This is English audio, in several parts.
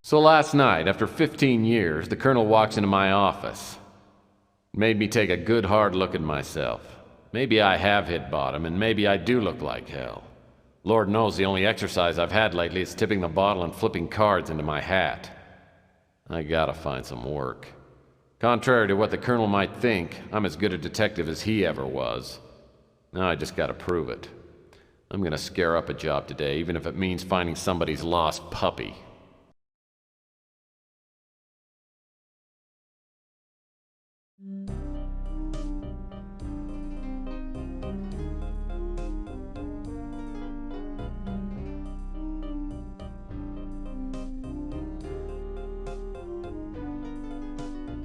So last night, after 15 years, the Colonel walks into my office. It made me take a good hard look at myself. Maybe I have hit bottom, and maybe I do look like hell. Lord knows the only exercise I've had lately is tipping the bottle and flipping cards into my hat. I gotta find some work. Contrary to what the Colonel might think, I'm as good a detective as he ever was. Now I just gotta prove it. I'm gonna scare up a job today, even if it means finding somebody's lost puppy.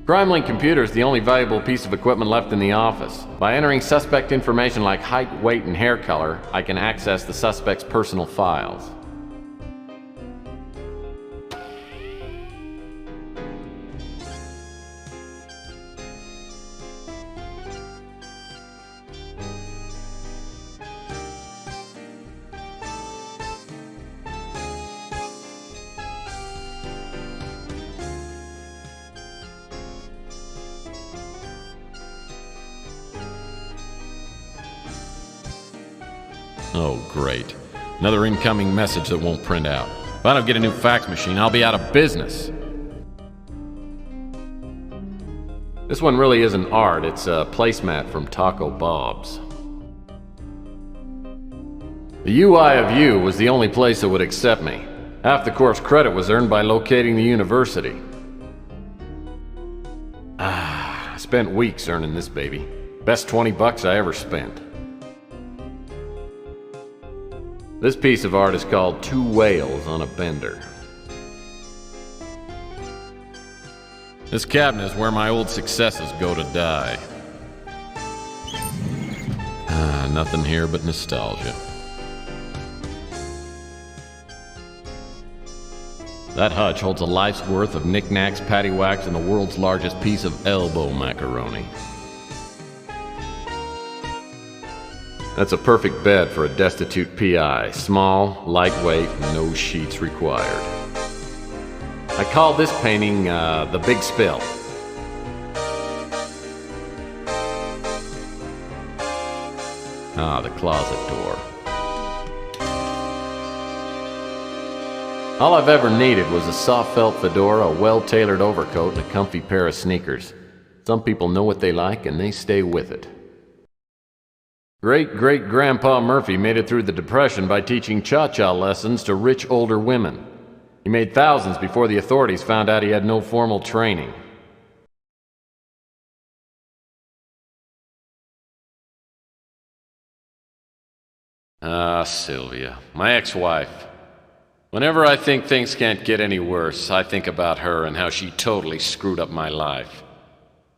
CrimeLink Computer is the only valuable piece of equipment left in the office. By entering suspect information like height, weight, and hair color, I can access the suspect's personal files. Oh, great. Another incoming message that won't print out. If I don't get a new fax machine, I'll be out of business. This one really isn't art, it's a placemat from Taco Bob's. The UI of U was the only place that would accept me. Half the course credit was earned by locating the university. I spent weeks earning this baby. Best 20 bucks I ever spent. This piece of art is called Two Whales on a Bender. This cabinet is where my old successes go to die. Nothing here but nostalgia. That hutch holds a life's worth of knickknacks, paddywhacks, and the world's largest piece of elbow macaroni. That's a perfect bed for a destitute PI. Small, lightweight, no sheets required. I call this painting The Big Spill. The closet door. All I've ever needed was a soft felt fedora, a well-tailored overcoat, and a comfy pair of sneakers. Some people know what they like and they stay with it. Great-great-grandpa Murphy made it through the Depression by teaching cha-cha lessons to rich older women. He made thousands before the authorities found out he had no formal training. Sylvia, my ex-wife. Whenever I think things can't get any worse, I think about her and how she totally screwed up my life.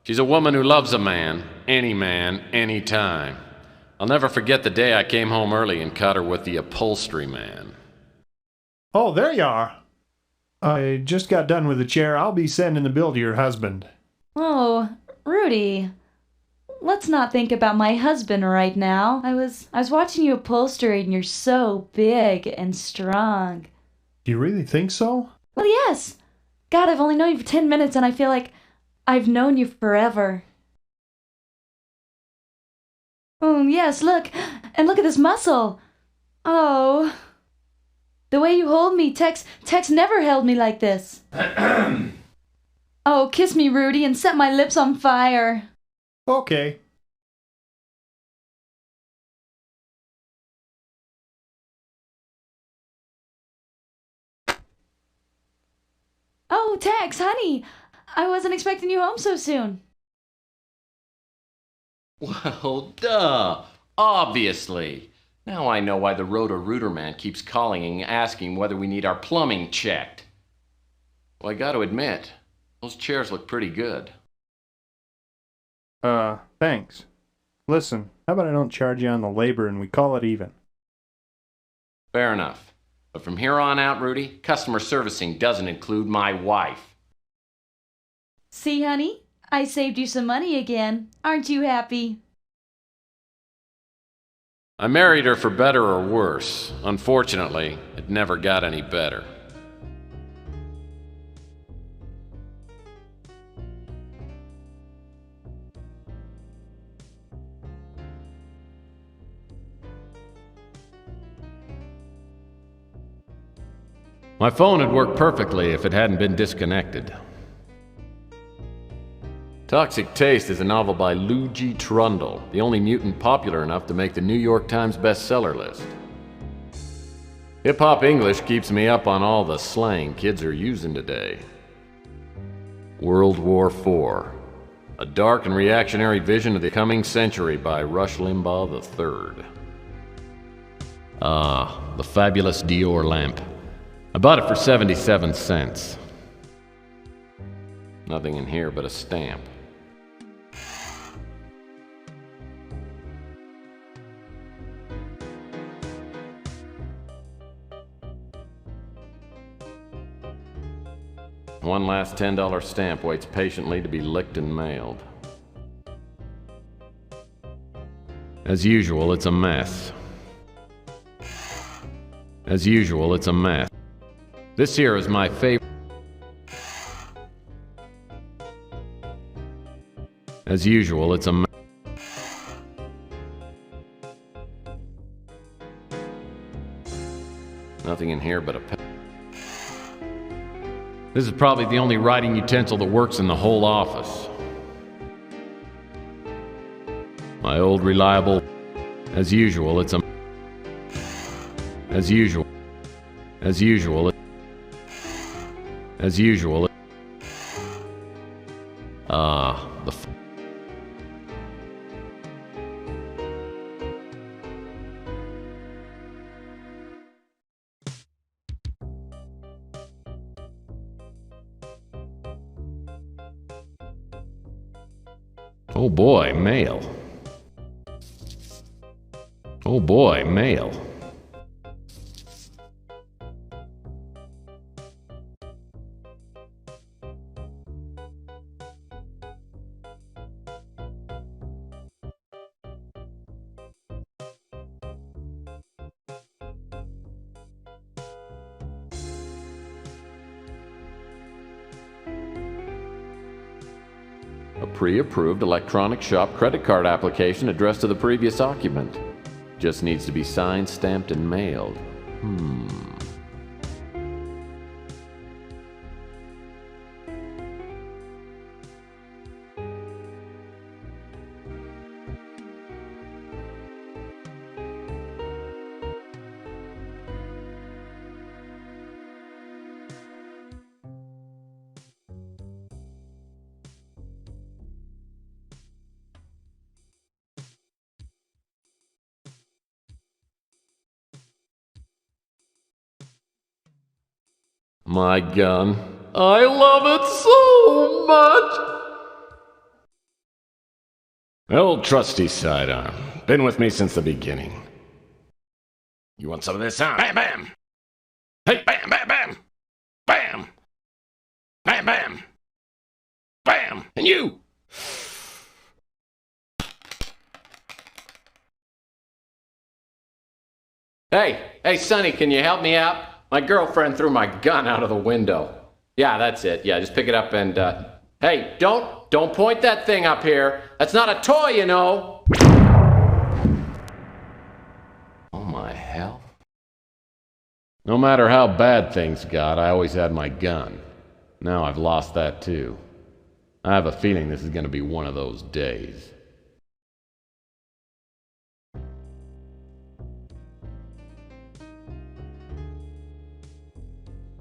She's a woman who loves a man, any time. I'll never forget the day I came home early and caught her with the upholstery man. Oh, there you are. I just got done with the chair. I'll be sending the bill to your husband. Oh, Rudy. Let's not think about my husband right now. I was watching you upholster and you're so big and strong. Do you really think so? Well, yes. God, I've only known you for 10 minutes and I feel like I've known you forever. Oh, yes, look. And look at this muscle. Oh. The way you hold me, Tex never held me like this. Oh, kiss me, Rudy, and set my lips on fire. Okay. Oh, Tex, honey. I wasn't expecting you home so soon. Well, duh. Obviously. Now I know why the Roto-Rooter man keeps calling and asking whether we need our plumbing checked. Well, I gotta admit, those chairs look pretty good. Thanks. Listen, how about I don't charge you on the labor and we call it even? Fair enough. But from here on out, Rudy, customer servicing doesn't include my wife. See, honey? I saved you some money again. Aren't you happy? I married her for better or worse. Unfortunately, it never got any better. My phone had worked perfectly if it hadn't been disconnected. Toxic Taste is a novel by Lou G. Trundle, the only mutant popular enough to make the New York Times bestseller list. Hip-hop English keeps me up on all the slang kids are using today. World War IV, a dark and reactionary vision of the coming century by Rush Limbaugh III. The fabulous Dior lamp. I bought it for 77 cents. Nothing in here but a stamp. One last $10 stamp waits patiently to be licked and mailed. As usual, it's a mess. As usual, it's a mess. This here is my favorite. As usual, it's a mess. Nothing in here but a pen. This is probably the only writing utensil that works in the whole office. My old reliable. As usual, it's a. As usual. As usual. As usual. The. Oh boy, mail. Oh boy, mail. A pre-approved electronic shop credit card application addressed to the previous occupant. Just needs to be signed, stamped, and mailed. My gun. I love it so much! Old trusty sidearm. Been with me since the beginning. You want some of this, huh? Bam, bam! Hey, bam, bam, bam! Bam! Bam, bam! Bam! And you! Hey, Sonny, can you help me out? My girlfriend threw my gun out of the window. Yeah, that's it. Yeah, just pick it up and, hey, don't point that thing up here. That's not a toy, you know. Oh, my hell. No matter how bad things got, I always had my gun. Now I've lost that too. I have a feeling this is going to be one of those days.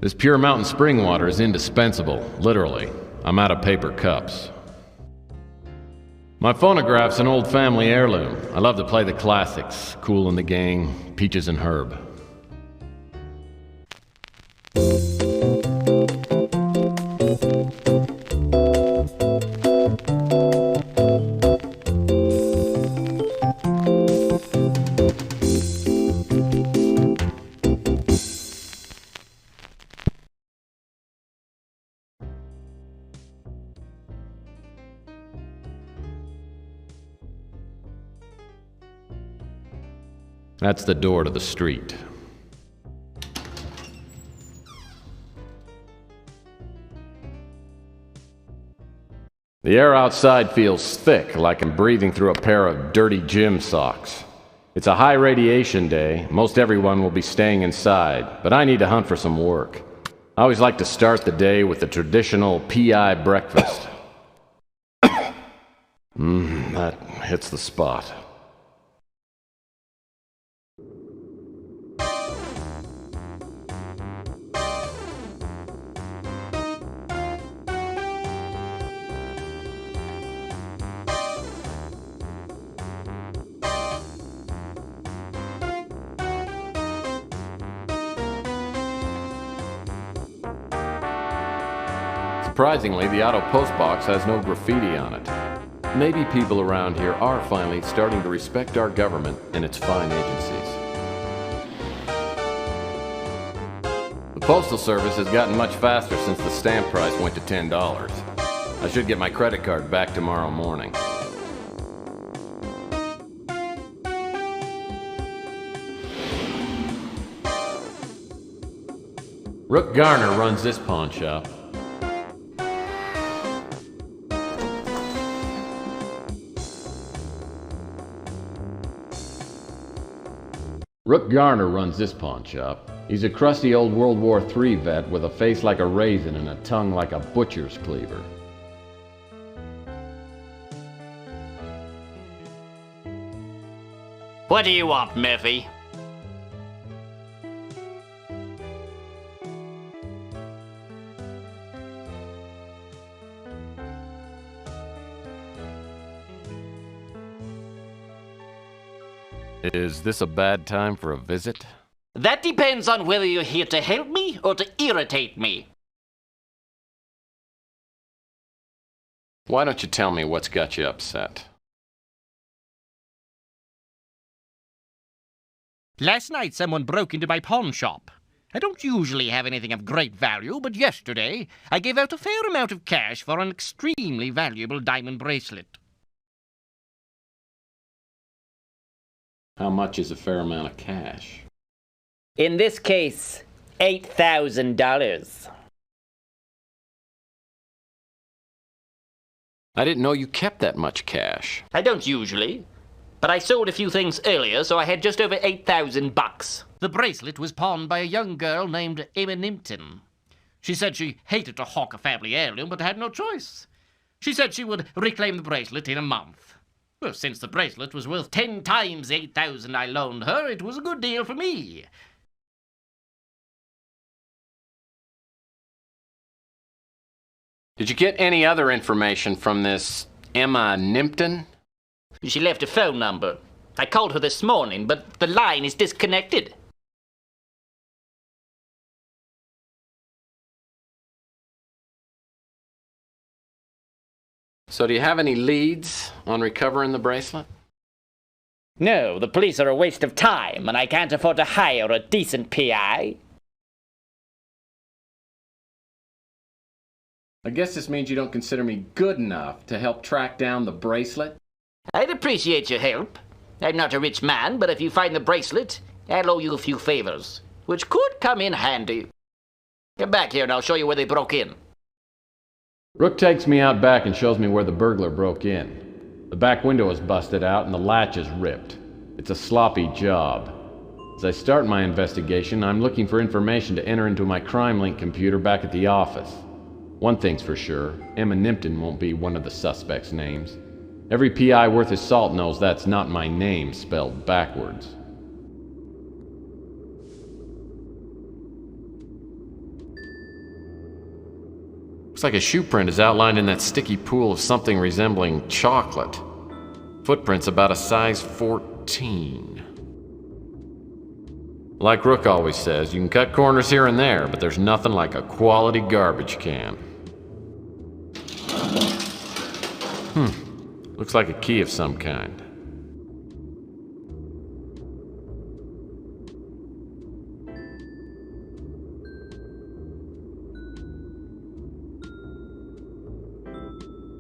This pure mountain spring water is indispensable, literally. I'm out of paper cups. My phonograph's an old family heirloom. I love to play the classics, Kool and the Gang, Peaches and Herb. That's the door to the street. The air outside feels thick, like I'm breathing through a pair of dirty gym socks. It's a high radiation day. Most everyone will be staying inside, but I need to hunt for some work. I always like to start the day with the traditional PI breakfast. That hits the spot. Surprisingly, the auto postbox has no graffiti on it. Maybe people around here are finally starting to respect our government and its fine agencies. The Postal Service has gotten much faster since the stamp price went to $10. I should get my credit card back tomorrow morning. Rook Garner runs this pawn shop. Rook Garner runs this pawn shop. He's a crusty old World War III vet with a face like a raisin and a tongue like a butcher's cleaver. What do you want, Murphy? Is this a bad time for a visit? That depends on whether you're here to help me or to irritate me. Why don't you tell me what's got you upset? Last night someone broke into my pawn shop. I don't usually have anything of great value, but yesterday I gave out a fair amount of cash for an extremely valuable diamond bracelet. How much is a fair amount of cash? In this case, $8,000. I didn't know you kept that much cash. I don't usually, but I sold a few things earlier, so I had just over $8,000. The bracelet was pawned by a young girl named Emma Nimpton. She said she hated to hawk a family heirloom, but had no choice. She said she would reclaim the bracelet in a month. Well, since the bracelet was worth 10 times the $8,000 I loaned her, it was a good deal for me. Did you get any other information from this Emma Nimpton? She left a phone number. I called her this morning, but the line is disconnected. So do you have any leads on recovering the bracelet? No, the police are a waste of time, and I can't afford to hire a decent PI. I guess this means you don't consider me good enough to help track down the bracelet? I'd appreciate your help. I'm not a rich man, but if you find the bracelet, I'll owe you a few favors, which could come in handy. Come back here and I'll show you where they broke in. Rook takes me out back and shows me where the burglar broke in. The back window is busted out and the latch is ripped. It's a sloppy job. As I start my investigation, I'm looking for information to enter into my CrimeLink computer back at the office. One thing's for sure, Emma Nimpton won't be one of the suspects' names. Every PI worth his salt knows that's not my name spelled backwards. Looks like a shoe print is outlined in that sticky pool of something resembling chocolate. Footprints about a size 14. Like Rook always says, you can cut corners here and there, but there's nothing like a quality garbage can. Looks like a key of some kind.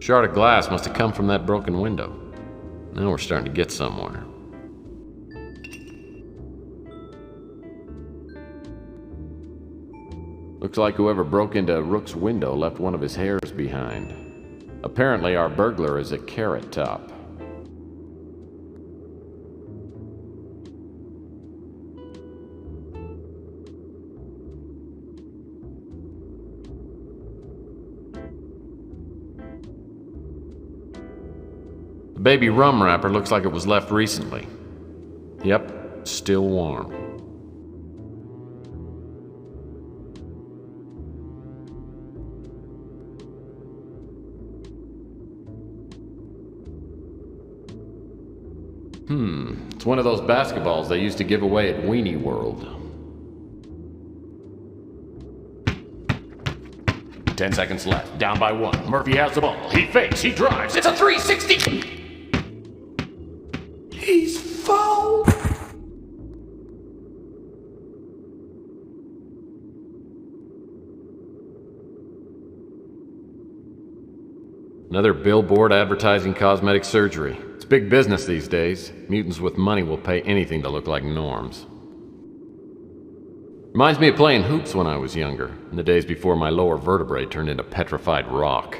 Shard of glass must have come from that broken window. Now we're starting to get somewhere. Looks like whoever broke into Rook's window left one of his hairs behind. Apparently our burglar is a carrot top. The baby rum wrapper looks like it was left recently. Yep, still warm. It's one of those basketballs they used to give away at Weenie World. 10 seconds left. Down by 1. Murphy has the ball. He fakes. He drives. It's a 360. He's fouled. Another billboard advertising cosmetic surgery. It's big business these days. Mutants with money will pay anything to look like norms. Reminds me of playing hoops when I was younger, in the days before my lower vertebrae turned into petrified rock.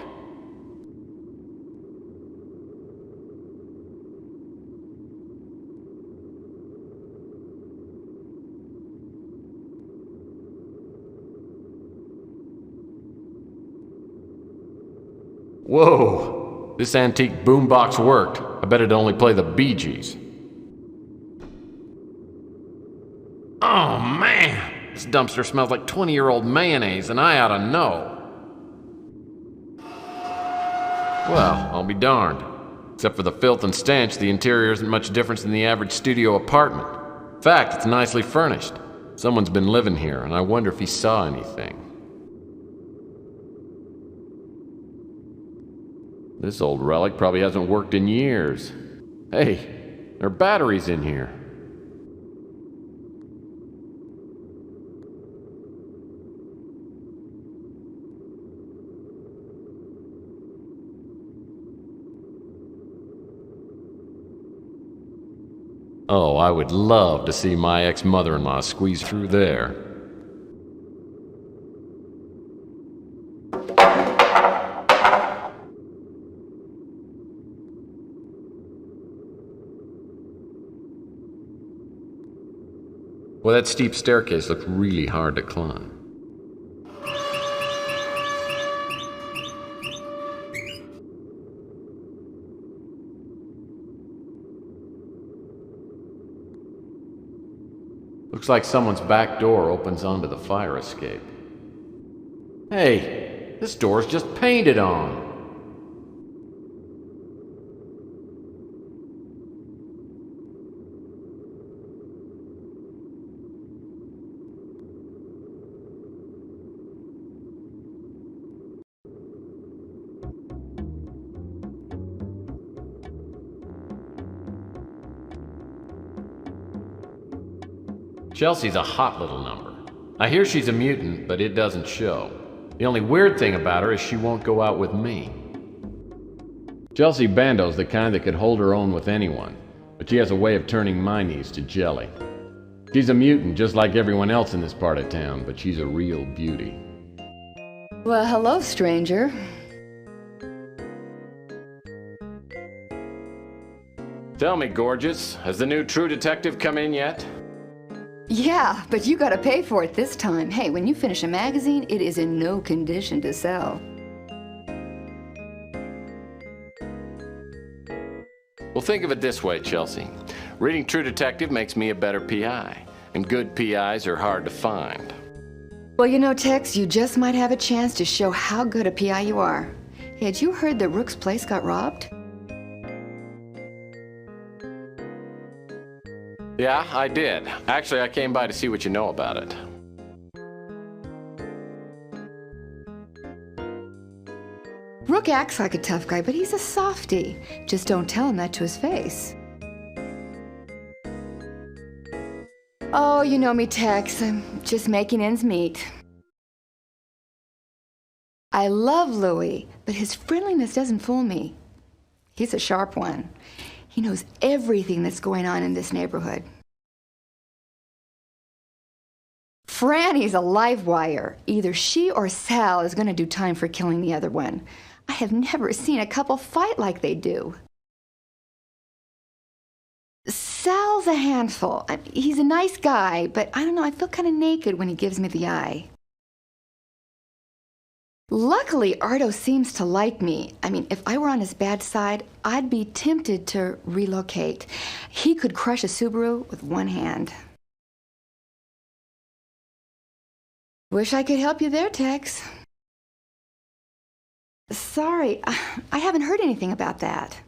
Whoa! This antique boombox worked. I bet it'd only play the Bee Gees. Oh man! This dumpster smells like 20-year-old mayonnaise, and I ought to know. Well, I'll be darned. Except for the filth and stench, the interior isn't much different than the average studio apartment. In fact, it's nicely furnished. Someone's been living here, and I wonder if he saw anything. This old relic probably hasn't worked in years. Hey, there are batteries in here. Oh, I would love to see my ex-mother-in-law squeeze through there. Well, that steep staircase looked really hard to climb. Looks like someone's back door opens onto the fire escape. Hey, this door's just painted on. Chelsea's a hot little number. I hear she's a mutant, but it doesn't show. The only weird thing about her is she won't go out with me. Chelsea Bando's the kind that could hold her own with anyone, but she has a way of turning my knees to jelly. She's a mutant just like everyone else in this part of town, but she's a real beauty. Well, hello, stranger. Tell me, gorgeous, has the new True Detective come in yet? Yeah, but you gotta pay for it this time. Hey, when you finish a magazine, it is in no condition to sell. Well, think of it this way, Chelsea. Reading True Detective makes me a better PI, and good PIs are hard to find. Well, you know, Tex, you just might have a chance to show how good a PI you are. Hey, had you heard that Rook's place got robbed? Yeah, I did. Actually, I came by to see what you know about it. Rook acts like a tough guy, but he's a softie. Just don't tell him that to his face. Oh, you know me, Tex. I'm just making ends meet. I love Louis, but his friendliness doesn't fool me. He's a sharp one. He knows everything that's going on in this neighborhood. Franny's a live wire. Either she or Sal is going to do time for killing the other one. I have never seen a couple fight like they do. Sal's a handful. He's a nice guy, but I don't know, I feel kind of naked when he gives me the eye. Luckily, Ardo seems to like me. I mean, if I were on his bad side, I'd be tempted to relocate. He could crush a Subaru with one hand. Wish I could help you there, Tex. Sorry, I haven't heard anything about that.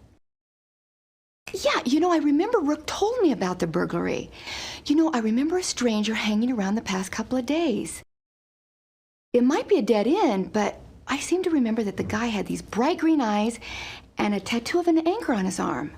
Yeah, I remember Rook told me about the burglary. I remember a stranger hanging around the past couple of days. It might be a dead end, but I seem to remember that the guy had these bright green eyes and a tattoo of an anchor on his arm.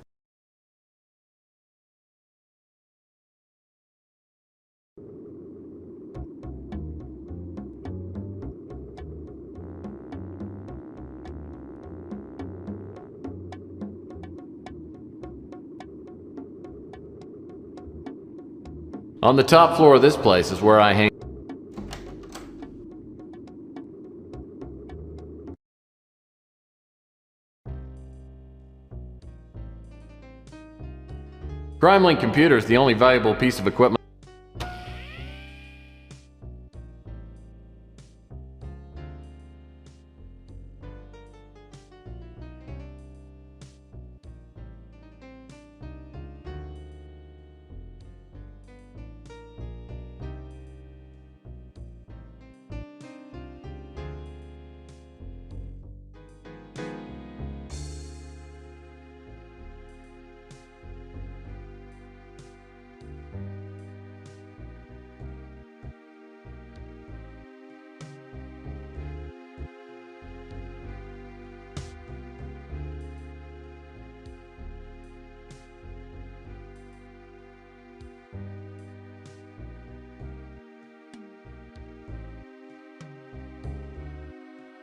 On the top floor of this place is where I hang. CrimeLink computer is the only valuable piece of equipment.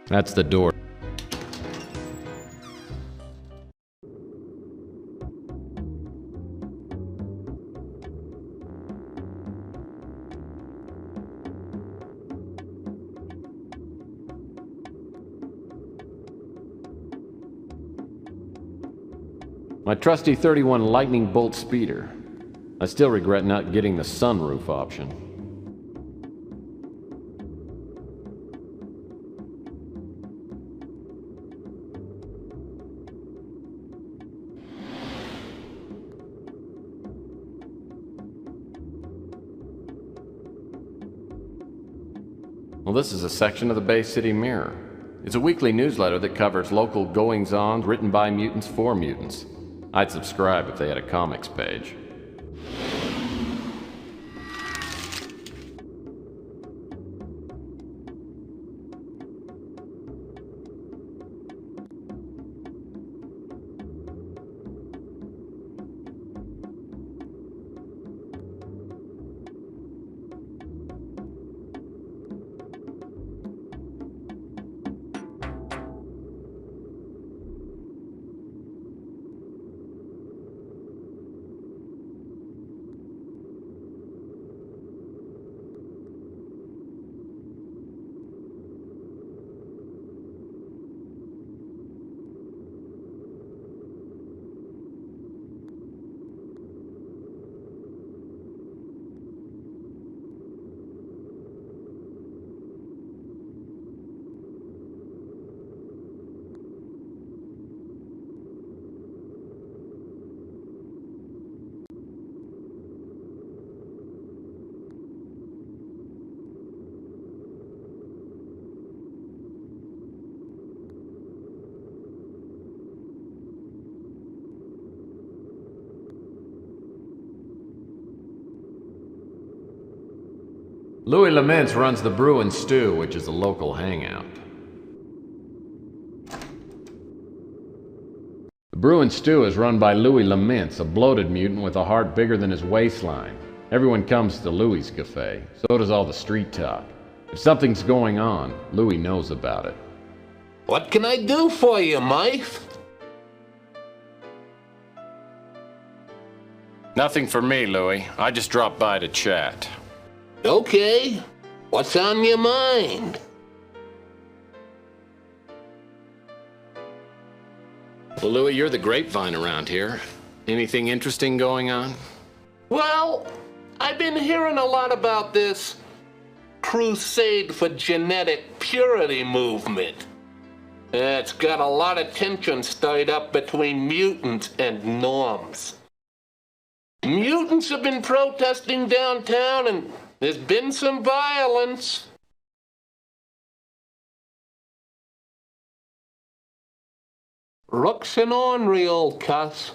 That's the door. My trusty 31 lightning bolt speeder. I still regret not getting the sunroof option. Well, this is a section of the Bay City Mirror. It's a weekly newsletter that covers local goings-on written by mutants for mutants. I'd subscribe if they had a comics page. Louis Laments runs the Brew and Stew, which is a local hangout. The Brew and Stew is run by Louis Laments, a bloated mutant with a heart bigger than his waistline. Everyone comes to Louis' cafe, so does all the street talk. If something's going on, Louis knows about it. What can I do for you, Mike? Nothing for me, Louis. I just dropped by to chat. Okay. What's on your mind? Well, Louis, you're the grapevine around here. Anything interesting going on? Well, I've been hearing a lot about this crusade for genetic purity movement. It's got a lot of tension stirred up between mutants and norms. Mutants have been protesting downtown, and there's been some violence. Rook's an ornery old cuss,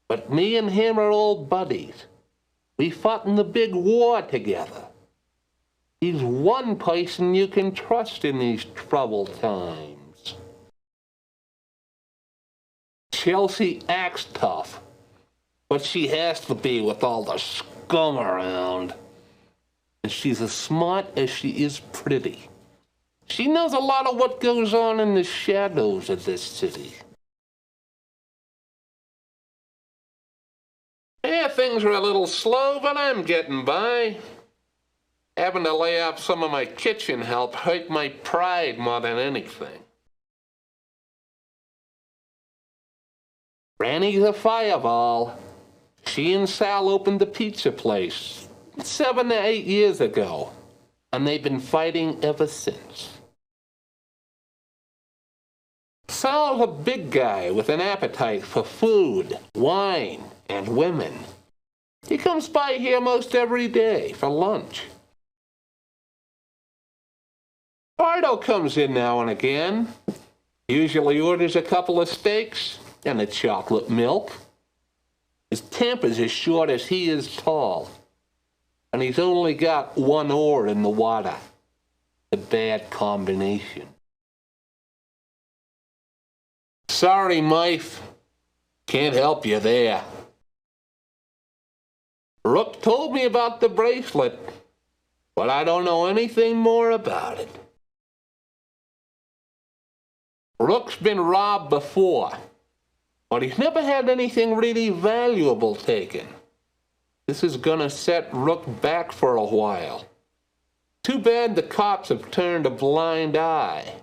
but me and him are old buddies. We fought in the big war together. He's one person you can trust in these troubled times. Chelsea acts tough, but she has to be with all the scum around. And she's as smart as she is pretty. She knows a lot of what goes on in the shadows of this city. Yeah, things are a little slow, but I'm getting by. Having to lay off some of my kitchen help hurt my pride more than anything. Granny's a fireball. She and Sal opened the pizza place 7 to 8 years ago, and they've been fighting ever since. Sal's a big guy with an appetite for food, wine, and women. He comes by here most every day for lunch. Bardo comes in now and again. Usually orders a couple of steaks and a chocolate milk. His temper's as short as he is tall, and he's only got one oar in the water. A bad combination. Sorry, Mife. Can't help you there. Rook told me about the bracelet, but I don't know anything more about it. Rook's been robbed before, but he's never had anything really valuable taken. This is gonna set Rook back for a while. Too bad the cops have turned a blind eye.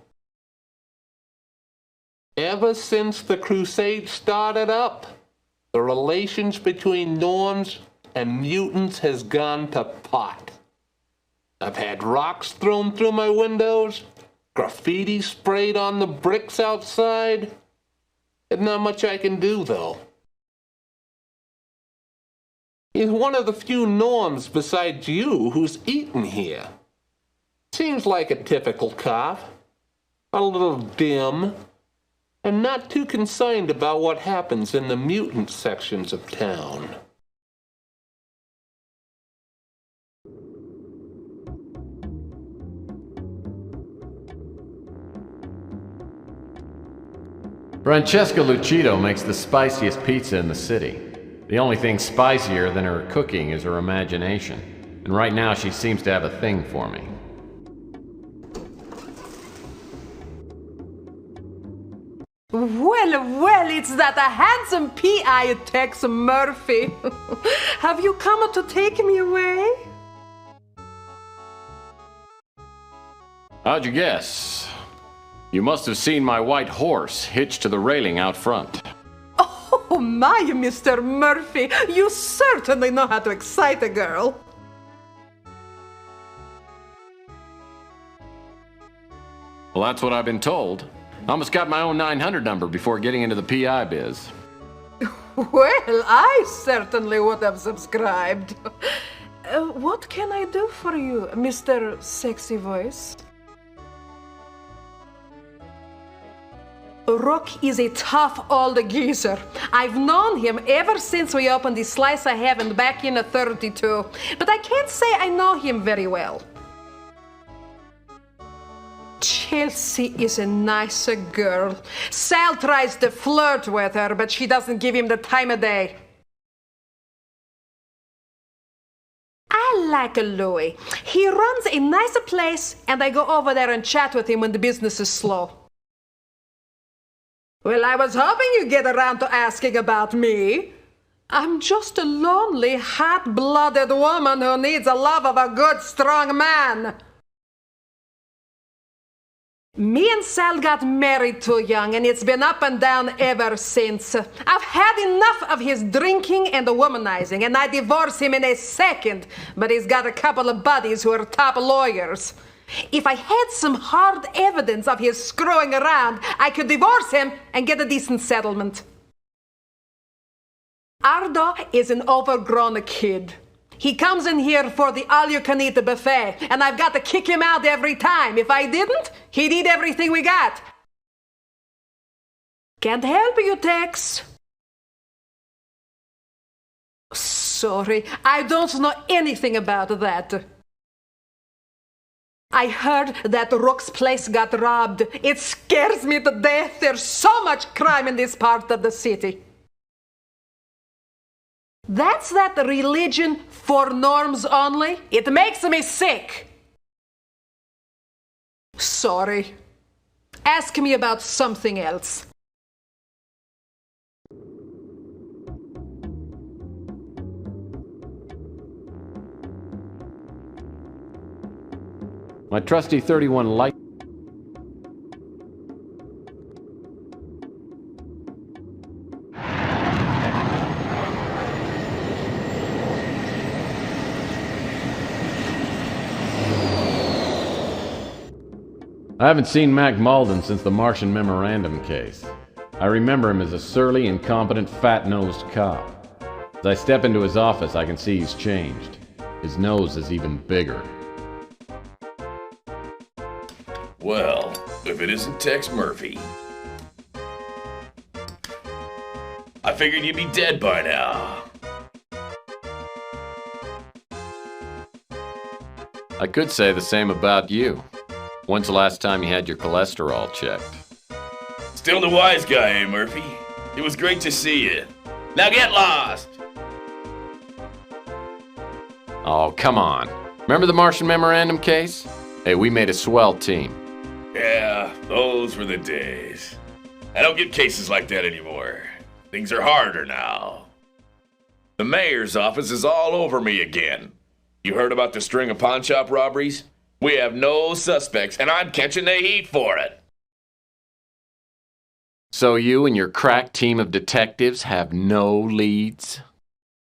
Ever since the crusade started up, the relations between norms and mutants has gone to pot. I've had rocks thrown through my windows, graffiti sprayed on the bricks outside. There's not much I can do, though. He's one of the few norms besides you who's eaten here. Seems like a typical cop. A little dim, and not too concerned about what happens in the mutant sections of town. Francesca Lucido makes the spiciest pizza in the city. The only thing spicier than her cooking is her imagination. And right now she seems to have a thing for me. Well, it's that handsome P.I. Tex Murphy. Have you come to take me away? How'd you guess? You must have seen my white horse hitched to the railing out front. Oh my, Mr. Murphy, you certainly know how to excite a girl. Well, that's what I've been told. I almost got my own 900 number before getting into the PI biz. Well, I certainly would have subscribed. What can I do for you, Mr. Sexy Voice? Rook is a tough old geezer. I've known him ever since we opened the Slice of Heaven back in 32, but I can't say I know him very well. Chelsea is a nicer girl. Sal tries to flirt with her, but she doesn't give him the time of day. I like Louis. He runs a nicer place, and I go over there and chat with him when the business is slow. Well, I was hoping you'd get around to asking about me. I'm just a lonely, hot-blooded woman who needs the love of a good, strong man. Me and Sal got married too young, and it's been up and down ever since. I've had enough of his drinking and the womanizing, and I divorce him in a second, but he's got a couple of buddies who are top lawyers. If I had some hard evidence of his screwing around, I could divorce him and get a decent settlement. Ardo is an overgrown kid. He comes in here for the all-you-can-eat buffet, and I've got to kick him out every time. If I didn't, he'd eat everything we got. Can't help you, Tex. Sorry, I don't know anything about that. I heard that Rook's place got robbed. It scares me to death. There's so much crime in this part of the city. That's that religion for norms only. It makes me sick. Sorry. Ask me about something else. My trusty 31 light. I haven't seen Mac Malden since the Martian Memorandum case. I remember him as a surly, incompetent, fat-nosed cop. As I step into his office, I can see he's changed. His nose is even bigger. Well, if it isn't Tex Murphy. I figured you'd be dead by now. I could say the same about you. When's the last time you had your cholesterol checked? Still the wise guy, eh, Murphy? It was great to see you. Now get lost! Oh, come on. Remember the Martian Memorandum case? Hey, we made a swell team. Yeah, those were the days. I don't get cases like that anymore. Things are harder now. The mayor's office is all over me again. You heard about the string of pawn shop robberies? We have no suspects, and I'm catching the heat for it. So you and your crack team of detectives have no leads?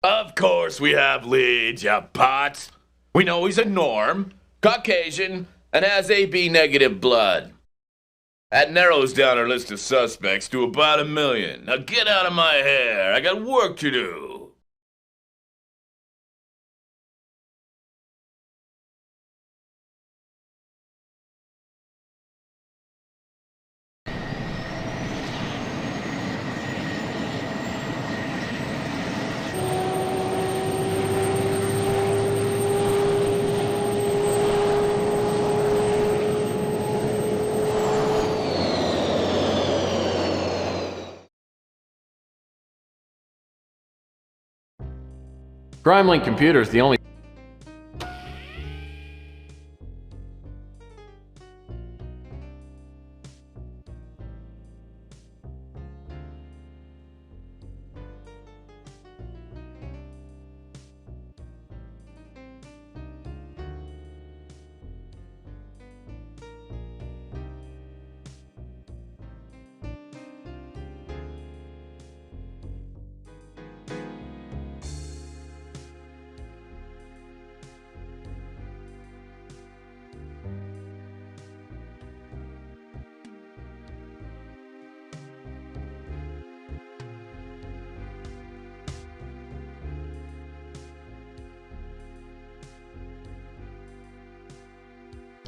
Of course we have leads, you pots. We know he's a Norm, Caucasian, and has AB negative blood. That narrows down our list of suspects to about 1 million. Now get out of my hair. I got work to do. CrimeLink Computer is the only...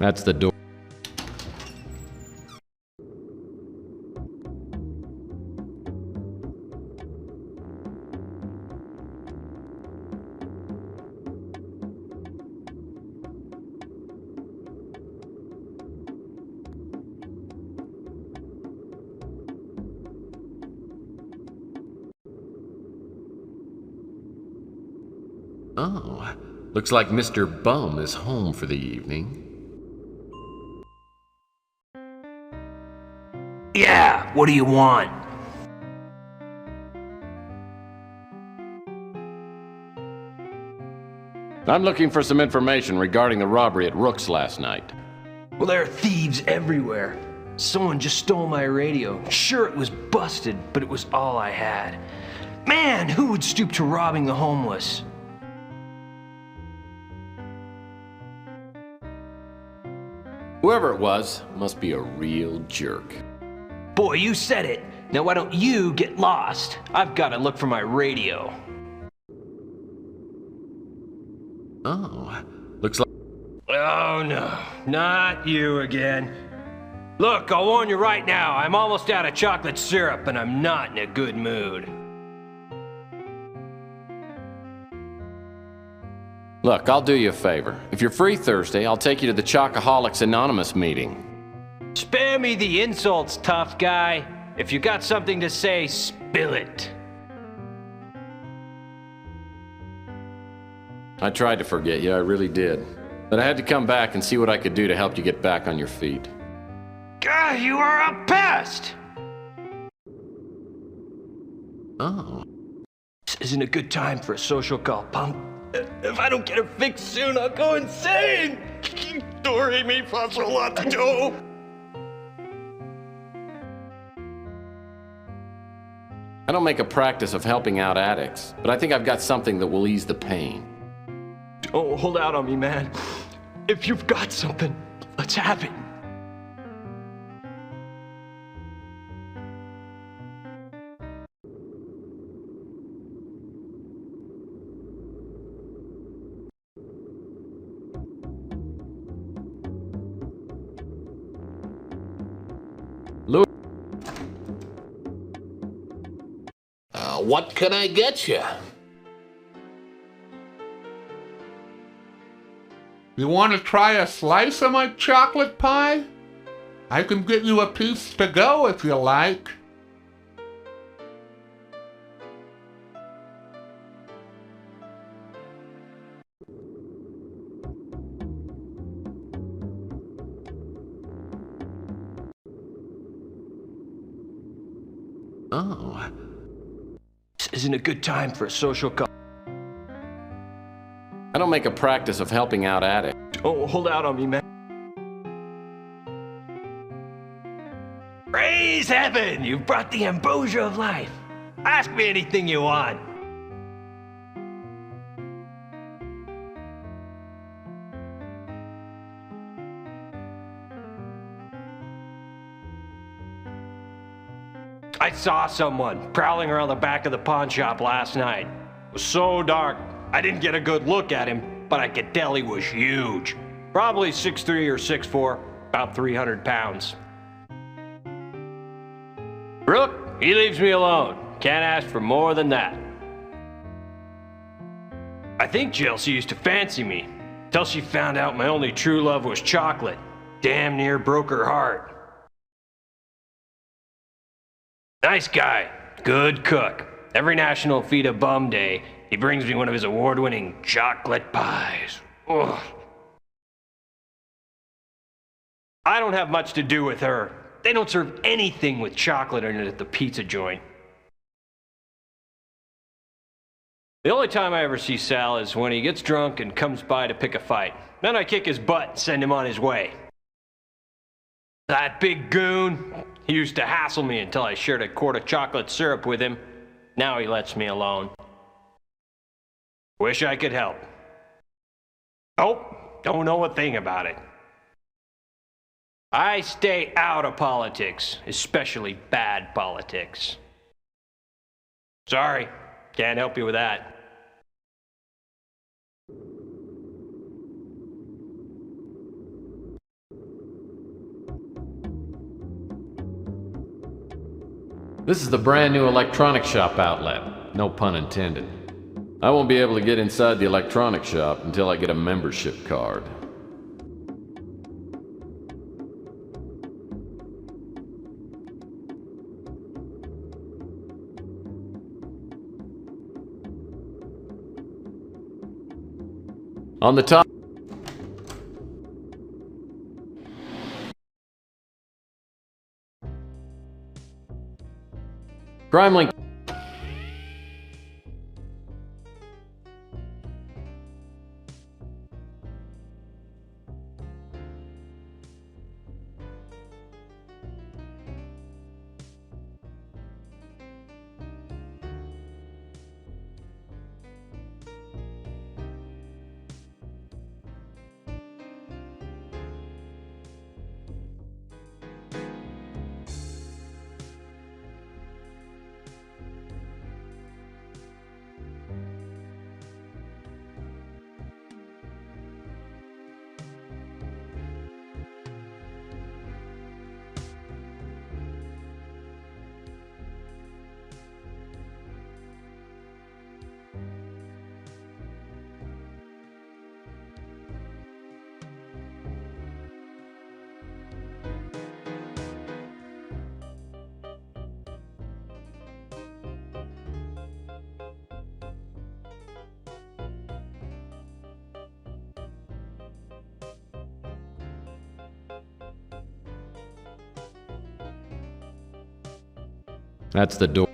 That's the door. Oh, looks like Mr. Bum is home for the evening. Yeah, what do you want? I'm looking for some information regarding the robbery at Rook's last night. Well, there are thieves everywhere. Someone just stole my radio. Sure, it was busted, but it was all I had. Man, who would stoop to robbing the homeless? Whoever it was must be a real jerk. Boy, you said it. Now why don't you get lost? I've got to look for my radio. Oh, looks like... Oh no, not you again. Look, I'll warn you right now, I'm almost out of chocolate syrup and I'm not in a good mood. Look, I'll do you a favor. If you're free Thursday, I'll take you to the Chocoholics Anonymous meeting. Spare me the insults, tough guy. If you got something to say, spill it. I tried to forget you, I really did. But I had to come back and see what I could do to help you get back on your feet. God, you are a pest! Oh. This isn't a good time for a social call, punk. If I don't get it fixed soon, I'll go insane! Story me paso lot to do. I don't make a practice of helping out addicts, but I think I've got something that will ease the pain. Don't hold out on me, man. If you've got something, let's have it. Louis. What can I get you? You want to try a slice of my chocolate pie? I can get you a piece to go if you like. Oh. This isn't a good time for a social call. I don't make a practice of helping out addicts. Don't hold out on me, man. Praise heaven! You've brought the ambrosia of life. Ask me anything you want. I saw someone prowling around the back of the pawn shop last night. It was so dark, I didn't get a good look at him, but I could tell he was huge. Probably 6'3" or 6'4", about 300 pounds. Brooke, he leaves me alone. Can't ask for more than that. I think Chelsea used to fancy me, till she found out my only true love was chocolate. Damn near broke her heart. Nice guy, good cook. Every National Feed a Bum Day, he brings me one of his award-winning chocolate pies. Ugh. I don't have much to do with her. They don't serve anything with chocolate in it at the pizza joint. The only time I ever see Sal is when he gets drunk and comes by to pick a fight. Then I kick his butt and send him on his way. That big goon, he used to hassle me until I shared a quart of chocolate syrup with him. Now he lets me alone. Wish I could help. Oh, don't know a thing about it. I stay out of politics, especially bad politics. Sorry, can't help you with that. This is the brand new electronic shop outlet. No pun intended. I won't be able to get inside the electronic shop until I get a membership card. On the top... Crime link. That's the door.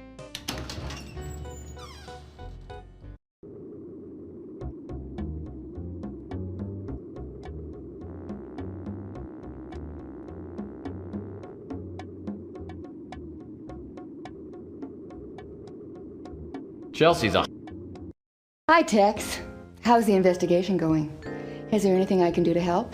Chelsea's a... Hi, Tex. How's the investigation going? Is there anything I can do to help?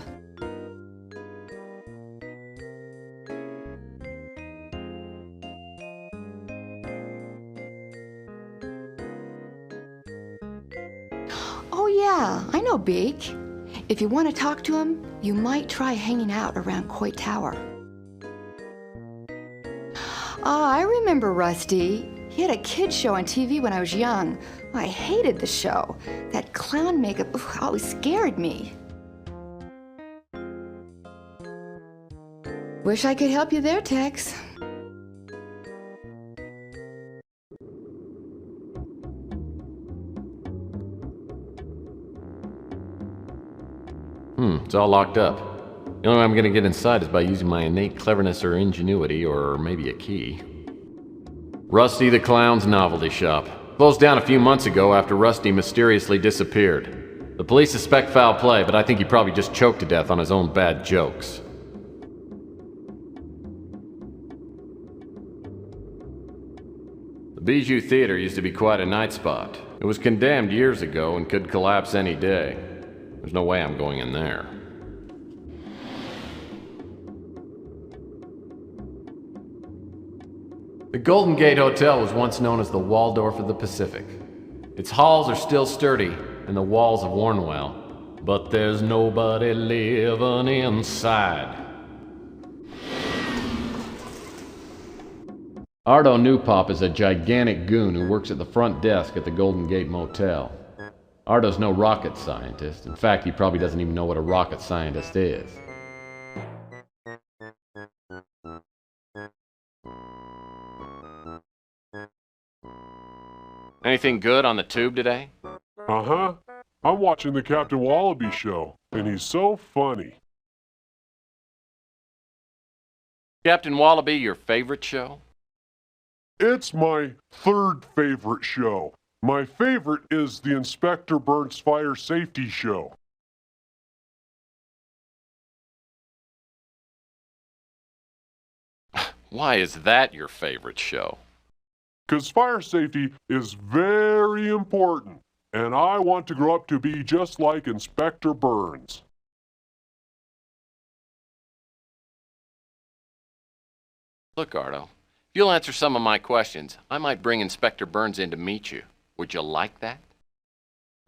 Oh, yeah, I know Beak. If you want to talk to him, you might try hanging out around Coit Tower. I remember Rusty. He had a kids show on TV when I was young. I hated the show. That clown makeup always scared me. Wish I could help you there, Tex. It's all locked up. The only way I'm gonna get inside is by using my innate cleverness or ingenuity, or maybe a key. Rusty the Clown's Novelty Shop. Closed down a few months ago after Rusty mysteriously disappeared. The police suspect foul play, but I think he probably just choked to death on his own bad jokes. The Bijou Theater used to be quite a night spot. It was condemned years ago and could collapse any day. There's no way I'm going in there. The Golden Gate Hotel was once known as the Waldorf of the Pacific. Its halls are still sturdy, and the walls have worn well. But there's nobody living inside. Ardo Newpop is a gigantic goon who works at the front desk at the Golden Gate Motel. Ardo's no rocket scientist. In fact, he probably doesn't even know what a rocket scientist is. Anything good on the tube today? Uh-huh. I'm watching the Captain Wallaby show, and he's so funny. Captain Wallaby, your favorite show? It's my third favorite show. My favorite is the Inspector Burns Fire Safety Show. Why is that your favorite show? 'Cause fire safety is very important, and I want to grow up to be just like Inspector Burns. Look, Ardo, if you'll answer some of my questions, I might bring Inspector Burns in to meet you. Would you like that?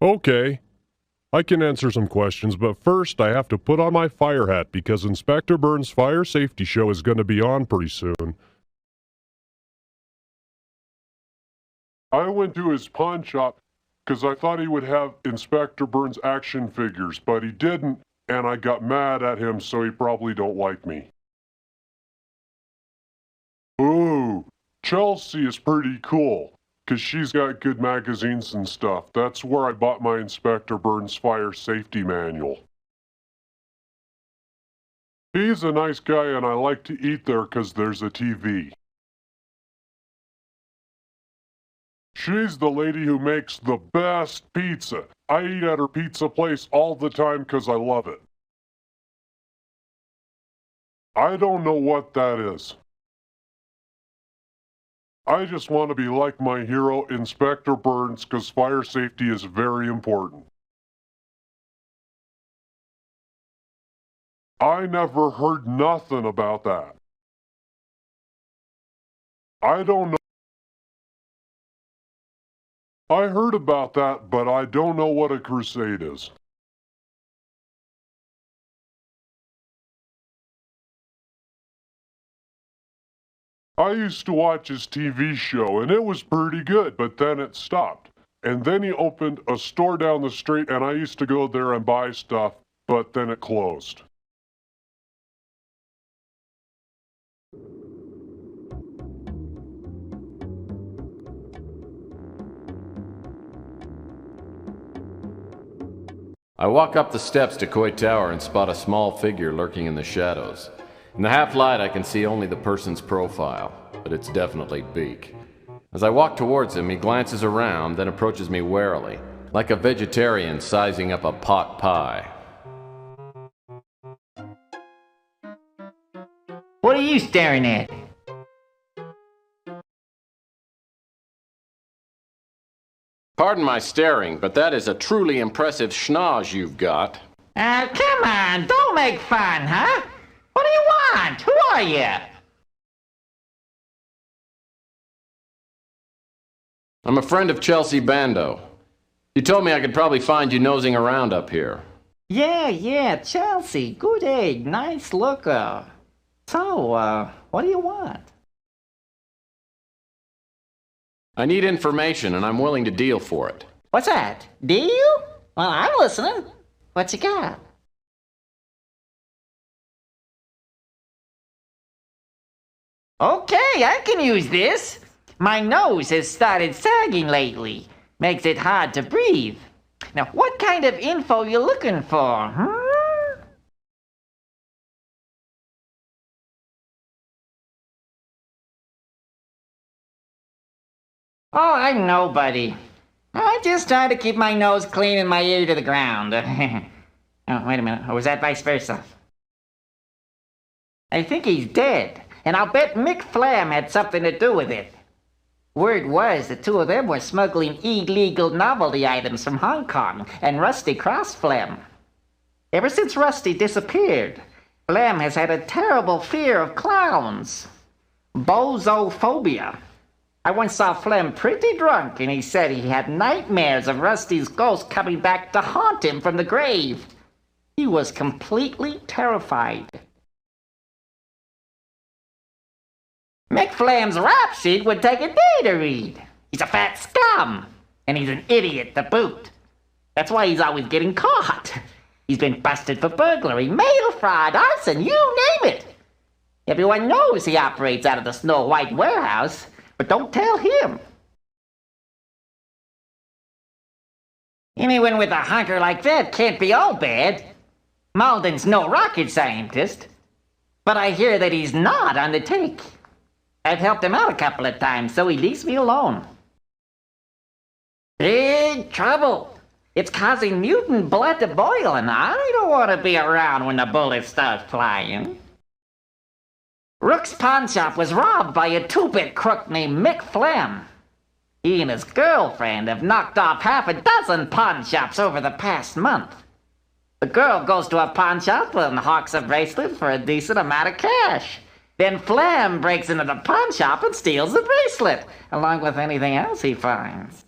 Okay. I can answer some questions, but first I have to put on my fire hat because Inspector Burns' Fire Safety Show is going to be on pretty soon. I went to his pawn shop because I thought he would have Inspector Burns action figures, but he didn't, and I got mad at him, so he probably don't like me. Ooh, Chelsea is pretty cool, because she's got good magazines and stuff. That's where I bought my Inspector Burns Fire Safety Manual. He's a nice guy, and I like to eat there because there's a TV. She's the lady who makes the best pizza. I eat at her pizza place all the time because I love it. I don't know what that is. I just want to be like my hero, Inspector Burns, because fire safety is very important. I never heard nothing about that. I don't know. I heard about that, but I don't know what a crusade is. I used to watch his TV show, and it was pretty good, but then it stopped. And then he opened a store down the street, and I used to go there and buy stuff, but then it closed. I walk up the steps to Coit Tower and spot a small figure lurking in the shadows. In the half light, I can see only the person's profile. but it's definitely beak. As I walk towards him, he glances around, then approaches me warily, like a vegetarian sizing up a pot pie. What are you staring at? Pardon my staring, but that is a truly impressive schnoz you've got. Come on, don't make fun, huh? What do you want? Who are you? I'm a friend of Chelsea Bando. She told me I could probably find you nosing around up here. Yeah, Chelsea. Good egg. Nice looker. So, what do you want? I need information, and I'm willing to deal for it. What's that? Deal? Well, I'm listening. What you got? Okay, I can use this. My nose has started sagging lately. Makes it hard to breathe. Now, what kind of info you looking for, huh? Oh, I'm nobody. I just try to keep my nose clean and my ear to the ground. Oh, wait a minute. Or was that vice versa? I think he's dead, and I'll bet Mick Flam had something to do with it. Word was the two of them were smuggling illegal novelty items from Hong Kong, and Rusty crossed Flam. Ever since Rusty disappeared, Flam has had a terrible fear of clowns. Bozophobia. I once saw Flem pretty drunk, and he said he had nightmares of Rusty's ghost coming back to haunt him from the grave. He was completely terrified. Mick Flam's rap sheet would take a day to read. He's a fat scum, and he's an idiot to boot. That's why he's always getting caught. He's been busted for burglary, mail fraud, arson, you name it. Everyone knows he operates out of the Snow White warehouse. But don't tell him. Anyone with a hunker like that can't be all bad. Malden's no rocket scientist. But I hear that he's not on the take. I've helped him out a couple of times, so he leaves me alone. Big trouble. It's causing mutant blood to boil, and I don't want to be around when the bullets start flying. Rook's pawn shop was robbed by a two-bit crook named Mick Flam. He and his girlfriend have knocked off half a dozen pawn shops over the past month. The girl goes to a pawn shop and hawks a bracelet for a decent amount of cash. Then Flam breaks into the pawn shop and steals the bracelet, along with anything else he finds.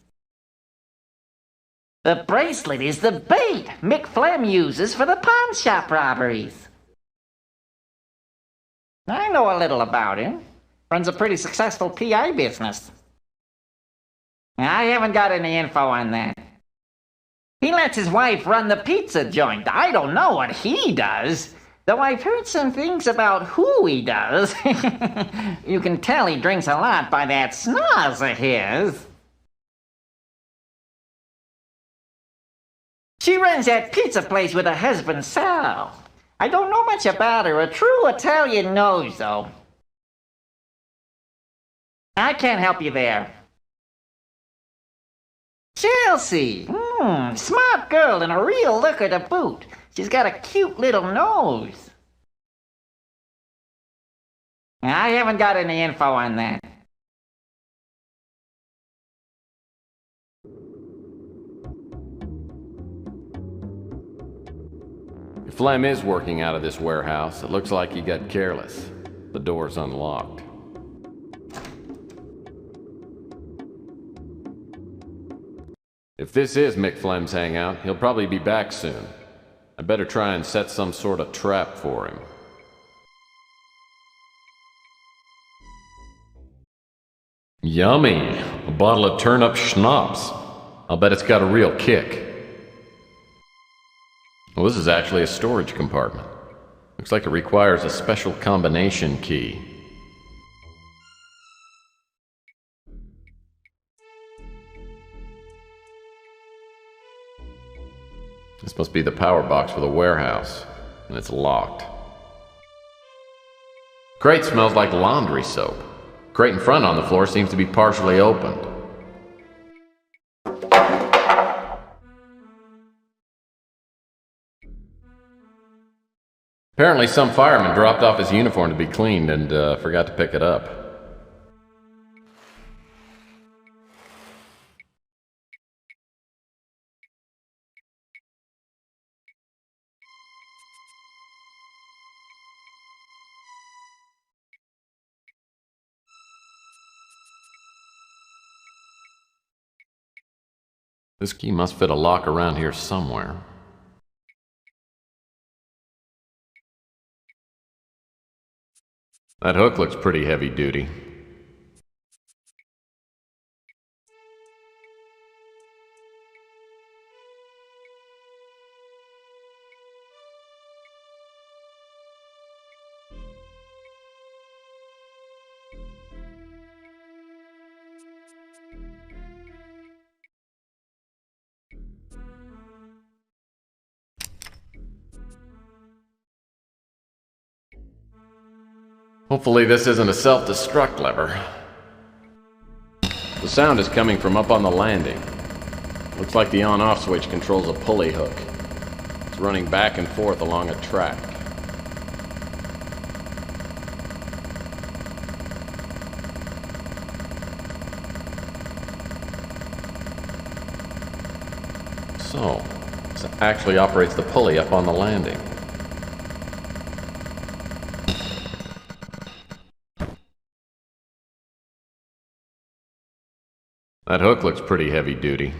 The bracelet is the bait Mick Flam uses for the pawn shop robberies. I know a little about him. Runs a pretty successful PI business. I haven't got any info on that. He lets his wife run the pizza joint. I don't know what he does, though I've heard some things about who he does. You can tell he drinks a lot by that snaz of his. She runs that pizza place with her husband, Sal. I don't know much about her, a true Italian knows, though. I can't help you there. Chelsea! Smart girl and a real looker to boot. She's got a cute little nose. I haven't got any info on that. If Flem is working out of this warehouse, it looks like he got careless. The door's unlocked. If this is Mick Flem's hangout, he'll probably be back soon. I better try and set some sort of trap for him. Yummy! A bottle of turnip schnapps. I'll bet it's got a real kick. Well, this is actually a storage compartment. Looks like it requires a special combination key. This must be the power box for the warehouse, and it's locked. Crate smells like laundry soap. crate in front on the floor seems to be partially opened. Apparently some fireman dropped off his uniform to be cleaned and forgot to pick it up. This key must fit a lock around here somewhere. That hook looks pretty heavy duty. Hopefully this isn't a self-destruct lever. The sound is coming from up on the landing. Looks like the on-off switch controls a pulley hook. It's running back and forth along a track. So, this actually operates the pulley up on the landing. That hook looks pretty heavy duty.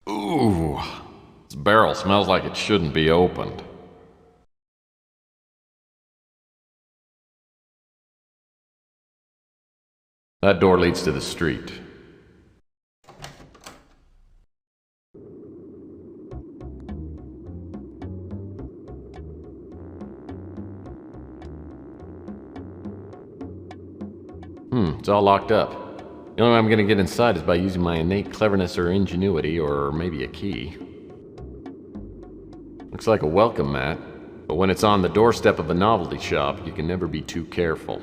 Ooh, this barrel smells like it shouldn't be opened. That door leads to the street. It's all locked up. The only way I'm gonna get inside is by using my innate cleverness or ingenuity, or maybe a key. Looks like a welcome mat, but when it's on the doorstep of a novelty shop, you can never be too careful.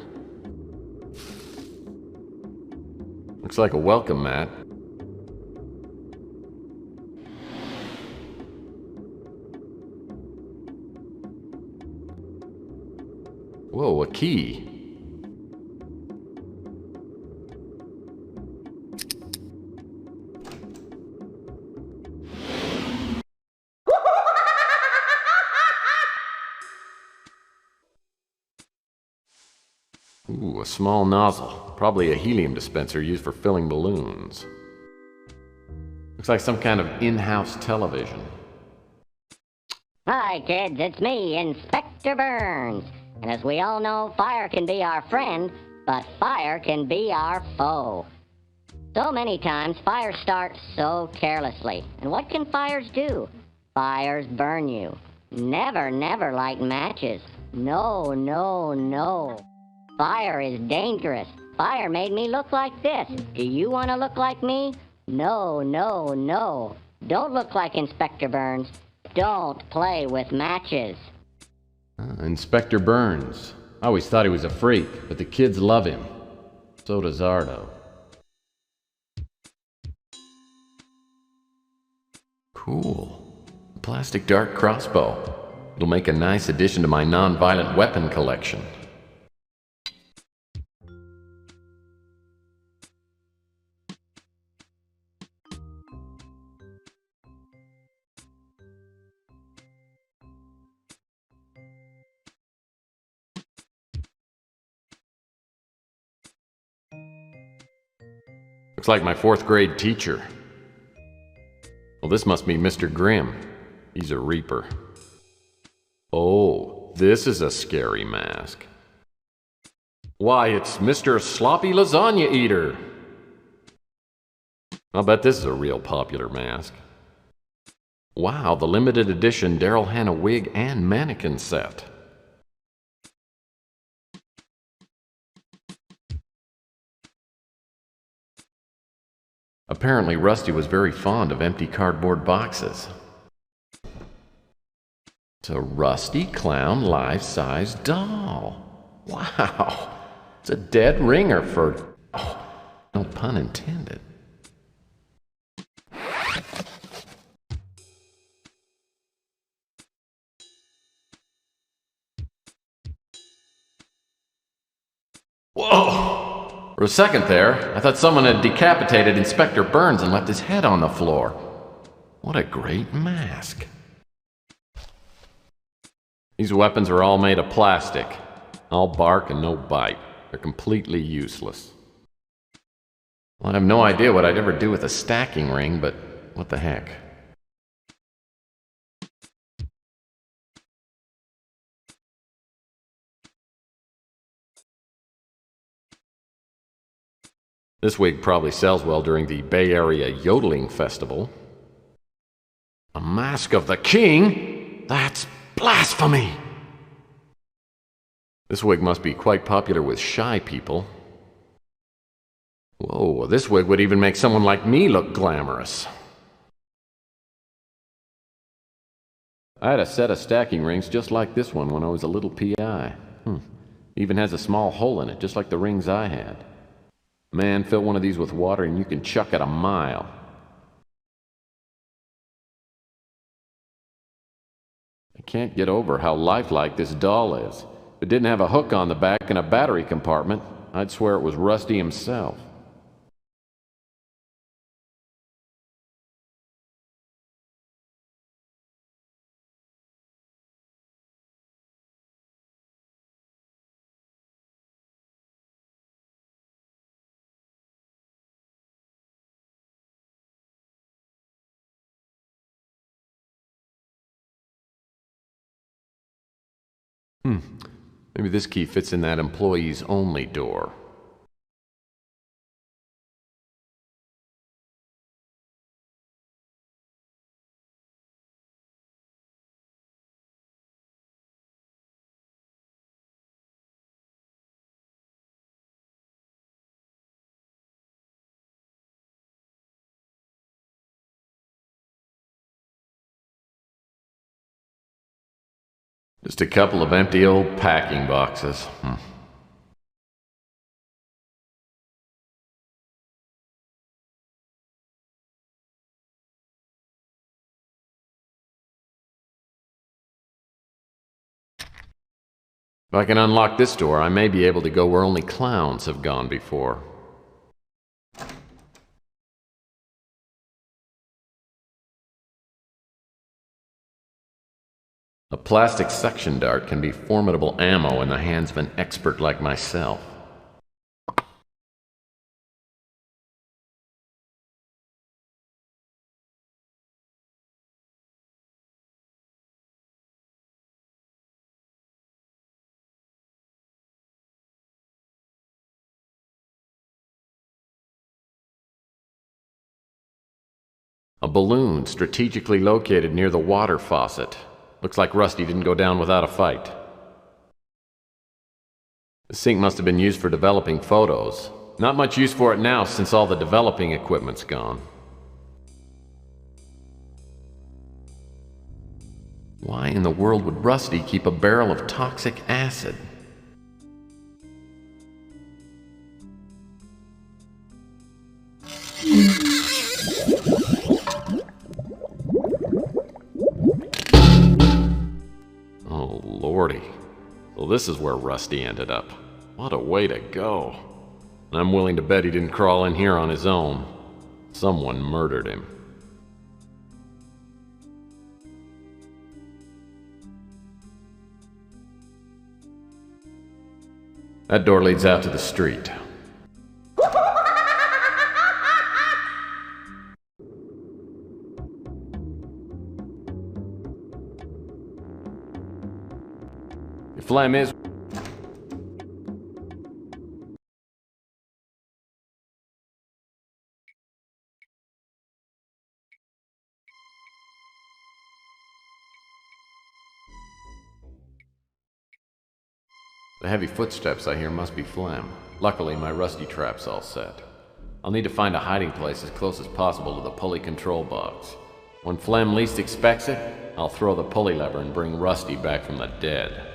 Looks like a welcome mat. Whoa, a key. Ooh, a small nozzle. Probably a helium dispenser used for filling balloons. Looks like some kind of in-house television. Hi, kids, it's me, Inspector Burns. And as we all know, fire can be our friend, but fire can be our foe. So many times, fires start so carelessly. And what can fires do? Fires burn you. Never, never light matches. No, no, no. Fire is dangerous. Fire made me look like this. Do you want to look like me? No, no, no. Don't look like Inspector Burns. Don't play with matches. Inspector Burns. I always thought he was a freak, but the kids love him. So does Ardo. Cool. A plastic dart crossbow. It'll make a nice addition to my non-violent weapon collection. Looks like my 4th grade teacher. Well, this must be Mr. Grimm. He's a reaper. Oh, this is a scary mask. Why, it's Mr. Sloppy Lasagna Eater. I'll bet this is a real popular mask. Wow, the limited edition Daryl Hannah wig and mannequin set. Apparently, Rusty was very fond of empty cardboard boxes. It's a rusty clown life-size doll. Wow. It's a dead ringer for... Oh, no pun intended. Whoa! For a second there, I thought someone had decapitated Inspector Burns and left his head on the floor. What a great mask. These weapons are all made of plastic. All bark and no bite. They're completely useless. Well, I have no idea what I'd ever do with a stacking ring, but what the heck. This wig probably sells well during the Bay Area Yodeling Festival. A mask of the king? That's blasphemy! This wig must be quite popular with shy people. Whoa, this wig would even make someone like me look glamorous. I had a set of stacking rings just like this one when I was a little PI. Even has a small hole in it, just like the rings I had. Man, fill one of these with water and you can chuck it a mile. I can't get over how lifelike this doll is. If it didn't have a hook on the back and a battery compartment, I'd swear it was Rusty himself. Maybe this key fits in that employees only door. Just a couple of empty old packing boxes. If I can unlock this door, I may be able to go where only clowns have gone before. A plastic suction dart can be formidable ammo in the hands of an expert like myself. A balloon strategically located near the water faucet. Looks like Rusty didn't go down without a fight. The sink must have been used for developing photos. Not much use for it now since all the developing equipment's gone. Why in the world would Rusty keep a barrel of toxic acid? Oh, lordy. Well, this is where Rusty ended up. What a way to go. I'm willing to bet he didn't crawl in here on his own. Someone murdered him. That door leads out to the street. Your phlegm is... The heavy footsteps I hear must be phlegm. Luckily, my rusty trap's all set. I'll need to find a hiding place as close as possible to the pulley control box. When Flem least expects it, I'll throw the pulley lever and bring Rusty back from the dead.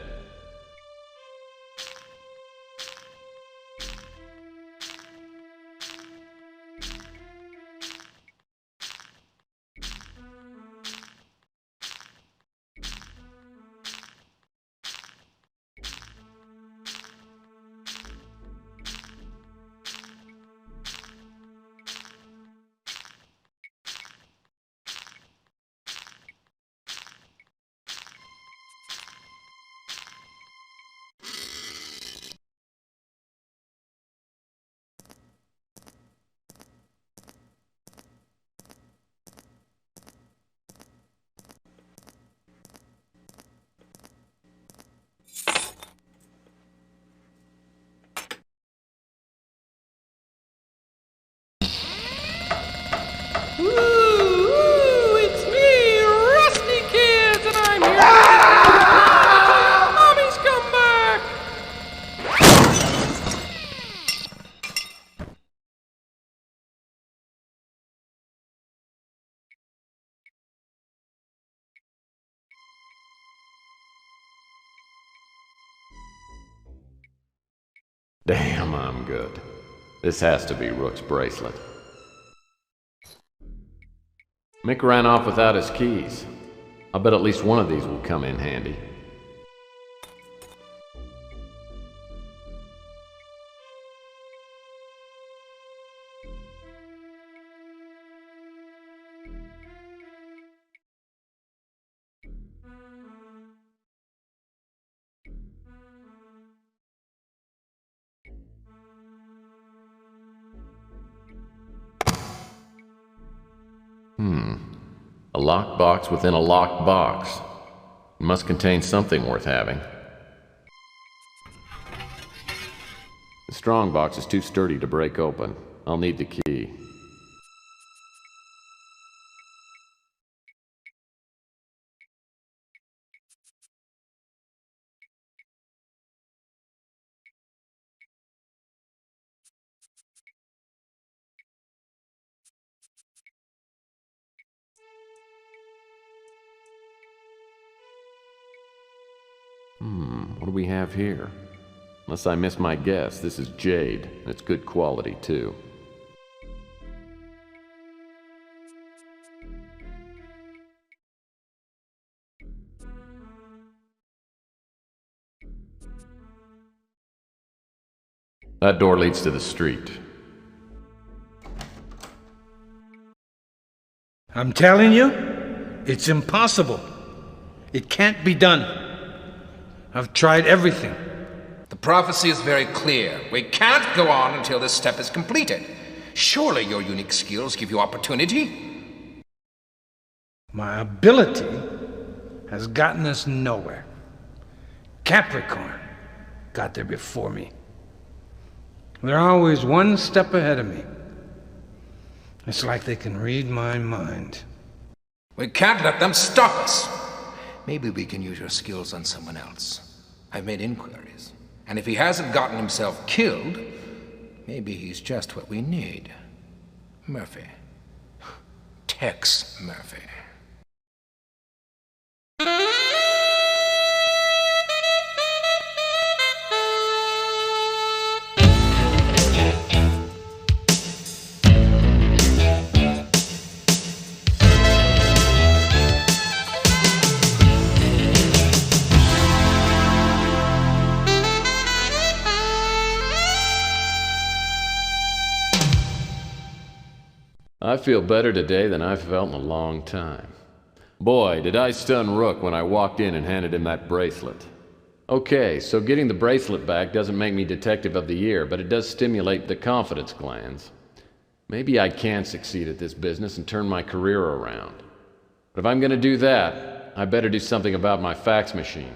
It's me, Rusty Kids, and I'm here. Mommy's come back. Damn, I'm good. This has to be Rook's bracelet. Mick ran off without his keys. I'll bet at least one of these will come in handy. A locked box within a locked box. It must contain something worth having. The strong box is too sturdy to break open. I'll need the key. What do we have here? Unless I miss my guess, this is jade, and it's good quality, too. That door leads to the street. I'm telling you, it's impossible. It can't be done. I've tried everything. The prophecy is very clear. We can't go on until this step is completed. Surely your unique skills give you opportunity? My ability has gotten us nowhere. Capricorn got there before me. They're always one step ahead of me. It's like they can read my mind. We can't let them stop us. Maybe we can use your skills on someone else. I've made inquiries, and if he hasn't gotten himself killed, maybe he's just what we need. Murphy. Tex Murphy. I feel better today than I've felt in a long time. Boy, did I stun Rook when I walked in and handed him that bracelet. Okay, so getting the bracelet back doesn't make me Detective of the Year, but it does stimulate the confidence glands. Maybe I can succeed at this business and turn my career around. But if I'm gonna do that, I better do something about my fax machine.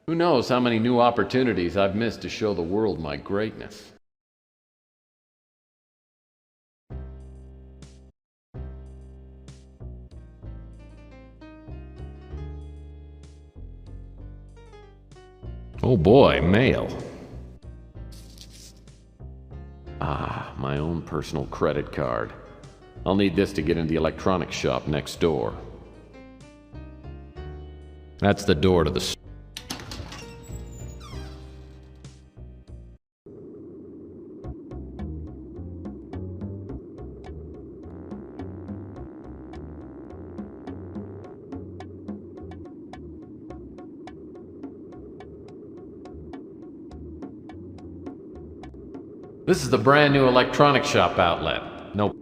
Who knows how many new opportunities I've missed to show the world my greatness. Oh boy, mail. Ah, my own personal credit card. I'll need this to get into the electronics shop next door. That's the door to the... This is the brand new electronics shop outlet. No.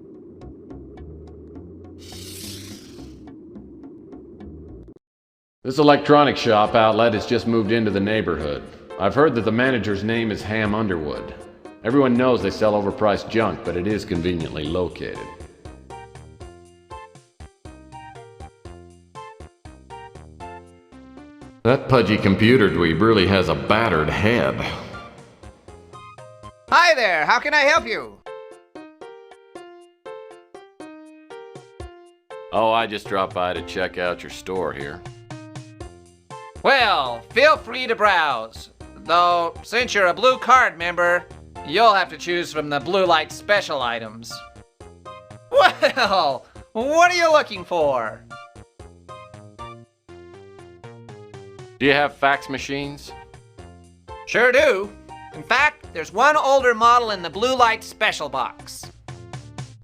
This electronics shop outlet has just moved into the neighborhood. I've heard that the manager's name is Ham Underwood. Everyone knows they sell overpriced junk, but it is conveniently located. That pudgy computer dweeb really has a battered head. Hi there, how can I help you? Oh, I just dropped by to check out your store here. Well, feel free to browse. Though, since you're a Blue Card member, you'll have to choose from the Blue Light special items. Well, what are you looking for? Do you have fax machines? Sure do. In fact, there's one older model in the Blue Light special box.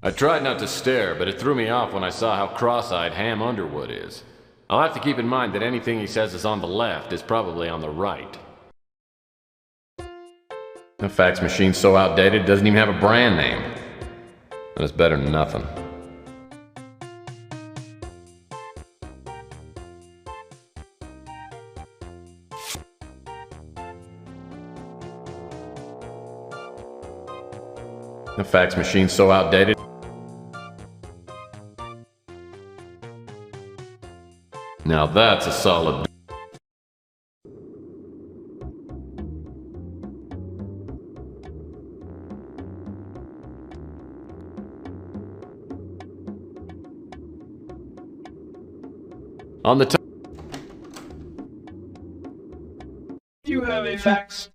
I tried not to stare, but it threw me off when I saw how cross-eyed Ham Underwood is. I'll have to keep in mind that anything he says is on the left is probably on the right. The fax machine's so outdated it doesn't even have a brand name. And it's better than nothing. The fax machine's so outdated. Now that's a solid... On the top... You have a fax.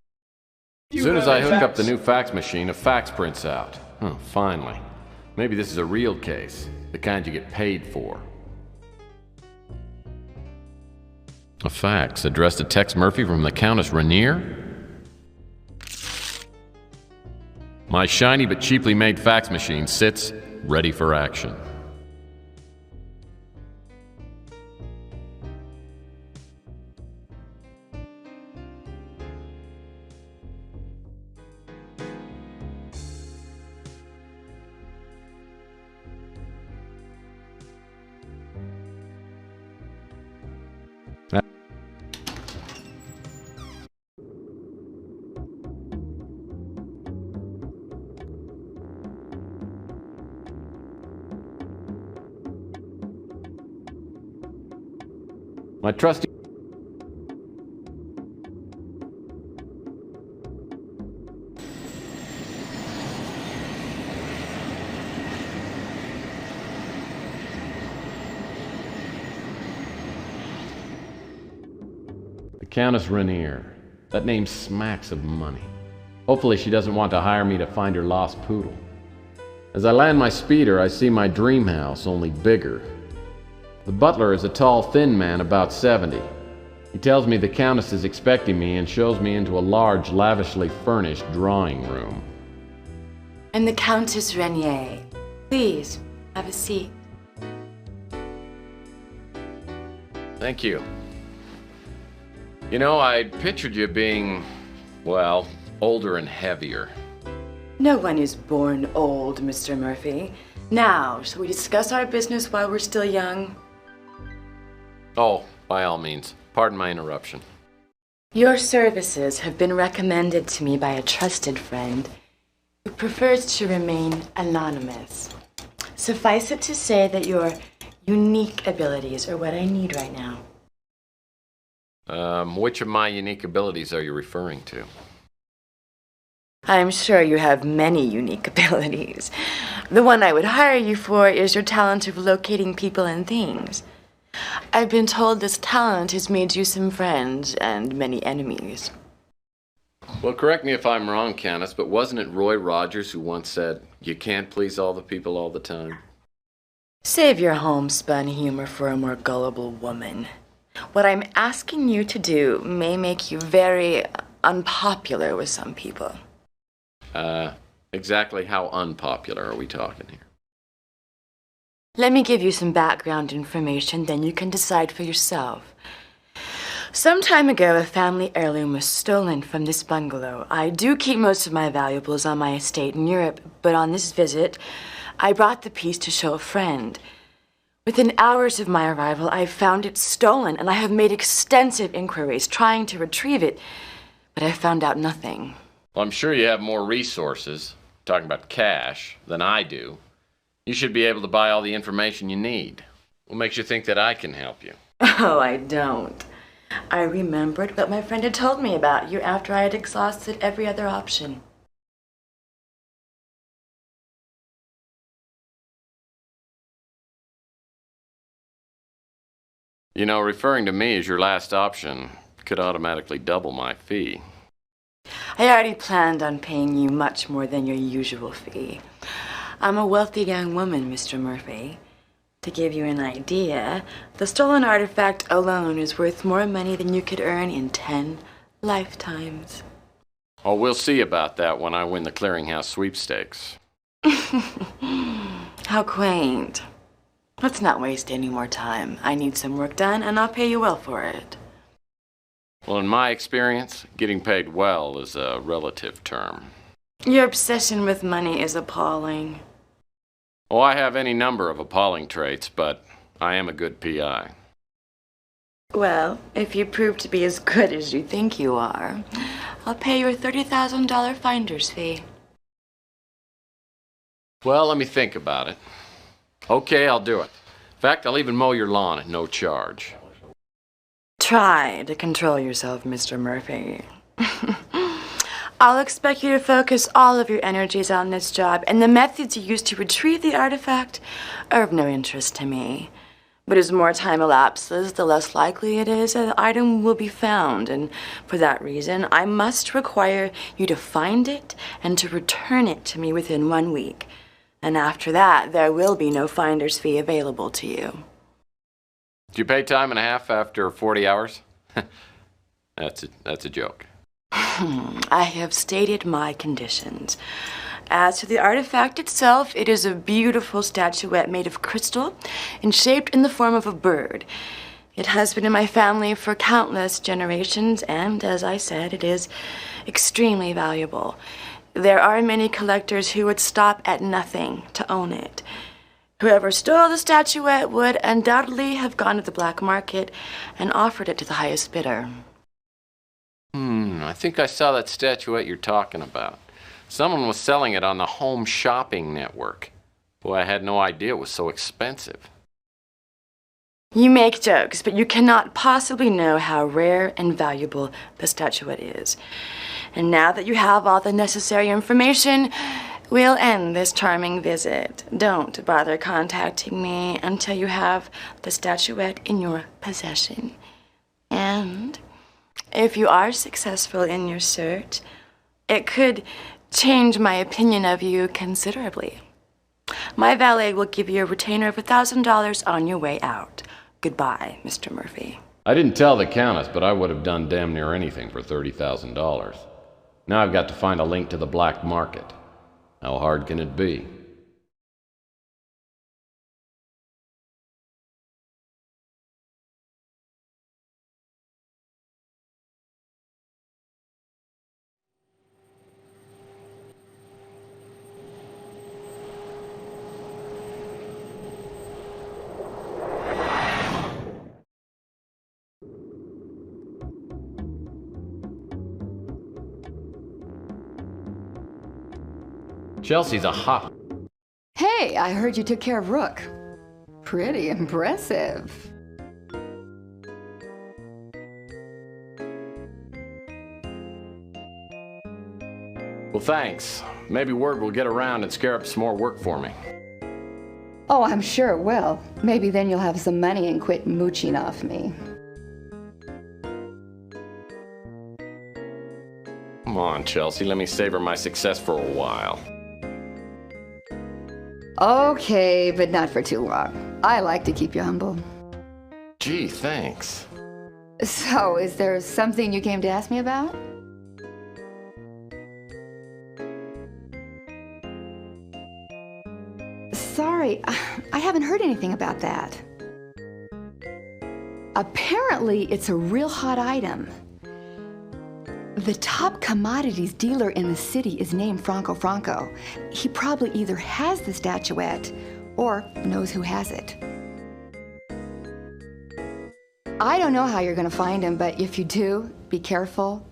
As soon as I hook up the new fax machine, a fax prints out. Finally. Maybe this is a real case, the kind you get paid for. A fax addressed to Tex Murphy from the Countess Rainier? My shiny but cheaply made fax machine sits ready for action. My trusty... The Countess Rainier. That name smacks of money. Hopefully she doesn't want to hire me to find her lost poodle. As I land my speeder, I see my dream house, only bigger. The butler is a tall, thin man about 70. He tells me the Countess is expecting me and shows me into a large, lavishly furnished drawing room. I'm the Countess Rainier. Please, have a seat. Thank you. You know, I pictured you being, well, older and heavier. No one is born old, Mr. Murphy. Now, shall we discuss our business while we're still young? Oh, by all means. Pardon my interruption. Your services have been recommended to me by a trusted friend who prefers to remain anonymous. Suffice it to say that your unique abilities are what I need right now. Which of my unique abilities are you referring to? I'm sure you have many unique abilities. The one I would hire you for is your talent of locating people and things. I've been told this talent has made you some friends and many enemies. Well, correct me if I'm wrong, Countess, but wasn't it Roy Rogers who once said, "You can't please all the people all the time"? Save your homespun humor for a more gullible woman. What I'm asking you to do may make you very unpopular with some people. Exactly how unpopular are we talking here? Let me give you some background information, then you can decide for yourself. Some time ago, a family heirloom was stolen from this bungalow. I do keep most of my valuables on my estate in Europe, but on this visit, I brought the piece to show a friend. Within hours of my arrival, I found it stolen, and I have made extensive inquiries trying to retrieve it, but I found out nothing. Well, I'm sure you have more resources, talking about cash, than I do. You should be able to buy all the information you need. What makes you think that I can help you? Oh, I don't. I remembered what my friend had told me about you after I had exhausted every other option. You know, referring to me as your last option could automatically double my fee. I already planned on paying you much more than your usual fee. I'm a wealthy young woman, Mr. Murphy. To give you an idea, the stolen artifact alone is worth more money than you could earn in 10 lifetimes. Oh, we'll see about that when I win the clearinghouse sweepstakes. How quaint. Let's not waste any more time. I need some work done, and I'll pay you well for it. Well, in my experience, getting paid well is a relative term. Your obsession with money is appalling. Oh, I have any number of appalling traits, but I am a good PI. Well, if you prove to be as good as you think you are, I'll pay your $30,000 finder's fee. Well, let me think about it. Okay, I'll do it. In fact, I'll even mow your lawn at no charge. Try to control yourself, Mr. Murphy. I'll expect you to focus all of your energies on this job, and the methods you use to retrieve the artifact are of no interest to me. But as more time elapses, the less likely it is that the item will be found, and for that reason, I must require you to find it and to return it to me within 1 week. And after that, there will be no finder's fee available to you. Do you pay time and a half after 40 hours? That's a joke. I have stated my conditions. As to the artifact itself, it is a beautiful statuette made of crystal and shaped in the form of a bird. It has been in my family for countless generations, and as I said, it is extremely valuable. There are many collectors who would stop at nothing to own it. Whoever stole the statuette would undoubtedly have gone to the black market and offered it to the highest bidder. I think I saw that statuette you're talking about. Someone was selling it on the Home Shopping Network. Boy, I had no idea it was so expensive. You make jokes, but you cannot possibly know how rare and valuable the statuette is. And now that you have all the necessary information, we'll end this charming visit. Don't bother contacting me until you have the statuette in your possession. And if you are successful in your search, it could change my opinion of you considerably. My valet will give you a retainer of $1,000 on your way out. Goodbye, Mr. Murphy. I didn't tell the Countess, but I would have done damn near anything for $30,000. Now I've got to find a link to the black market. How hard can it be? Chelsea's a hot... Hey, I heard you took care of Rook. Pretty impressive. Well, thanks. Maybe word will get around and scare up some more work for me. Oh, I'm sure it will. Maybe then you'll have some money and quit mooching off me. Come on, Chelsea, let me savor my success for a while. Okay, but not for too long. I like to keep you humble. Gee, thanks. So, is there something you came to ask me about? Sorry, I haven't heard anything about that. Apparently, it's a real hot item. The top commodities dealer in the city is named Franco Franco. He probably either has the statuette or knows who has it. I don't know how you're going to find him, but if you do, be careful.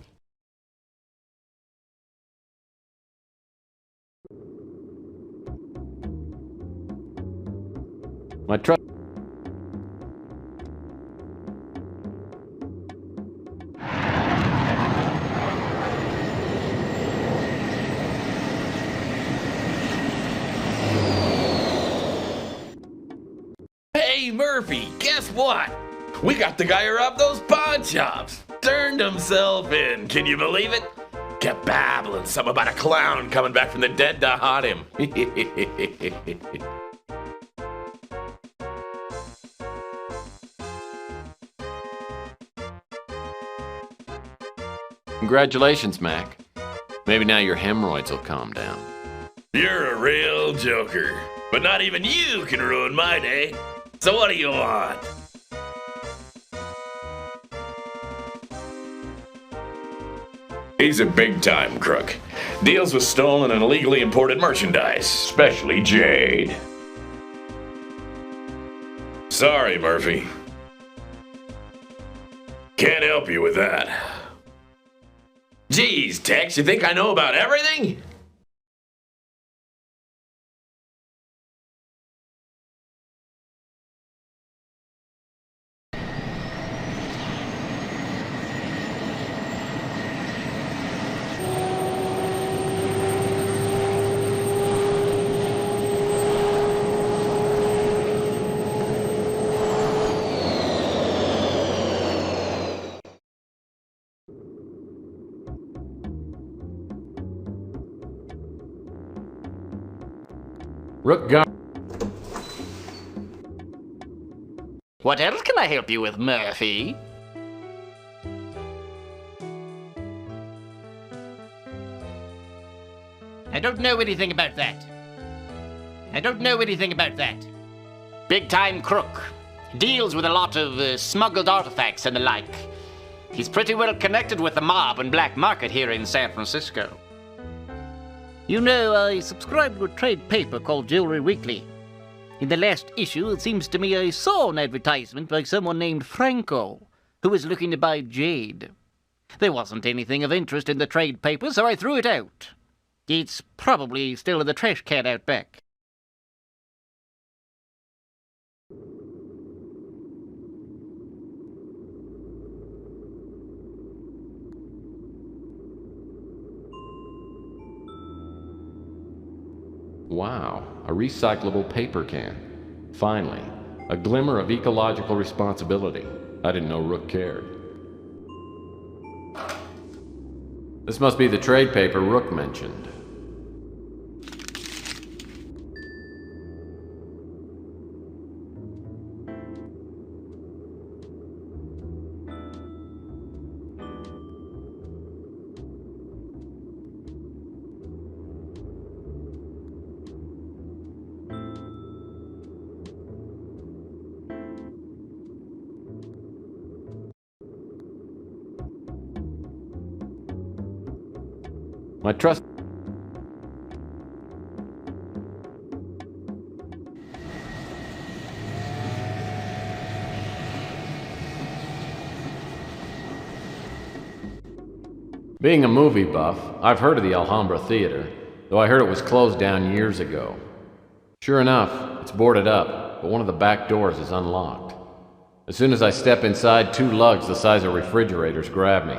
My trust. Hey, Murphy, guess what? We got the guy who robbed those pawn shops. Turned himself in. Can you believe it? Kept babbling something about a clown coming back from the dead to haunt him. Congratulations, Mac. Maybe now your hemorrhoids will calm down. You're a real joker. But not even you can ruin my day. So what do you want? He's a big-time crook. Deals with stolen and illegally imported merchandise, especially jade. Sorry, Murphy. Can't help you with that. Geez, Tex, you think I know about everything? Rook got. What else can I help you with, Murphy? I don't know anything about that. Big-time crook. Deals with a lot of smuggled artifacts and the like. He's pretty well connected with the mob and black market here in San Francisco. You know, I subscribe to a trade paper called Jewelry Weekly. In the last issue, it seems to me I saw an advertisement by someone named Franco, who was looking to buy jade. There wasn't anything of interest in the trade paper, so I threw it out. It's probably still in the trash can out back. Wow, a recyclable paper can. Finally, a glimmer of ecological responsibility. I didn't know Rook cared. This must be the trade paper Rook mentioned. My trust. Being a movie buff, I've heard of the Alhambra Theater, though I heard it was closed down years ago. Sure enough, it's boarded up, but one of the back doors is unlocked. As soon as I step inside, two lugs the size of refrigerators grab me.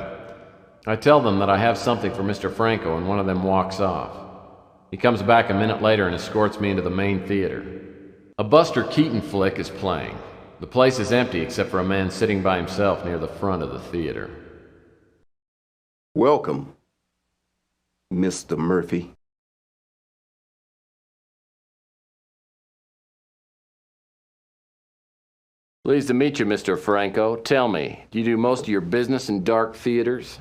I tell them that I have something for Mr. Franco, and one of them walks off. He comes back a minute later and escorts me into the main theater. A Buster Keaton flick is playing. The place is empty except for a man sitting by himself near the front of the theater. Welcome, Mr. Murphy. Pleased to meet you, Mr. Franco. Tell me, do you do most of your business in dark theaters?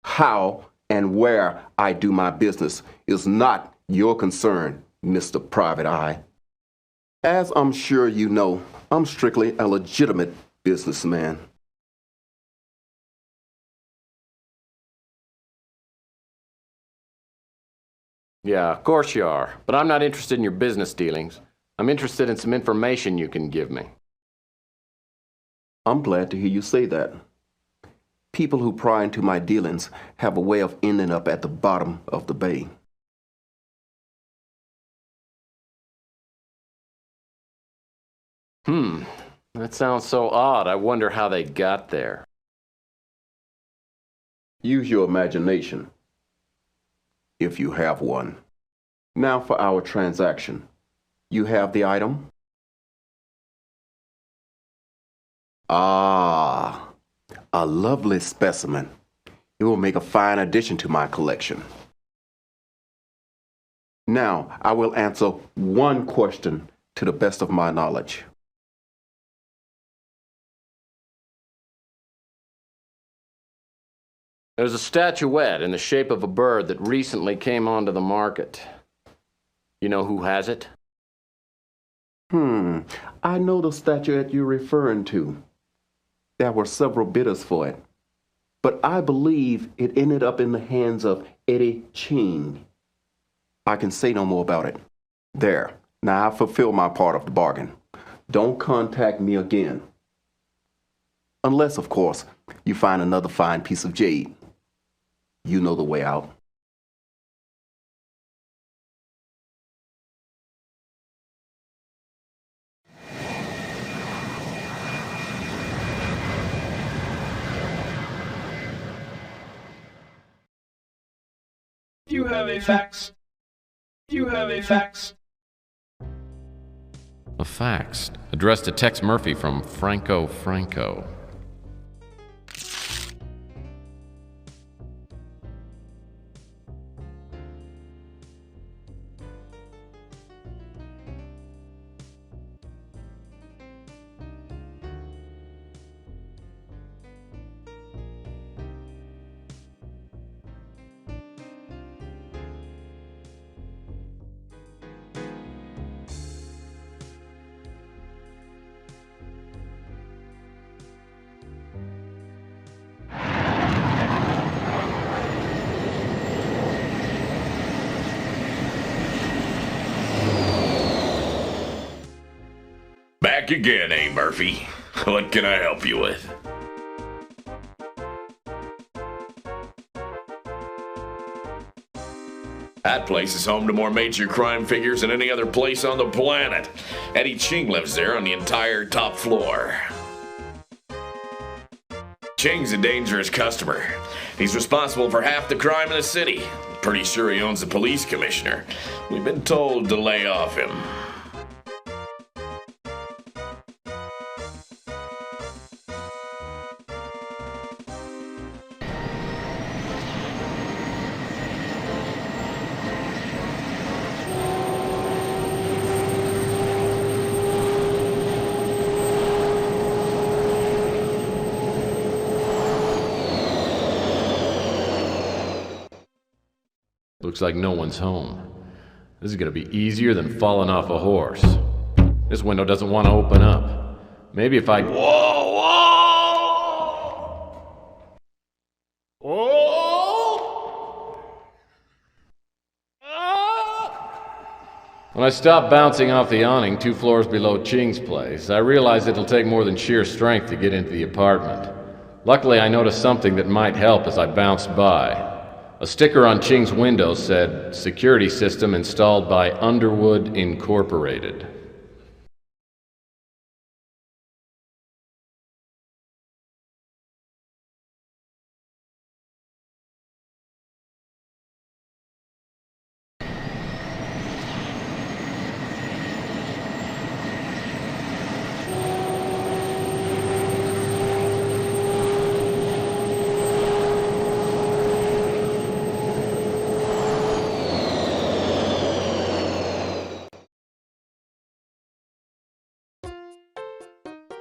How and where I do my business is not your concern, Mr. Private Eye. As I'm sure you know, I'm strictly a legitimate businessman. Yeah, of course you are. But I'm not interested in your business dealings. I'm interested in some information you can give me. I'm glad to hear you say that. People who pry into my dealings have a way of ending up at the bottom of the bay. That sounds so odd. I wonder how they got there. Use your imagination, if you have one. Now for our transaction. You have the item? Ah, a lovely specimen. It will make a fine addition to my collection. Now, I will answer one question to the best of my knowledge. There's a statuette in the shape of a bird that recently came onto the market. You know who has it? I know the statuette you're referring to. There were several bidders for it, but I believe it ended up in the hands of Eddie Ching. I can say no more about it. There, now I fulfill my part of the bargain. Don't contact me again. Unless, of course, you find another fine piece of jade. You know the way out. You have a fax. You have a fax. A fax addressed to Tex Murphy from Franco. Back again, eh, Murphy? What can I help you with? That place is home to more major crime figures than any other place on the planet. Eddie Ching lives there on the entire top floor. Ching's a dangerous customer. He's responsible for half the crime in the city. Pretty sure he owns the police commissioner. We've been told to lay off him. Looks like no one's home. This is gonna be easier than falling off a horse. This window doesn't want to open up. Maybe if I... Whoa! When I stop bouncing off the awning 2 floors below Ching's place, I realize it'll take more than sheer strength to get into the apartment. Luckily, I noticed something that might help as I bounced by. A sticker on Ching's window said, "Security system installed by Underwood Incorporated."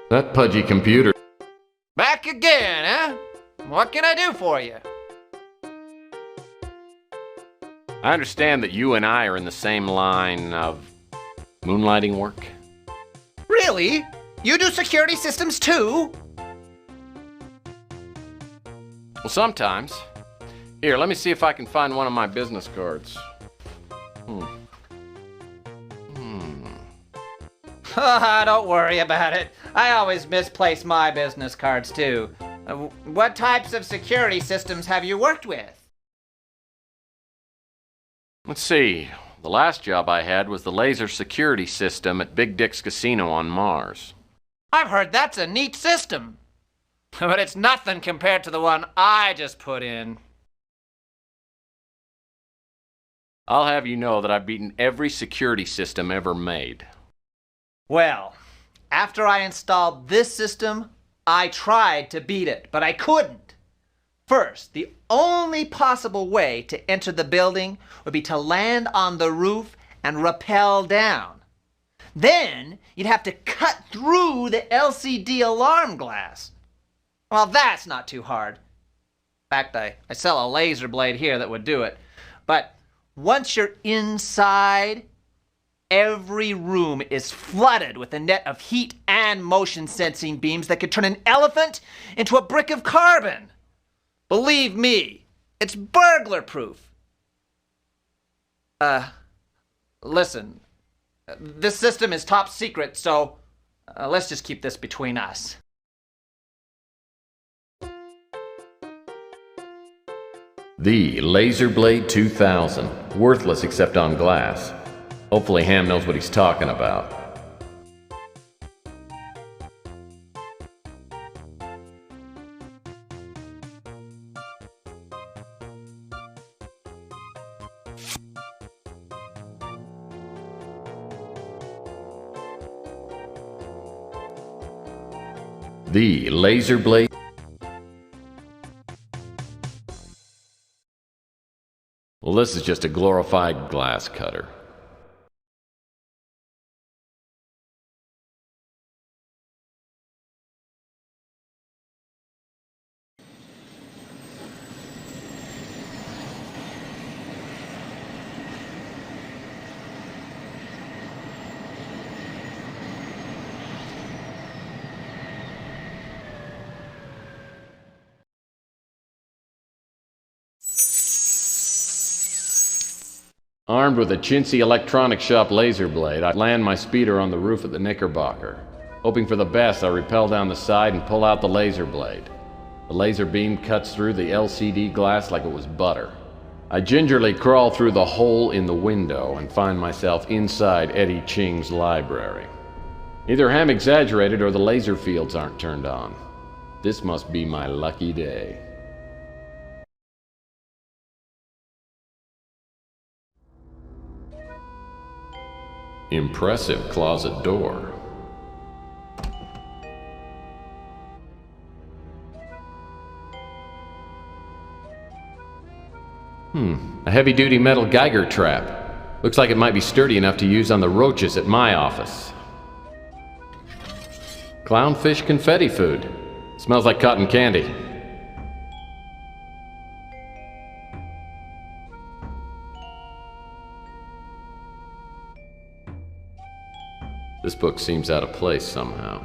That pudgy computer. Back again, huh? What can I do for you? I understand that you and I are in the same line of moonlighting work. Really? You do security systems too? Well, sometimes. Here, let me see if I can find one of my business cards. Don't worry about it. I always misplace my business cards too. What types of security systems have you worked with? Let's see. The last job I had was the laser security system at Big Dick's Casino on Mars. I've heard that's a neat system. But it's nothing compared to the one I just put in. I'll have you know that I've beaten every security system ever made. Well, after I installed this system, I tried to beat it, but I couldn't. First, the only possible way to enter the building would be to land on the roof and rappel down. Then, you'd have to cut through the LCD alarm glass. Well, that's not too hard. In fact, I sell a laser blade here that would do it. But once you're inside, every room is flooded with a net of heat and motion sensing beams that could turn an elephant into a brick of carbon. Believe me, it's burglar proof. Listen, this system is top secret, so let's just keep this between us. The Laser Blade 2000. Worthless except on glass. Hopefully Ham knows what he's talking about. The Laser Blade. Well, this is just a glorified glass cutter. Armed with a chintzy electronic shop laser blade, I land my speeder on the roof of the Knickerbocker. Hoping for the best, I rappel down the side and pull out the laser blade. The laser beam cuts through the LCD glass like it was butter. I gingerly crawl through the hole in the window and find myself inside Eddie Ching's library. Either Ham exaggerated or the laser fields aren't turned on. This must be my lucky day. Impressive closet door. A heavy-duty metal Geiger trap. Looks like it might be sturdy enough to use on the roaches at my office. Clownfish confetti food. Smells like cotton candy. This book seems out of place somehow.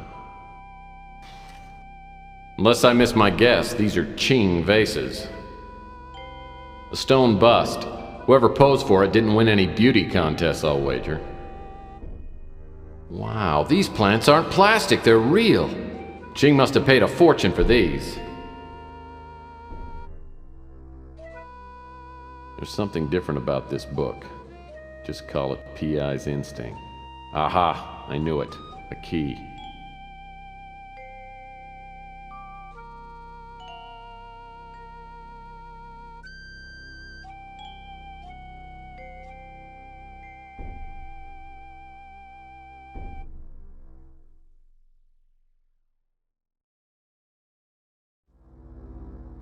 Unless I miss my guess, these are Ching vases. A stone bust. Whoever posed for it didn't win any beauty contests, I'll wager. Wow, these plants aren't plastic, they're real. Ching must have paid a fortune for these. There's something different about this book. Just call it P.I.'s instinct. Aha, I knew it. A key.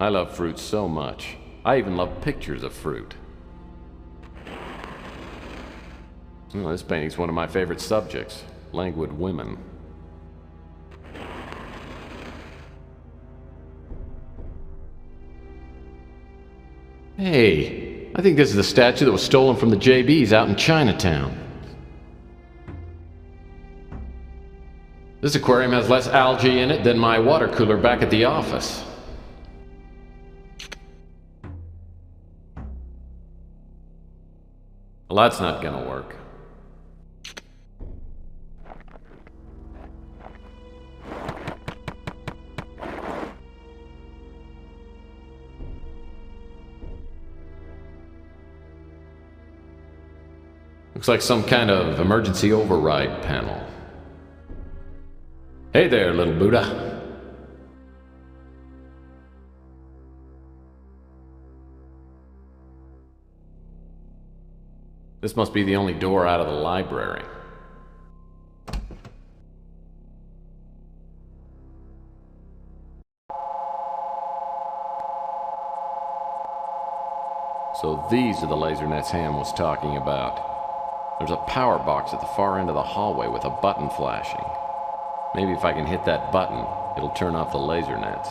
I love fruit so much. I even love pictures of fruit. Oh, this painting's one of my favorite subjects. Languid women. Hey, I think this is the statue that was stolen from the JBs out in Chinatown. This aquarium has less algae in it than my water cooler back at the office. Well, that's not gonna work. Looks like some kind of emergency override panel. Hey there, little Buddha. This must be the only door out of the library. So these are the laser nets Ham was talking about. There's a power box at the far end of the hallway with a button flashing. Maybe if I can hit that button, it'll turn off the laser nets.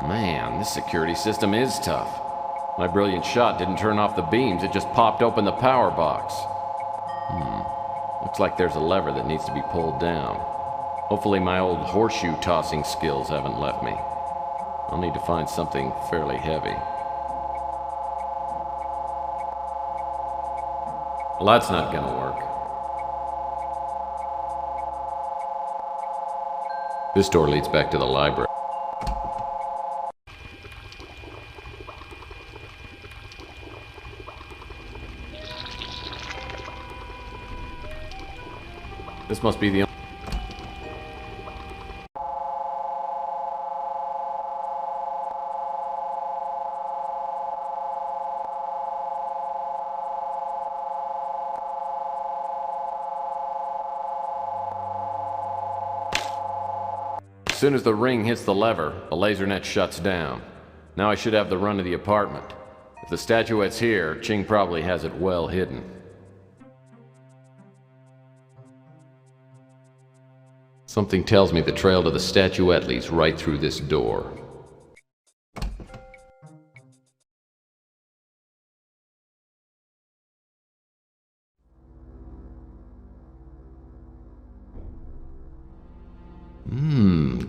Man, this security system is tough. My brilliant shot didn't turn off the beams, it just popped open the power box. Looks like there's a lever that needs to be pulled down. Hopefully my old horseshoe tossing skills haven't left me. I'll need to find something fairly heavy. Well, that's not gonna work. This door leads back to the library. This must be the only... As soon as the ring hits the lever, the laser net shuts down. Now I should have the run of the apartment. If the statuette's here, Ching probably has it well hidden. Something tells me the trail to the statuette leads right through this door.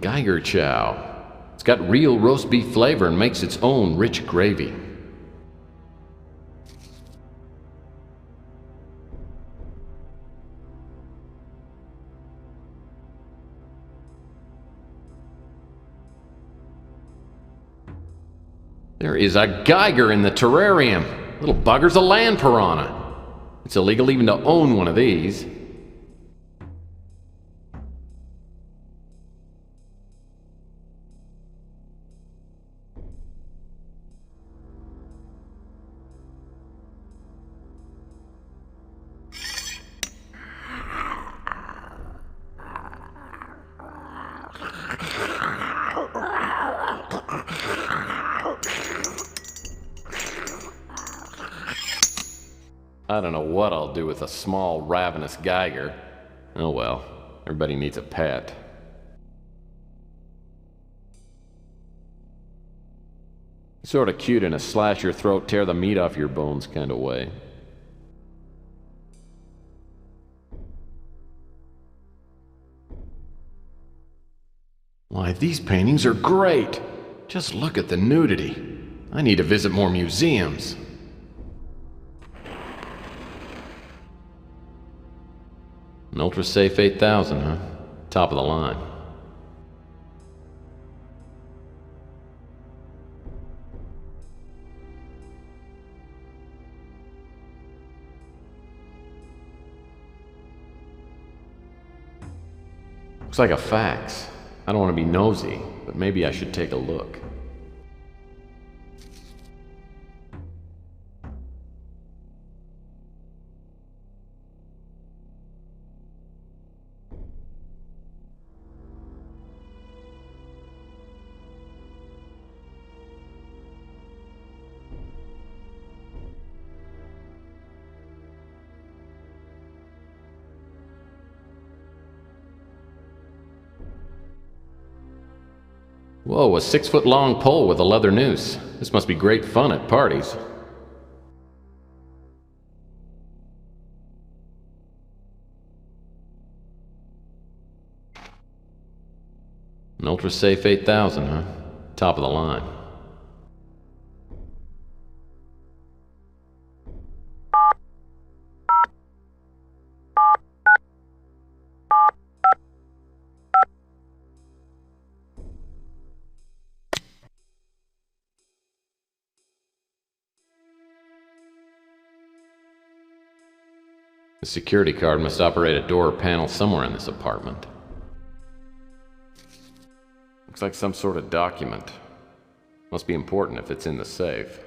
Geiger chow. It's got real roast beef flavor and makes its own rich gravy. There is a Geiger in the terrarium. Little bugger's a land piranha. It's illegal even to own one of these. I don't know what I'll do with a small, ravenous Geiger. Oh well, everybody needs a pet. Sort of cute in a slash your throat, tear the meat off your bones kind of way. Why, these paintings are great! Just look at the nudity. I need to visit more museums. An Ultra Safe 8000, huh? Top of the line. Looks like a fax. I don't want to be nosy, but maybe I should take a look. Whoa, a 6-foot-long pole with a leather noose. This must be great fun at parties. An ultra-safe 8000, huh? Top of the line. The security card must operate a door or panel somewhere in this apartment. Looks like some sort of document. Must be important if it's in the safe.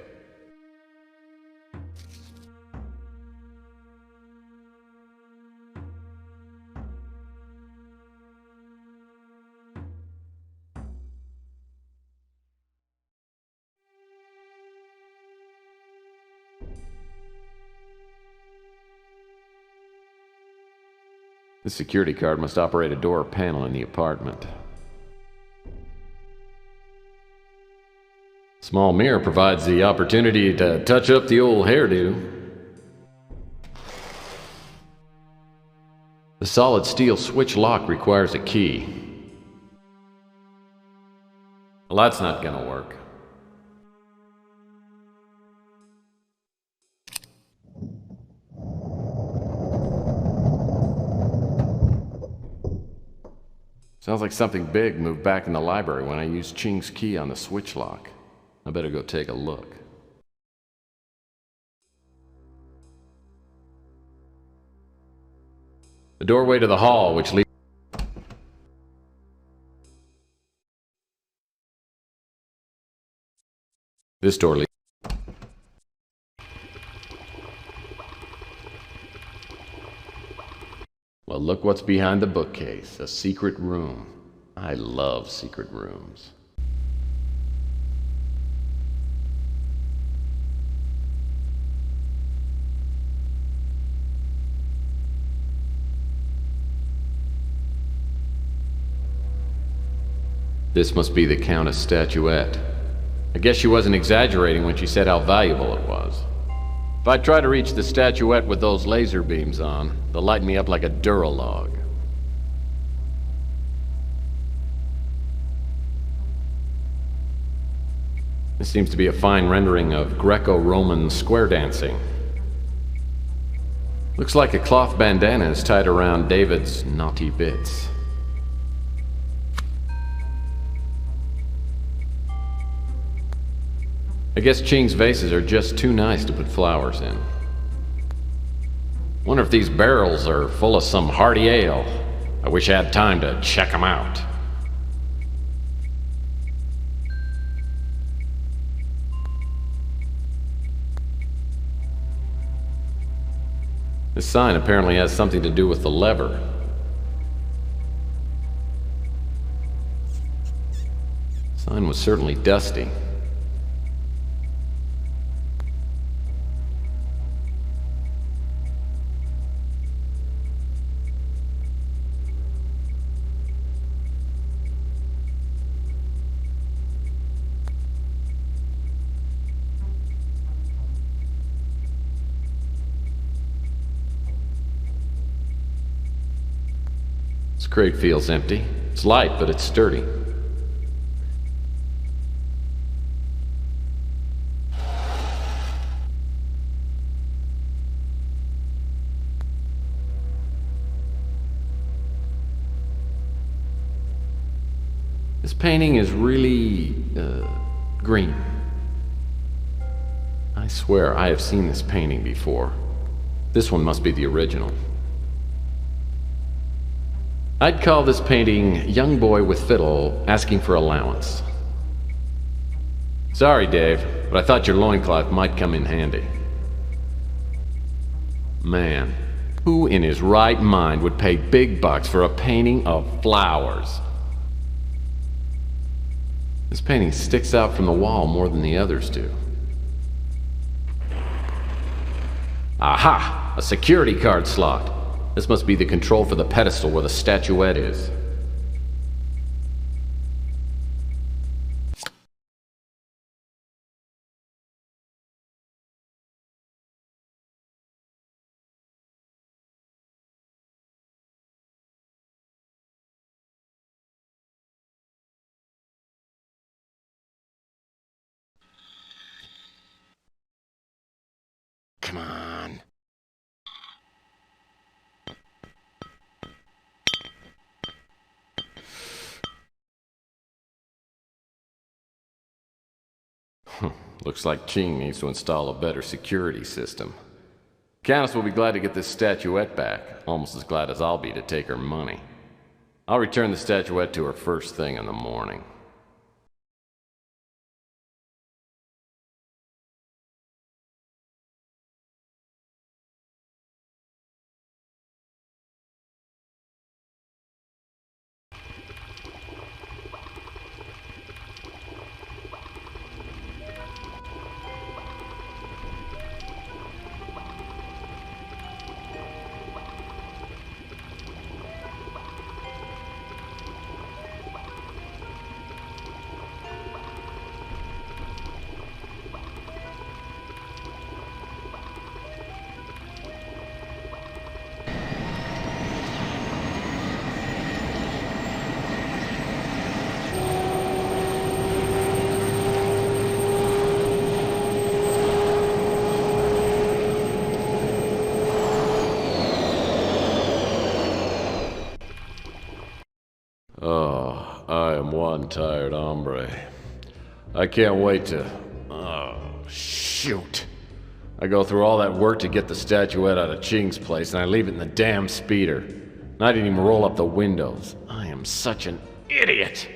The security card must operate a door or panel in the apartment. Small mirror provides the opportunity to touch up the old hairdo. The solid steel switch lock requires a key. Well, that's not gonna work. Sounds like something big moved back in the library when I used Ching's key on the switch lock. I better go take a look. The doorway to the hall, which leads... This door leads... Well, look what's behind the bookcase. A secret room. I love secret rooms. This must be the Countess' statuette. I guess she wasn't exaggerating when she said how valuable it was. If I try to reach the statuette with those laser beams on, they'll light me up like a Duralog. This seems to be a fine rendering of Greco-Roman square dancing. Looks like a cloth bandana is tied around David's naughty bits. I guess Ching's vases are just too nice to put flowers in. Wonder if these barrels are full of some hearty ale. I wish I had time to check them out. This sign apparently has something to do with the lever. Sign was certainly dusty. This crate feels empty. It's light, but it's sturdy. This painting is really, green. I swear I have seen this painting before. This one must be the original. I'd call this painting Young Boy with Fiddle Asking for Allowance. Sorry, Dave, but I thought your loincloth might come in handy. Man, who in his right mind would pay big bucks for a painting of flowers? This painting sticks out from the wall more than the others do. Aha! A security card slot. This must be the control for the pedestal where the statuette is. come on. Looks like Ching needs to install a better security system. Countess will be glad to get this statuette back, almost as glad as I'll be to take her money. I'll return the statuette to her first thing in the morning. Oh, I am one tired hombre. I can't wait to... Oh, shoot. I go through all that work to get the statuette out of Ching's place, and I leave it in the damn speeder. And I didn't even roll up the windows. I am such an idiot!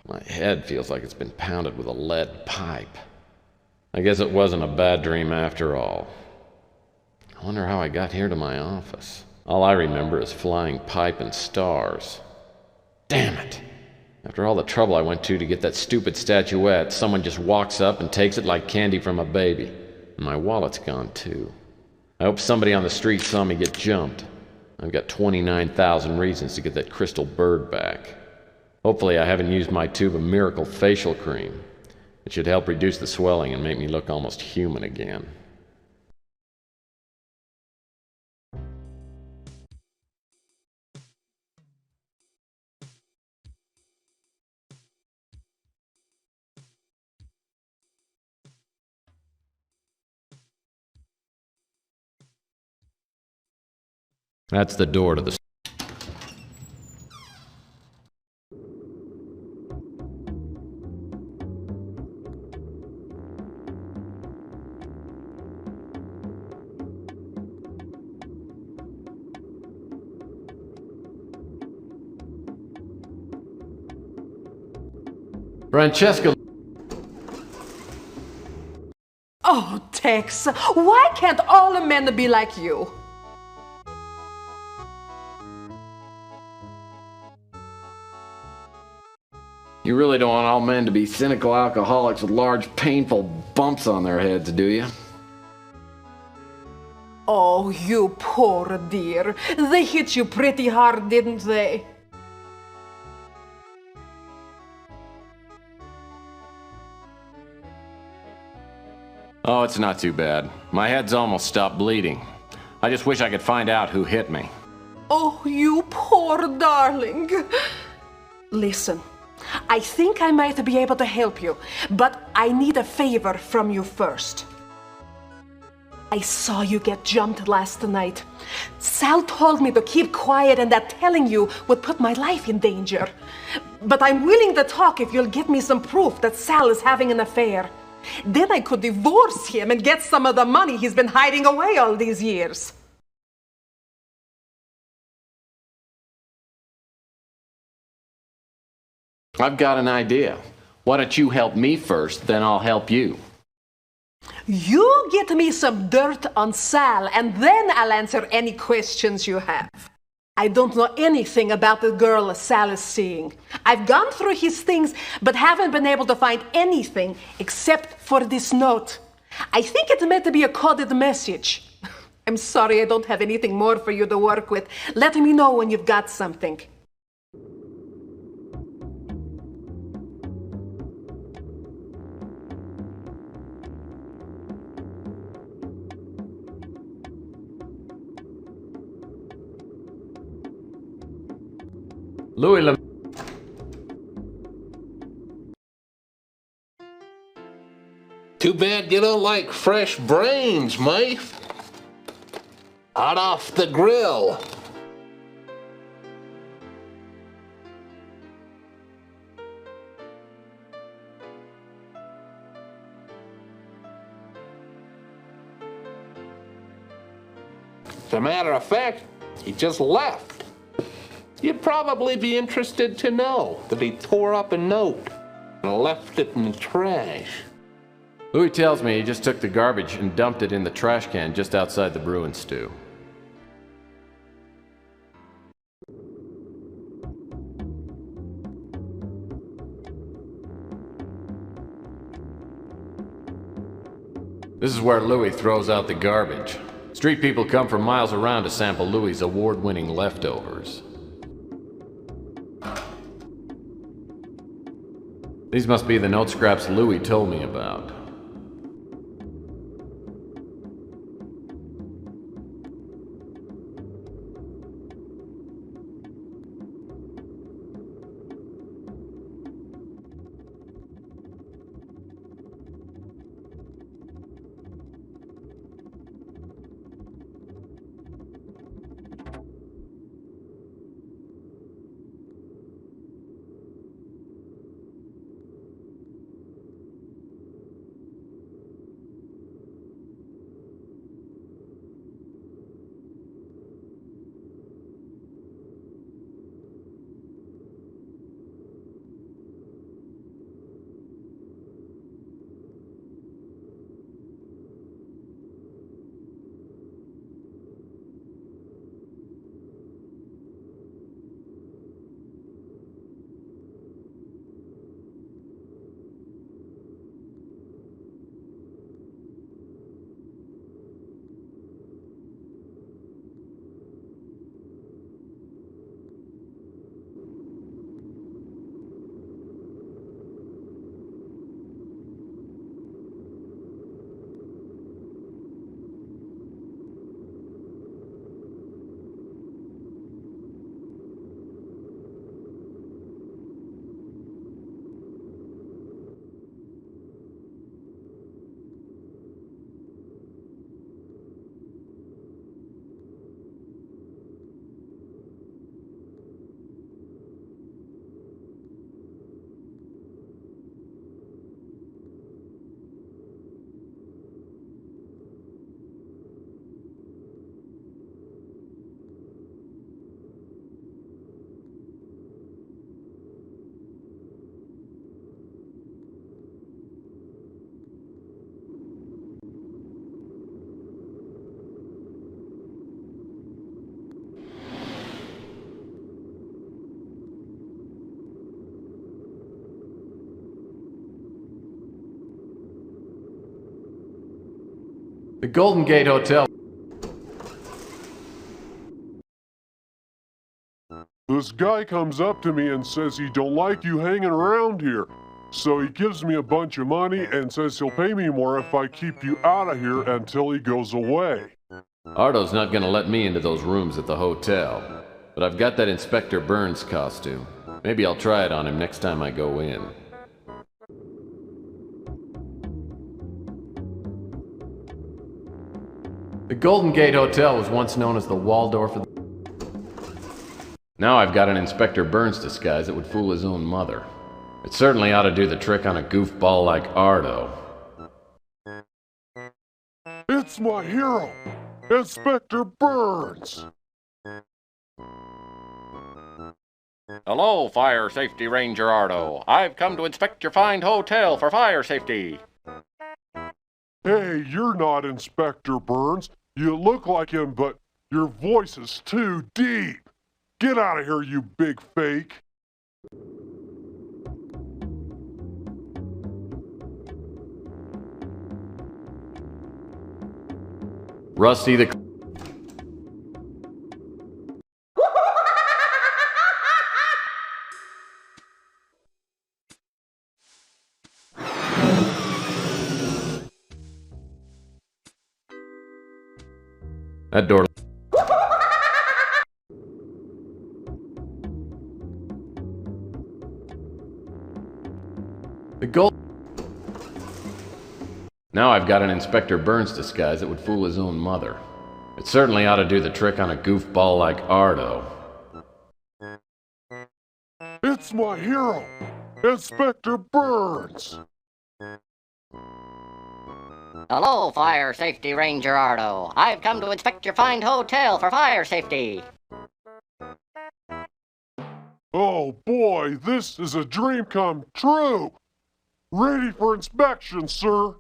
My head feels like it's been pounded with a lead pipe. I guess it wasn't a bad dream after all. I wonder how I got here to my office. All I remember is flying pipe and stars. Damn it! After all the trouble I went to get that stupid statuette, someone just walks up and takes it like candy from a baby. And my wallet's gone too. I hope somebody on the street saw me get jumped. I've got 29,000 reasons to get that crystal bird back. Hopefully I haven't used my tube of miracle facial cream. It should help reduce the swelling and make me look almost human again. That's the door to the... Francesca... Oh, Tex, why can't all the men be like you? You really don't want all men to be cynical alcoholics with large, painful bumps on their heads, do you? Oh, you poor dear. They hit you pretty hard, didn't they? Oh, it's not too bad. My head's almost stopped bleeding. I just wish I could find out who hit me. Oh, you poor darling. Listen, I think I might be able to help you, but I need a favor from you first. I saw you get jumped last night. Sal told me to keep quiet and that telling you would put my life in danger. But I'm willing to talk if you'll give me some proof that Sal is having an affair. Then I could divorce him and get some of the money he's been hiding away all these years. I've got an idea. Why don't you help me first, then I'll help you. You get me some dirt on Sal, and then I'll answer any questions you have. I don't know anything about the girl Sal is seeing. I've gone through his things, but haven't been able to find anything except for this note. I think it's meant to be a coded message. I'm sorry I don't have anything more for you to work with. Let me know when you've got something. Louis Too bad you don't like fresh brains, mate. Hot off the grill. As a matter of fact, he just left. You'd probably be interested to know that he tore up a note and left it in the trash. Louis tells me he just took the garbage and dumped it in the trash can just outside the Bruin stew. This is where Louis throws out the garbage. Street people come from miles around to sample Louis' award-winning leftovers. These must be the note scraps Louis told me about. The Golden Gate Hotel. This guy comes up to me and says he don't like you hanging around here. So he gives me a bunch of money and says he'll pay me more if I keep you out of here until he goes away. Ardo's not gonna let me into those rooms at the hotel. But I've got that Inspector Burns costume. Maybe I'll try it on him next time I go in. The Golden Gate Hotel was once known as the Waldorf of the... Now I've got an Inspector Burns disguise that would fool his own mother. It certainly ought to do the trick on a goofball like Ardo. It's my hero, Inspector Burns! Hello, Fire Safety Ranger Ardo. I've come to inspect your fine hotel for fire safety. Hey, you're not Inspector Burns. You look like him, but your voice is too deep. Get out of here, you big fake. Rusty the... That door... The gold... Now I've got an Inspector Burns disguise that would fool his own mother. It certainly ought to do the trick on a goofball like Ardo. It's my hero, Inspector Burns. Hello, Fire Safety Ranger Ardo. I've come to inspect your fine hotel for fire safety. Oh boy, this is a dream come true. Ready for inspection, sir.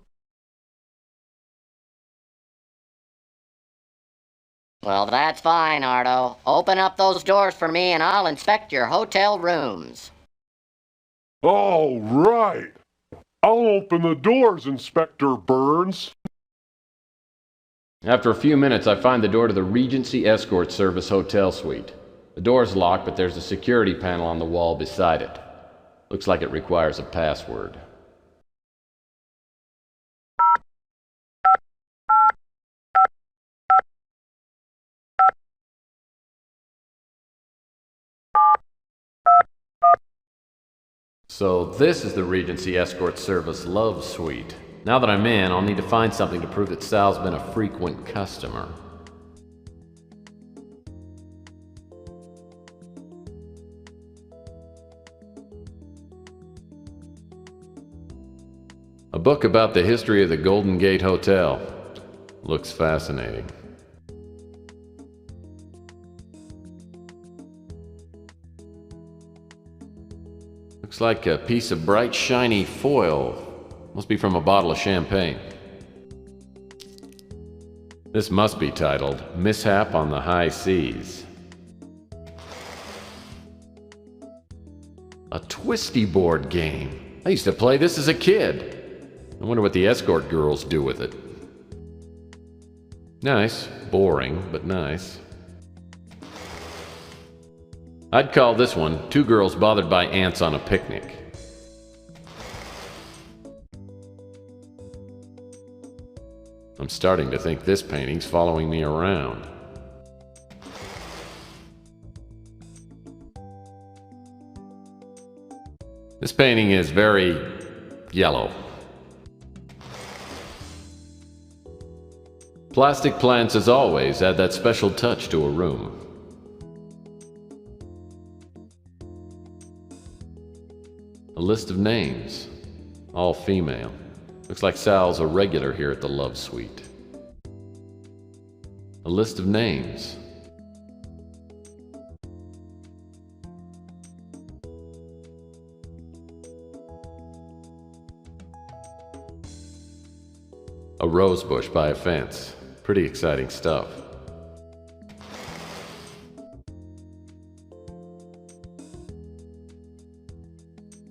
Well, that's fine, Ardo. Open up those doors for me and I'll inspect your hotel rooms. All right. I'll open the doors, Inspector Burns. After a few minutes, I find the door to the Regency Escort Service Hotel Suite. The door's locked, but there's a security panel on the wall beside it. Looks like it requires a password. So this is the Regency Escort Service Love Suite. Now that I'm in, I'll need to find something to prove that Sal's been a frequent customer. A book about the history of the Golden Gate Hotel. Looks fascinating. Looks like a piece of bright, shiny foil. Must be from a bottle of champagne. This must be titled Mishap on the High Seas. A twisty board game. I used to play this as a kid. I wonder what the escort girls do with it. Nice. Boring, but nice. I'd call this one Two Girls Bothered by Ants on a Picnic. I'm starting to think this painting's following me around. This painting is very yellow. Plastic plants, as always, add that special touch to a room. A list of names, all female. Looks like Sal's a regular here at the Love Suite. A list of names. A rose bush by a fence. Pretty exciting stuff.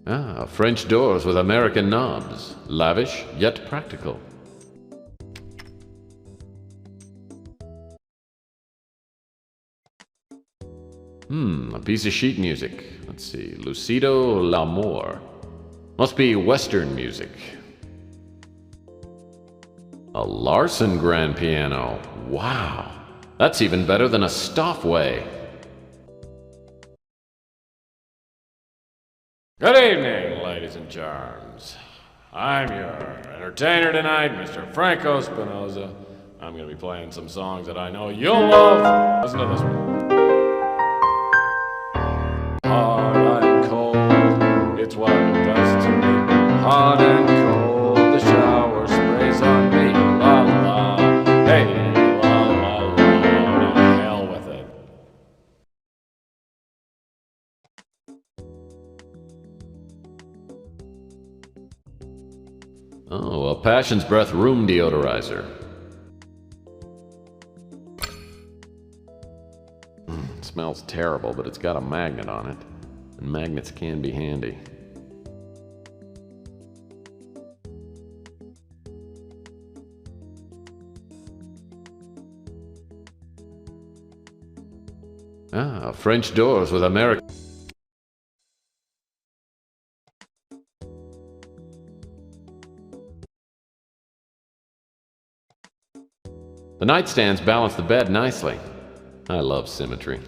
Ah, French doors with American knobs. Lavish, yet practical. A piece of sheet music. Let's see. Lucido L'Amour. Must be Western music. A Larson grand piano. Wow. That's even better than a Stoffway. Good evening, ladies and charms. I'm your entertainer tonight, Mr. Franco Spinoza. I'm going to be playing some songs that I know you'll love. Listen to this one. Hard and cold, it's what it does to me. Hot and cold, the shower sprays on me. La la, hey, la la la, to hell with it. Oh, a Passion's Breath room deodorizer. It smells terrible, but it's got a magnet on it. And magnets can be handy. Ah, French doors with American... The nightstands balance the bed nicely. I love symmetry.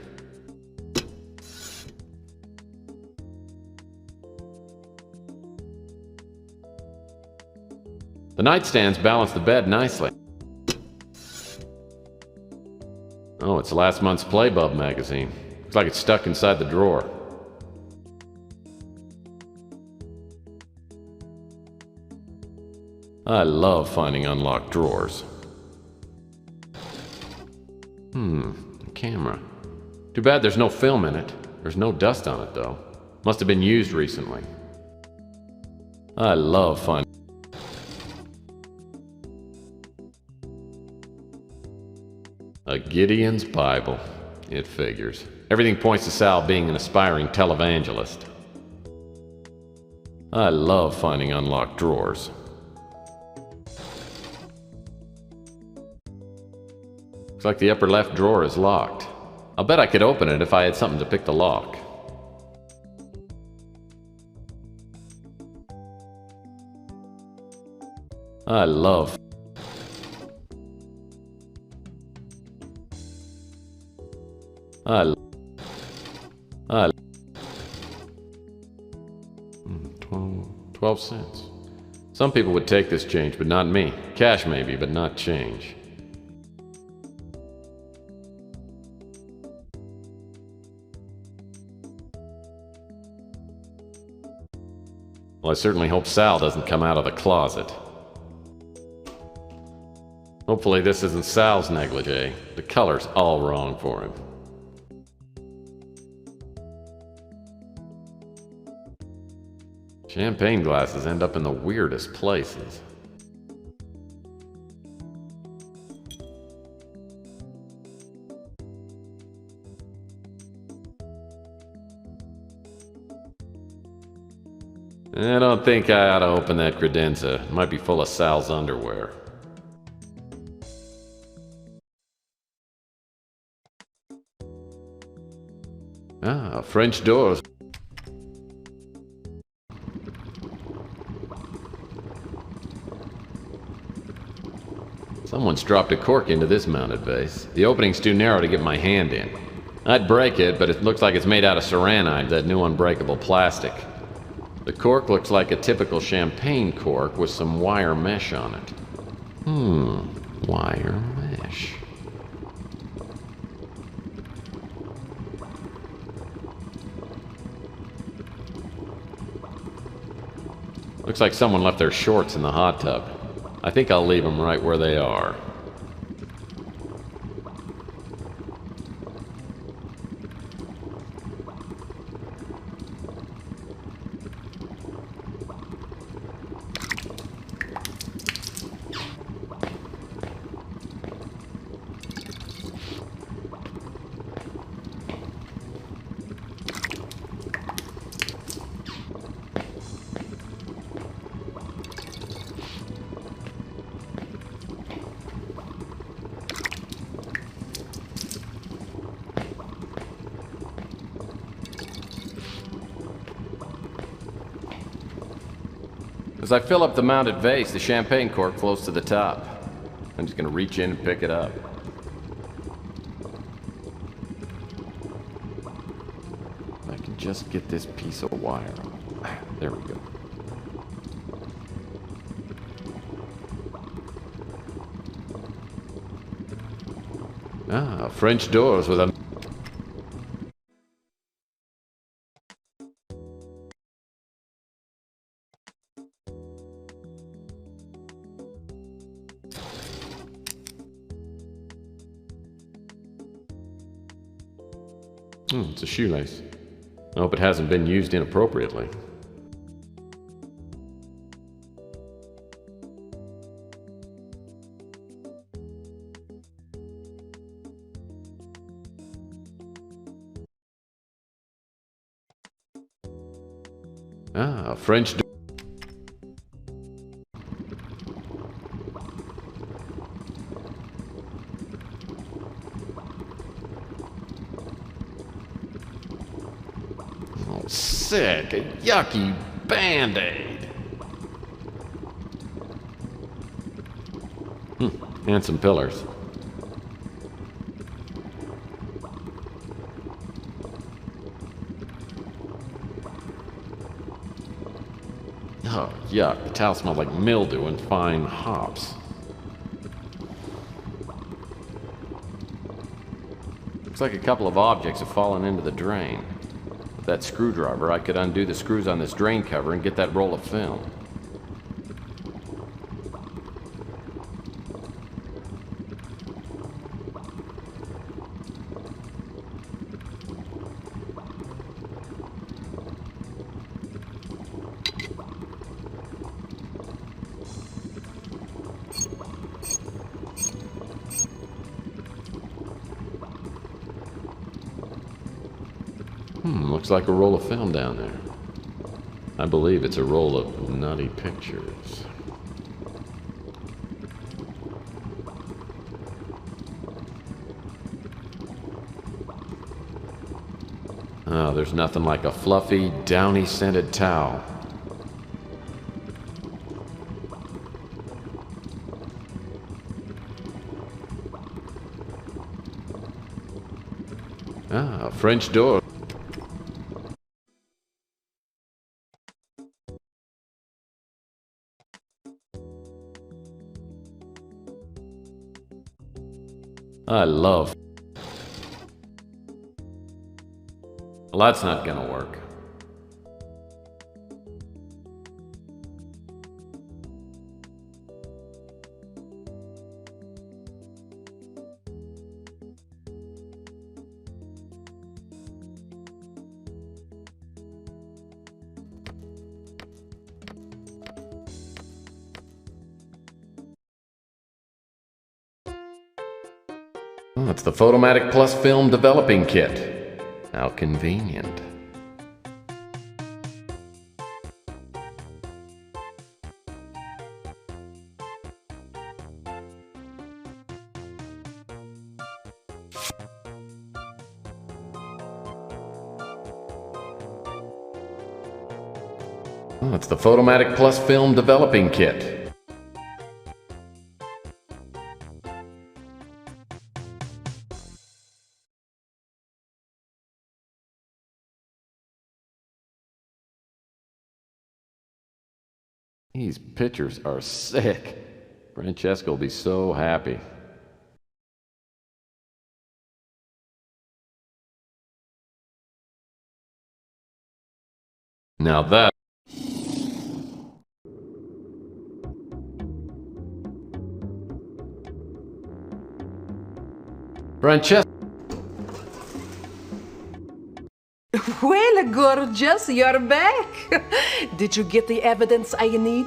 The nightstands balance the bed nicely. Oh, it's last month's Playbub magazine. Looks like it's stuck inside the drawer. I love finding unlocked drawers. A camera. Too bad there's no film in it. There's no dust on it, though. Must have been used recently. I love finding... A Gideon's Bible. It figures. Everything points to Sal being an aspiring televangelist. I love finding unlocked drawers. Looks like the upper left drawer is locked. I'll bet I could open it if I had something to pick the lock. I love... I 12 cents. Some people would take this change, but not me. Cash maybe, but not change. Well, I certainly hope Sal doesn't come out of the closet. Hopefully this isn't Sal's negligee. The color's all wrong for him. Champagne glasses end up in the weirdest places. I don't think I ought to open that credenza. It might be full of Sal's underwear. Ah, French doors. Someone's dropped a cork into this mounted vase. The opening's too narrow to get my hand in. I'd break it, but it looks like it's made out of saranide, that new unbreakable plastic. The cork looks like a typical champagne cork with some wire mesh on it. Wire mesh. Looks like someone left their shorts in the hot tub. I think I'll leave them right where they are. As I fill up the mounted vase, the champagne cork floats to the top. I'm just gonna reach in and pick it up. If I can just get this piece of wire on. There we go. Ah, French doors with a... It's a shoelace. I hope it hasn't been used inappropriately. Ah, French door. Oh, sick. A yucky Band-Aid. And some pillars. Oh, yuck. The towel smelled like mildew and fine hops. Looks like a couple of objects have fallen into the drain. With that screwdriver, I could undo the screws on this drain cover and get that roll of film. Looks like a roll of film down there. I believe it's a roll of nutty pictures. Oh, there's nothing like a fluffy, downy-scented towel. Ah, a French door. I love. Well, that's not gonna work. Oh, it's the Photomatic Plus Film Developing Kit. How convenient. Oh, it's the Photomatic Plus Film Developing Kit. These pictures are sick. Francesca will be so happy. Now that... Francesca... Well, gorgeous, you're back. Did you get the evidence I need?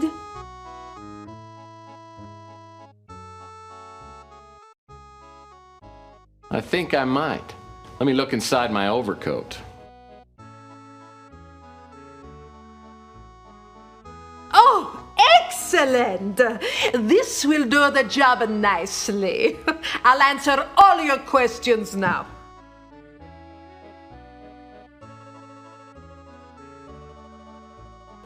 I think I might. Let me look inside my overcoat. Oh, excellent! This will do the job nicely. I'll answer all your questions now.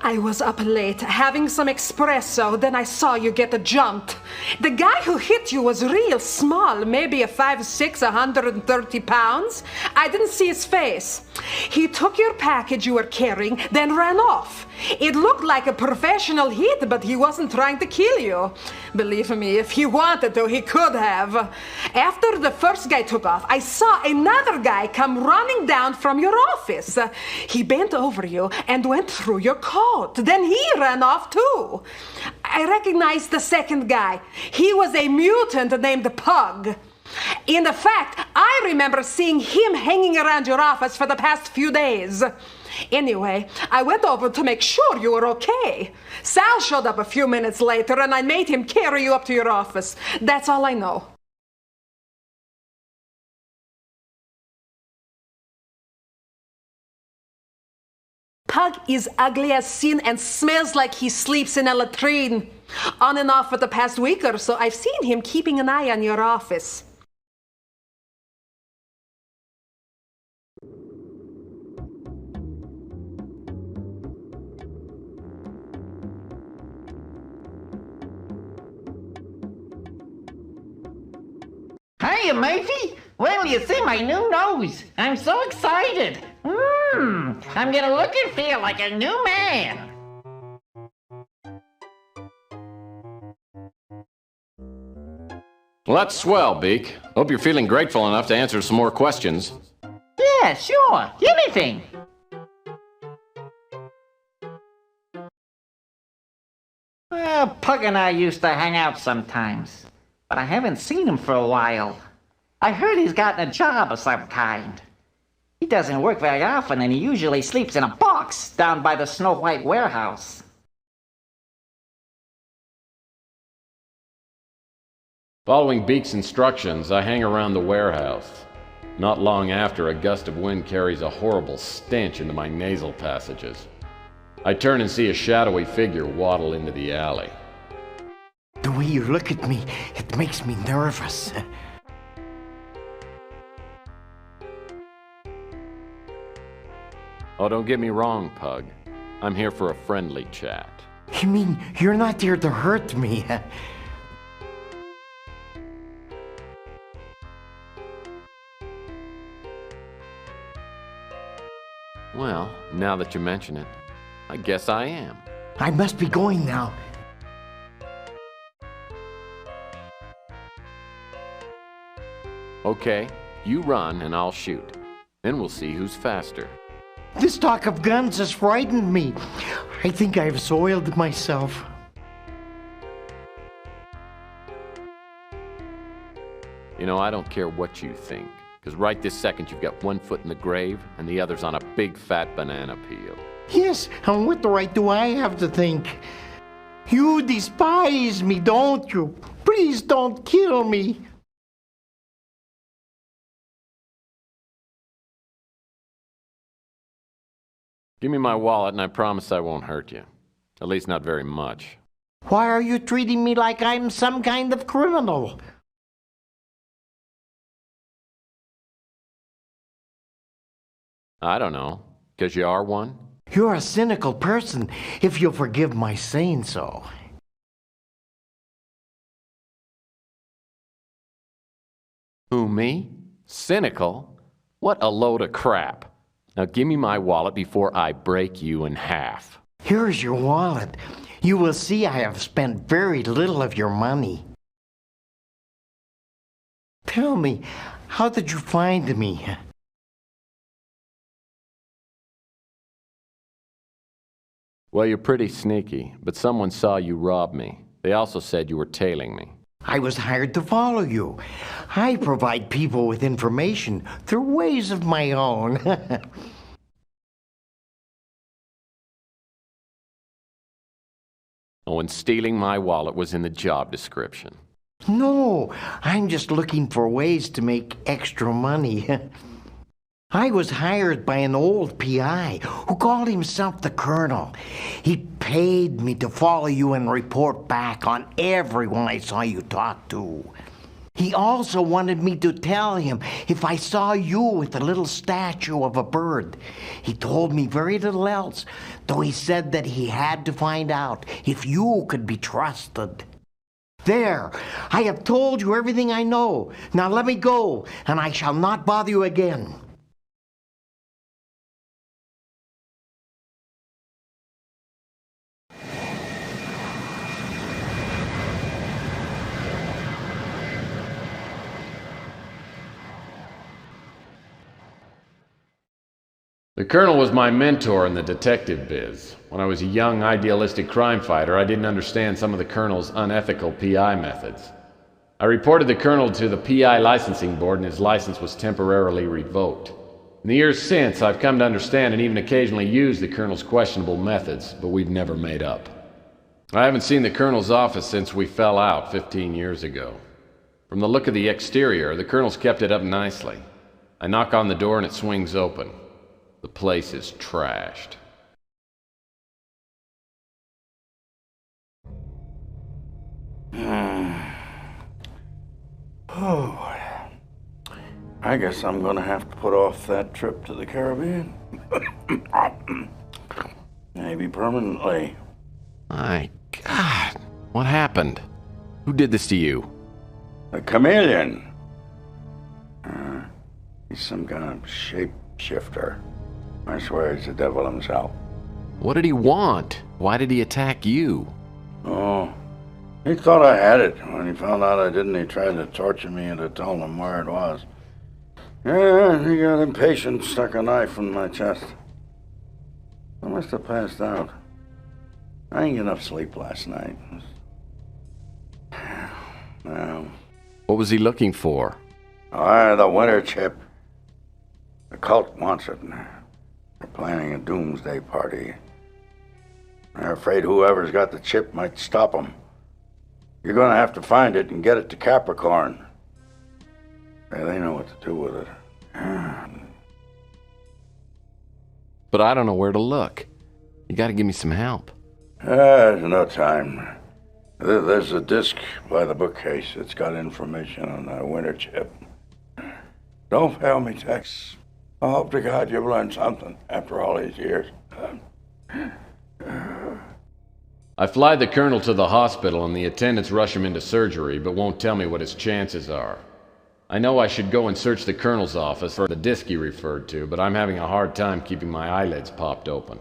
I was up late having some espresso, then I saw you get jumped. The guy who hit you was real small, maybe a 5'6", 130 pounds. I didn't see his face. He took your package you were carrying, then ran off. It looked like a professional hit, but he wasn't trying to kill you. Believe me, if he wanted to, he could have. After the first guy took off, I saw another guy come running down from your office. He bent over you and went through your coat. Then he ran off too. I recognized the second guy. He was a mutant named Pug. In fact, I remember seeing him hanging around your office for the past few days. Anyway, I went over to make sure you were okay. Sal showed up a few minutes later and I made him carry you up to your office. That's all I know. Pug is ugly as sin and smells like he sleeps in a latrine. On and off for the past week or so, I've seen him keeping an eye on your office. Hey, matey! Wait till you see my new nose. I'm so excited. I'm gonna look and feel like a new man. Well, that's swell, Beak. Hope you're feeling grateful enough to answer some more questions. Yeah, sure. Anything. Well, Pug and I used to hang out sometimes, but I haven't seen him for a while. I heard he's gotten a job of some kind. He doesn't work very often, and he usually sleeps in a box down by the Snow White warehouse. Following Beak's instructions, I hang around the warehouse. Not long after, a gust of wind carries a horrible stench into my nasal passages. I turn and see a shadowy figure waddle into the alley. The way you look at me, it makes me nervous. Oh, don't get me wrong, Pug. I'm here for a friendly chat. You mean you're not here to hurt me? Well, now that you mention it, I guess I am. I must be going now. Okay, you run and I'll shoot. Then we'll see who's faster. This talk of guns has frightened me. I think I've soiled myself. You know, I don't care what you think, because right this second you've got one foot in the grave and the other's on a big fat banana peel. Yes, and what right do I have to think? You despise me, don't you? Please don't kill me. Give me my wallet and I promise I won't hurt you. At least not very much. Why are you treating me like I'm some kind of criminal? I don't know. 'Cause you are one? You're a cynical person, if you'll forgive my saying so. Who, me? Cynical? What a load of crap. Now give me my wallet before I break you in half. Here's your wallet. You will see I have spent very little of your money. Tell me, how did you find me? Well, you're pretty sneaky, but someone saw you rob me. They also said you were tailing me. I was hired to follow you. I provide people with information through ways of my own. Oh, and stealing my wallet was in the job description. No, I'm just looking for ways to make extra money. I was hired by an old PI who called himself the Colonel. He paid me to follow you and report back on everyone I saw you talk to. He also wanted me to tell him if I saw you with a little statue of a bird. He told me very little else, though he said that he had to find out if you could be trusted. There, I have told you everything I know. Now let me go, and I shall not bother you again. The Colonel was my mentor in the detective biz. When I was a young, idealistic crime fighter, I didn't understand some of the Colonel's unethical PI methods. I reported the Colonel to the PI licensing board and his license was temporarily revoked. In the years since, I've come to understand and even occasionally use the Colonel's questionable methods, but we've never made up. I haven't seen the Colonel's office since we fell out 15 years ago. From the look of the exterior, the Colonel's kept it up nicely. I knock on the door and it swings open. The place is trashed. Oh, I guess I'm gonna have to put off that trip to the Caribbean. Maybe permanently. My God, what happened? Who did this to you? The chameleon. He's some kind of shapeshifter. I swear he's the devil himself. What did he want? Why did he attack you? Oh, he thought I had it. When he found out I didn't, he tried to torture me into telling him where it was. Yeah, he got impatient, stuck a knife in my chest. I must have passed out. I didn't get enough sleep last night. Now, What was he looking for? the winter chip. The cult wants it. They're planning a doomsday party. They're afraid whoever's got the chip might stop them. You're gonna have to find it and get it to Capricorn. They know what to do with it. But I don't know where to look. You gotta give me some help. There's no time. There's a disc by the bookcase. It's got information on the winter chip. Don't fail me, Tex. I hope to God you've learned something after all these years. I fly the colonel to the hospital and the attendants rush him into surgery, but won't tell me what his chances are. I know I should go and search the colonel's office for the disc he referred to, but I'm having a hard time keeping my eyelids popped open.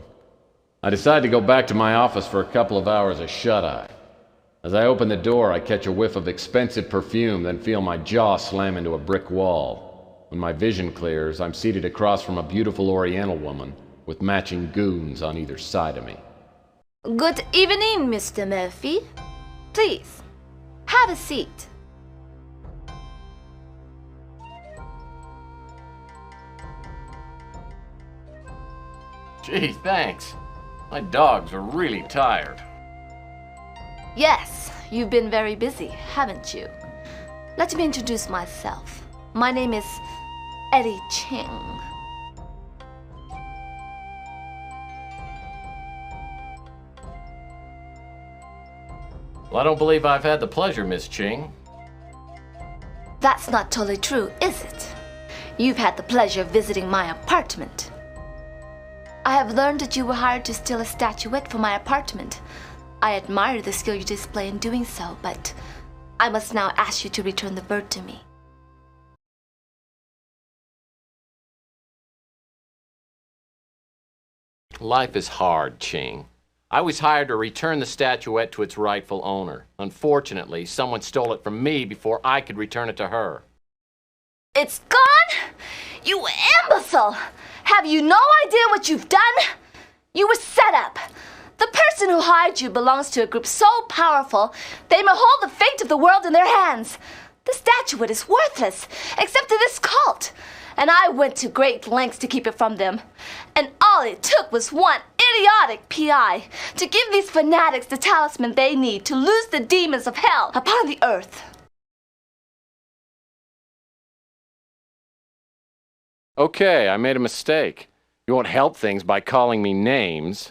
I decide to go back to my office for a couple of hours of shut-eye. As I open the door, I catch a whiff of expensive perfume, then feel my jaw slam into a brick wall. When my vision clears, I'm seated across from a beautiful Oriental woman with matching goons on either side of me. Good evening, Mr. Murphy. Please, have a seat. Gee, thanks. My dogs are really tired. Yes, you've been very busy, haven't you? Let me introduce myself. My name is Eddie Ching. Well, I don't believe I've had the pleasure, Miss Ching. That's not totally true, is it? You've had the pleasure of visiting my apartment. I have learned that you were hired to steal a statuette from my apartment. I admire the skill you display in doing so, but I must now ask you to return the bird to me. Life is hard, Ching. I was hired to return the statuette to its rightful owner. Unfortunately, someone stole it from me before I could return it to her. It's gone? You imbecile! Have you no idea what you've done? You were set up. The person who hired you belongs to a group so powerful, they may hold the fate of the world in their hands. The statuette is worthless, except to this cult. And I went to great lengths to keep it from them. And all it took was one idiotic PI to give these fanatics the talisman they need to loose the demons of hell upon the earth. Okay, I made a mistake. You won't help things by calling me names.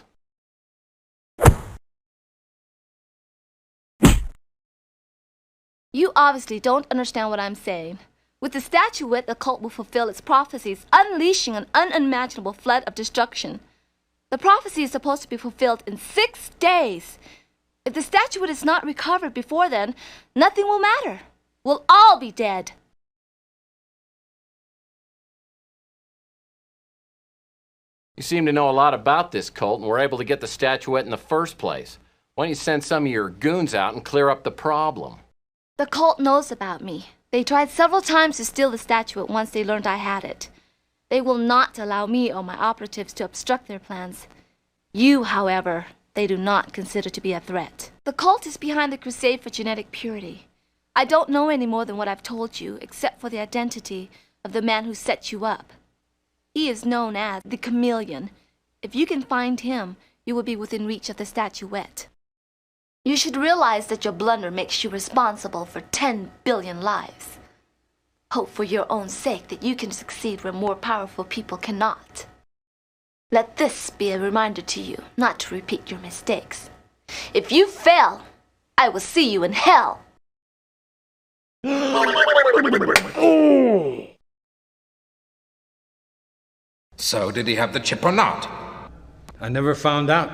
You obviously don't understand what I'm saying. With the statuette, the cult will fulfill its prophecies, unleashing an unimaginable flood of destruction. The prophecy is supposed to be fulfilled in 6 days. If the statuette is not recovered before then, nothing will matter. We'll all be dead. You seem to know a lot about this cult and were able to get the statuette in the first place. Why don't you send some of your goons out and clear up the problem? The cult knows about me. They tried several times to steal the statuette once they learned I had it. They will not allow me or my operatives to obstruct their plans. You, however, they do not consider to be a threat. The cult is behind the crusade for genetic purity. I don't know any more than what I've told you, except for the identity of the man who set you up. He is known as the Chameleon. If you can find him, you will be within reach of the statuette. You should realize that your blunder makes you responsible for 10 billion lives. Hope for your own sake that you can succeed where more powerful people cannot. Let this be a reminder to you not to repeat your mistakes. If you fail, I will see you in hell. So, did he have the chip or not? I never found out.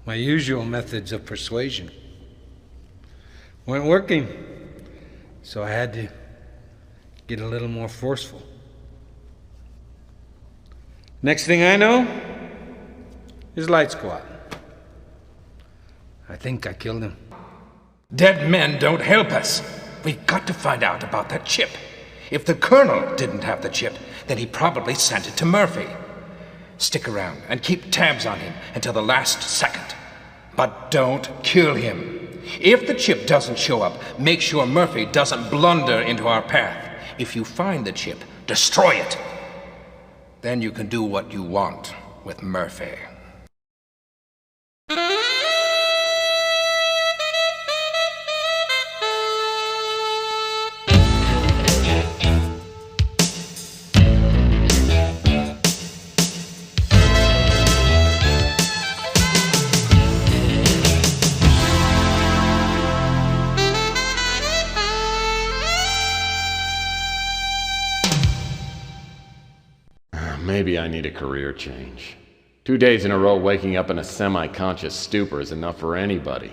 My usual methods of persuasion weren't working, so I had to get a little more forceful. Next thing I know, his lights go out. I think I killed him. Dead men don't help us. We've got to find out about that chip. If the Colonel didn't have the chip, then he probably sent it to Murphy. Stick around and keep tabs on him until the last second. But don't kill him. If the chip doesn't show up, make sure Murphy doesn't blunder into our path. If you find the chip, destroy it. Then you can do what you want with Murphy. Maybe I need a career change. 2 days in a row waking up in a semi-conscious stupor is enough for anybody.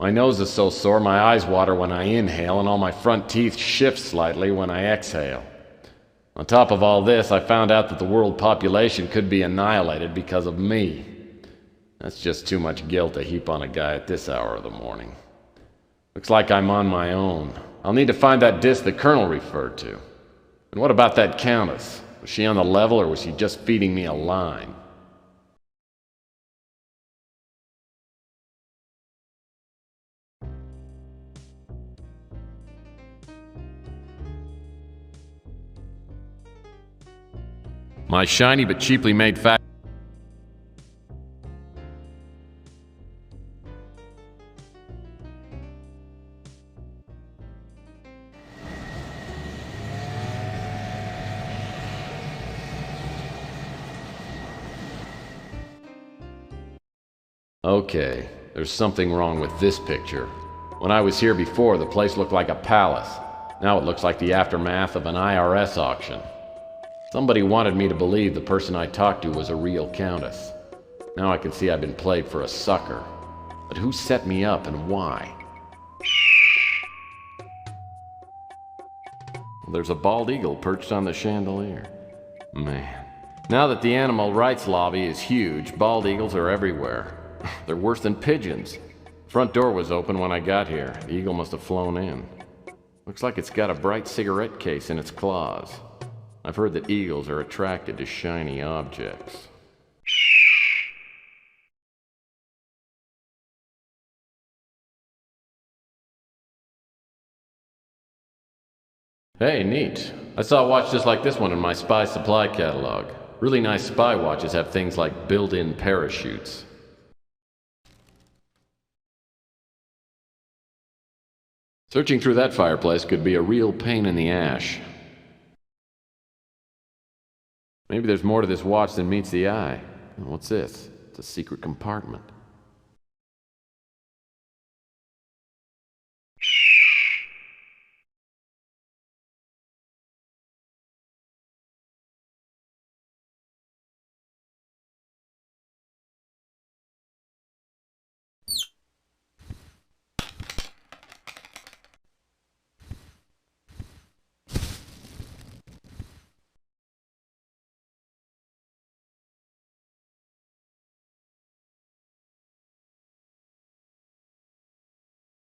My nose is so sore my eyes water when I inhale and all my front teeth shift slightly when I exhale. On top of all this, I found out that the world population could be annihilated because of me. That's just too much guilt to heap on a guy at this hour of the morning. Looks like I'm on my own. I'll need to find that disc the Colonel referred to. And what about that Countess? Was she on the level, or was she just feeding me a line? My shiny but cheaply made fact. Okay, there's something wrong with this picture. When I was here before, the place looked like a palace. Now it looks like the aftermath of an IRS auction. Somebody wanted me to believe the person I talked to was a real countess. Now I can see I've been played for a sucker. But who set me up and why? Well, there's a bald eagle perched on the chandelier. Man. Now that the animal rights lobby is huge, bald eagles are everywhere. They're worse than pigeons. Front door was open when I got here. The eagle must have flown in. Looks like it's got a bright cigarette case in its claws. I've heard that eagles are attracted to shiny objects. Hey, neat. I saw a watch just like this one in my spy supply catalog. Really nice spy watches have things like built-in parachutes. Searching through that fireplace could be a real pain in the ash. Maybe there's more to this watch than meets the eye. What's this? It's a secret compartment.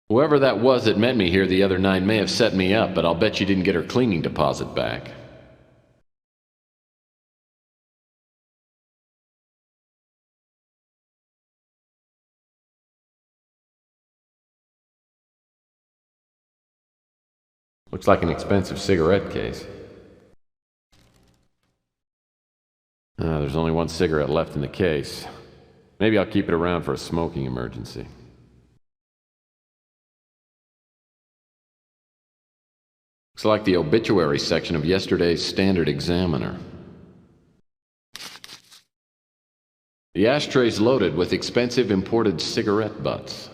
Whoever that was that met me here the other night may have set me up, but I'll bet you didn't get her cleaning deposit back. Looks like an expensive cigarette case. There's only one cigarette left in the case. Maybe I'll keep it around for a smoking emergency. Looks like the obituary section of yesterday's Standard Examiner. The ashtray's loaded with expensive imported cigarette butts.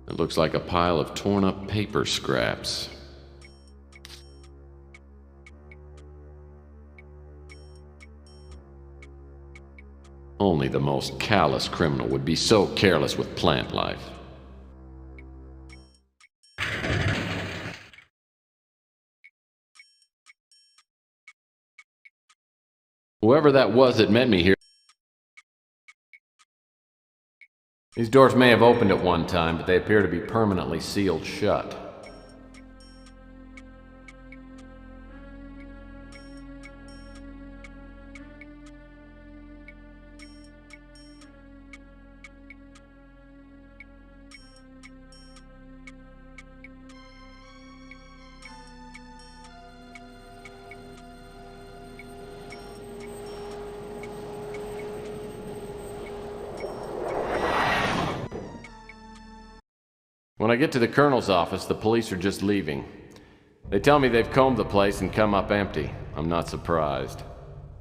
It looks like a pile of torn-up paper scraps. Only the most callous criminal would be so careless with plant life. Whoever that was that met me here. These doors may have opened at one time, but they appear to be permanently sealed shut. When I get to the colonel's office, the police are just leaving. They tell me they've combed the place and come up empty. I'm not surprised.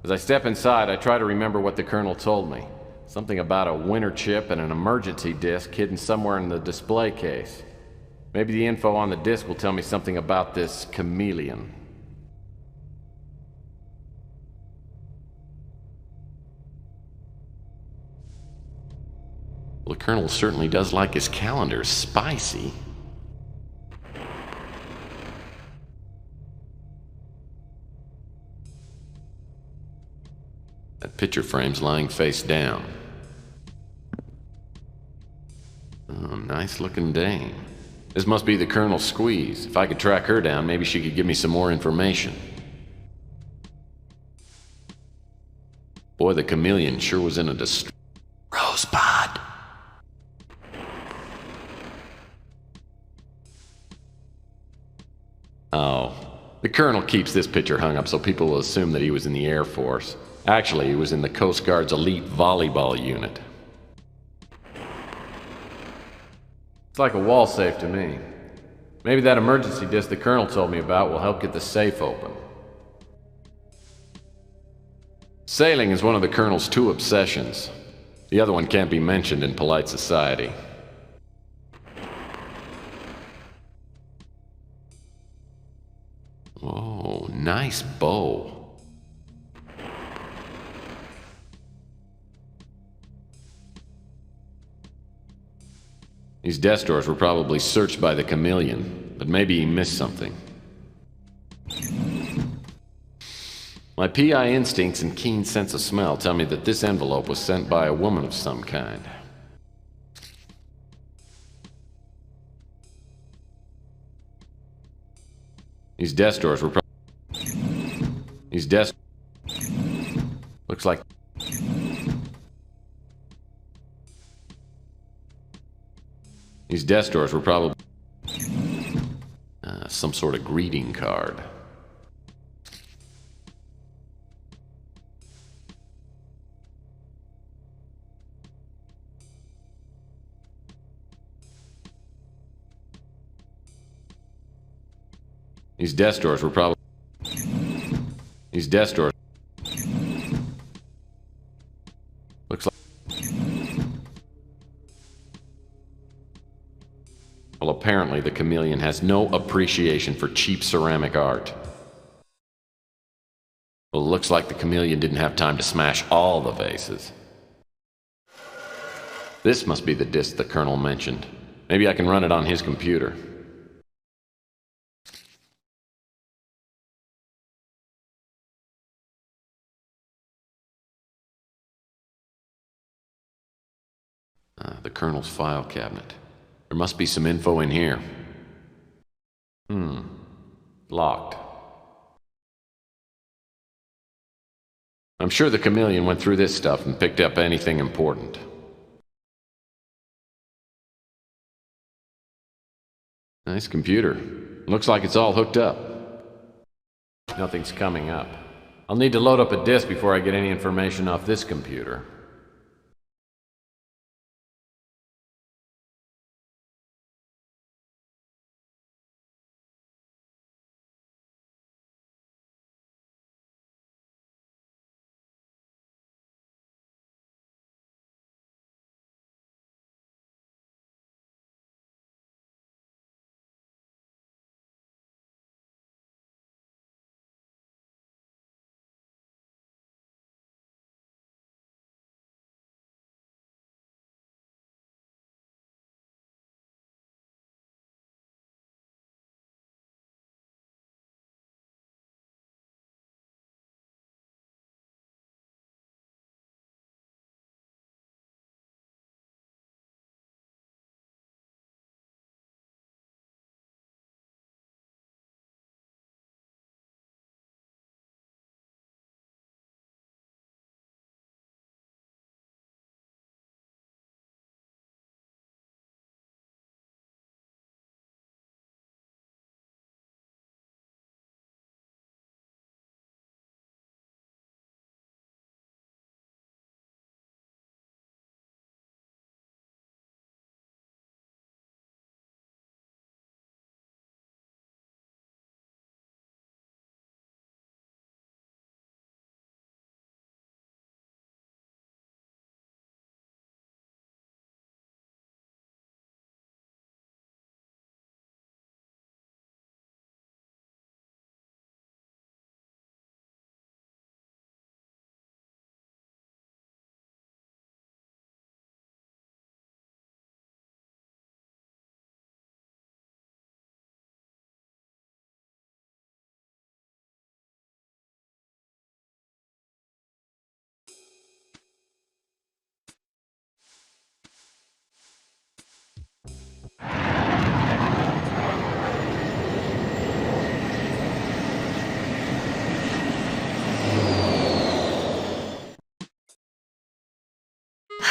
As I step inside, I try to remember what the colonel told me. Something about a winter chip and an emergency disc hidden somewhere in the display case. Maybe the info on the disc will tell me something about this chameleon. Well, the colonel certainly does like his calendar spicy. That picture frame's lying face down. Oh, nice looking dame. This must be the colonel's squeeze. If I could track her down, maybe she could give me some more information. Boy, the chameleon sure was in a Rosebud! Oh, the colonel keeps this picture hung up so people will assume that he was in the Air Force. Actually, he was in the Coast Guard's elite volleyball unit. It's like a wall safe to me. Maybe that emergency disc the colonel told me about will help get the safe open. Sailing is one of the colonel's two obsessions. The other one can't be mentioned in polite society. Oh, nice bow. These desk drawers were probably searched by the chameleon, but maybe he missed something. My PI instincts and keen sense of smell tell me that this envelope was sent by a woman of some kind. These desk drawers were looks like these desk drawers were probably some sort of greeting card. These desk drawers were probably looks like well, apparently the chameleon has no appreciation for cheap ceramic art. Well, it looks like the chameleon didn't have time to smash all the vases. This must be the disc the colonel mentioned. Maybe I can run it on his computer. The colonel's file cabinet. There must be some info in here. Locked. I'm sure the chameleon went through this stuff and picked up anything important. Nice computer. Looks like it's all hooked up. Nothing's coming up. I'll need to load up a disk before I get any information off this computer.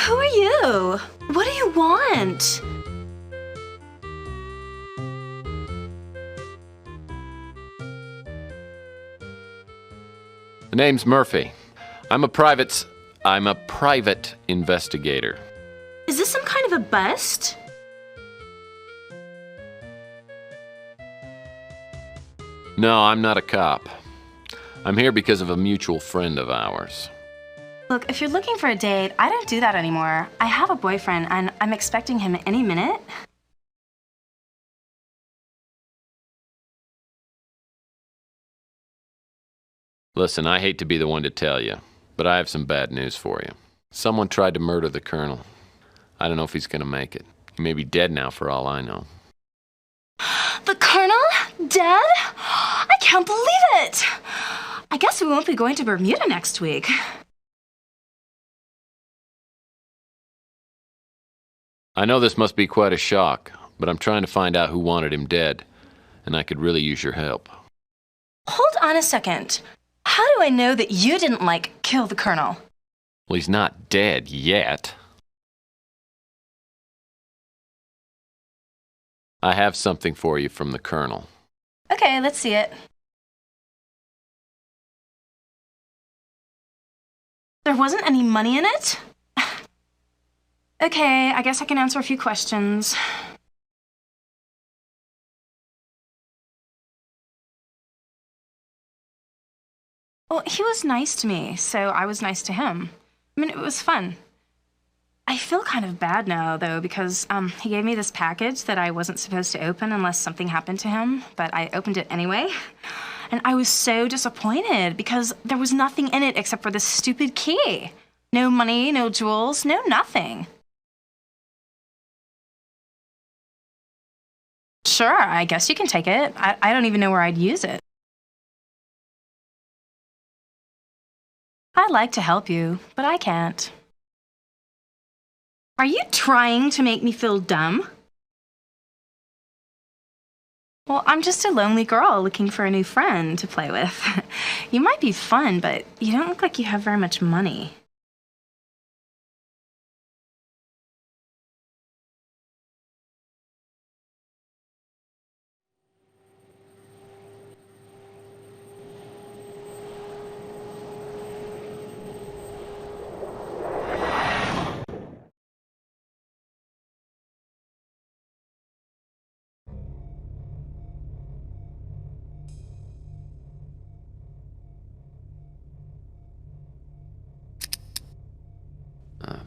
Who are you? What do you want? The name's Murphy. I'm a private investigator. Is this some kind of a bust? No, I'm not a cop. I'm here because of a mutual friend of ours. Look, if you're looking for a date, I don't do that anymore. I have a boyfriend, and I'm expecting him any minute. Listen, I hate to be the one to tell you, but I have some bad news for you. Someone tried to murder the Colonel. I don't know if he's gonna make it. He may be dead now for all I know. The Colonel? Dead? I can't believe it! I guess we won't be going to Bermuda next week. I know this must be quite a shock, but I'm trying to find out who wanted him dead, and I could really use your help. Hold on a second. How do I know that you didn't, kill the Colonel? Well, he's not dead yet. I have something for you from the Colonel. Okay, let's see it. There wasn't any money in it? Okay, I guess I can answer a few questions. Well, he was nice to me, so I was nice to him. I mean, it was fun. I feel kind of bad now, though, because he gave me this package that I wasn't supposed to open unless something happened to him, but I opened it anyway. And I was so disappointed because there was nothing in it except for this stupid key. No money, no jewels, no nothing. Sure, I guess you can take it. I don't even know where I'd use it. I'd like to help you, but I can't. Are you trying to make me feel dumb? Well, I'm just a lonely girl looking for a new friend to play with. You might be fun, but you don't look like you have very much money.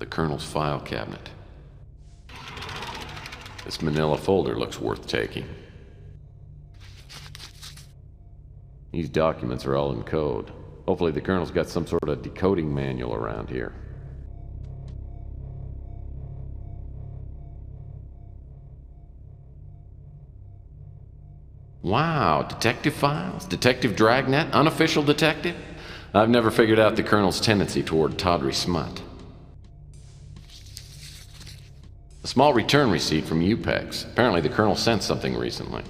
The Colonel's file cabinet. This manila folder looks worth taking. These documents are all in code. Hopefully the Colonel's got some sort of decoding manual around here. Wow, detective files? Detective Dragnet? Unofficial detective? I've never figured out the Colonel's tendency toward tawdry smut. A small return receipt from UPEX. Apparently the Colonel sent something recently.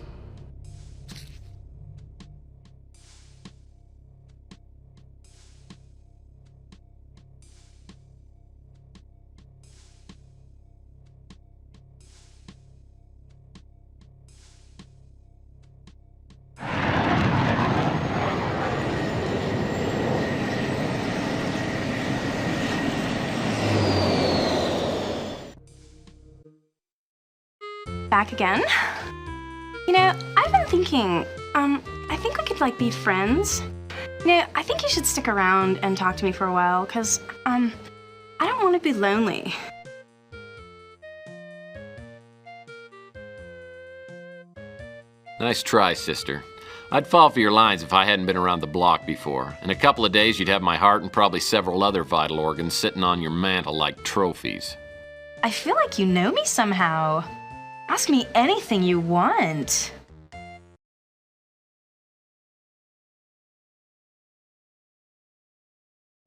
Back again? You know, I've been thinking, I think we could, be friends. You know, I think you should stick around and talk to me for a while, because, I don't want to be lonely. Nice try, sister. I'd fall for your lines if I hadn't been around the block before. In a couple of days, you'd have my heart and probably several other vital organs sitting on your mantle like trophies. I feel like you know me somehow. Ask me anything you want.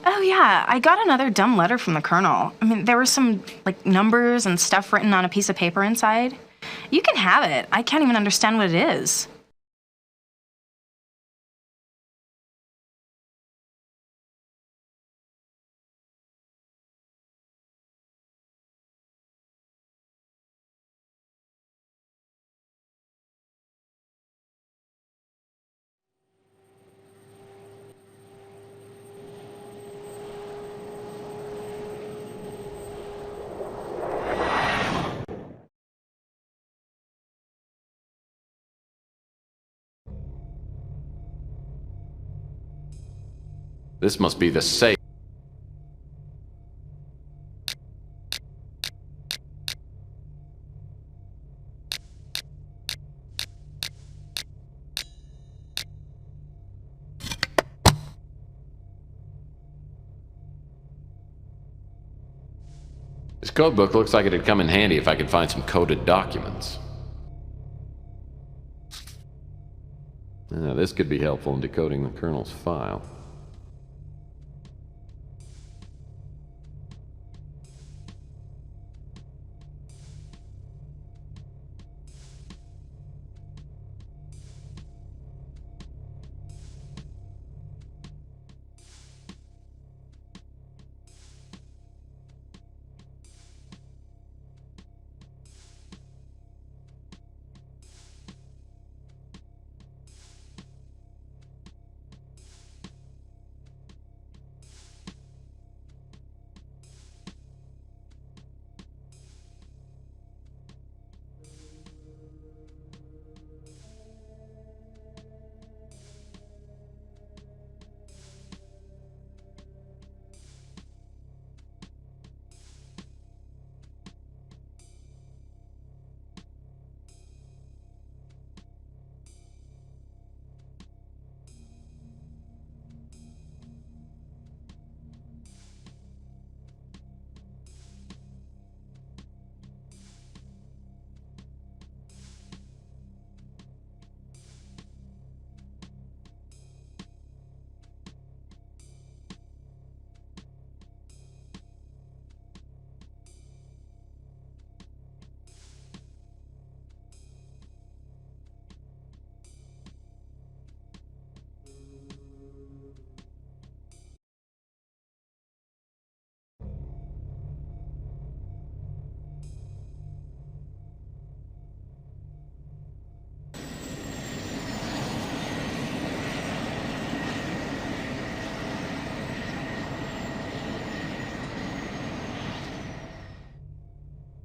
Oh yeah, I got another dumb letter from the Colonel. I mean, there were some, numbers and stuff written on a piece of paper inside. You can have it. I can't even understand what it is. This must be the safe. This codebook looks like it'd come in handy if I could find some coded documents. Now, this could be helpful in decoding the Colonel's file.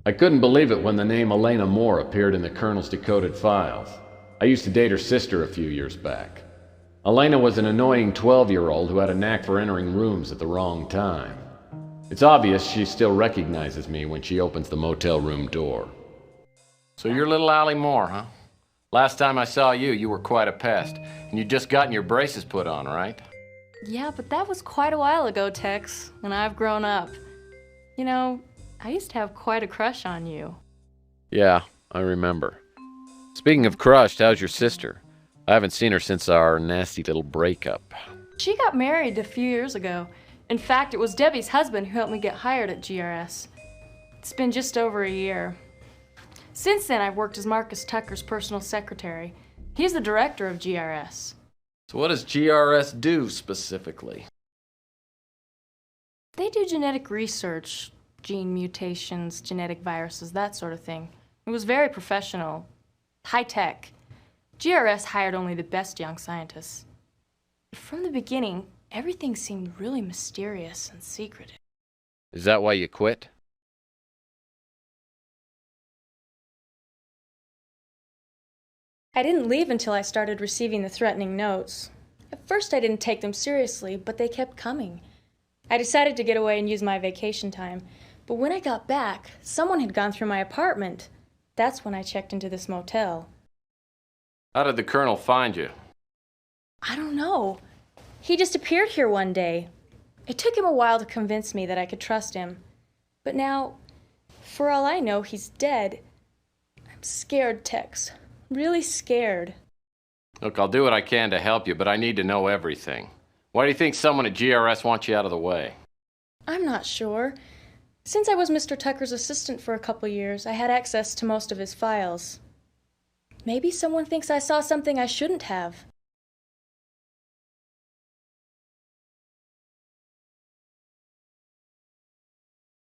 I couldn't believe it when the name Elena Moore appeared in the Colonel's decoded files. I used to date her sister a few years back. Elena was an annoying 12-year-old who had a knack for entering rooms at the wrong time. It's obvious she still recognizes me when she opens the motel room door. So you're little Allie Moore, huh? Last time I saw you, you were quite a pest, and you'd just gotten your braces put on, right? Yeah, but that was quite a while ago, Tex, and I've grown up. You know, I used to have quite a crush on you. Yeah, I remember. Speaking of crushed, how's your sister? I haven't seen her since our nasty little breakup. She got married a few years ago. In fact, it was Debbie's husband who helped me get hired at GRS. It's been just over a year. Since then, I've worked as Marcus Tucker's personal secretary. He's the director of GRS. So what does GRS do specifically? They do genetic research, gene mutations, genetic viruses, that sort of thing. It was very professional, high-tech. GRS hired only the best young scientists. From the beginning, everything seemed really mysterious and secretive. Is that why you quit? I didn't leave until I started receiving the threatening notes. At first I didn't take them seriously, but they kept coming. I decided to get away and use my vacation time. But when I got back, someone had gone through my apartment. That's when I checked into this motel. How did the Colonel find you? I don't know. He just appeared here one day. It took him a while to convince me that I could trust him. But now, for all I know, he's dead. I'm scared, Tex. Really scared. Look, I'll do what I can to help you, but I need to know everything. Why do you think someone at GRS wants you out of the way? I'm not sure. Since I was Mr. Tucker's assistant for a couple years, I had access to most of his files. Maybe someone thinks I saw something I shouldn't have.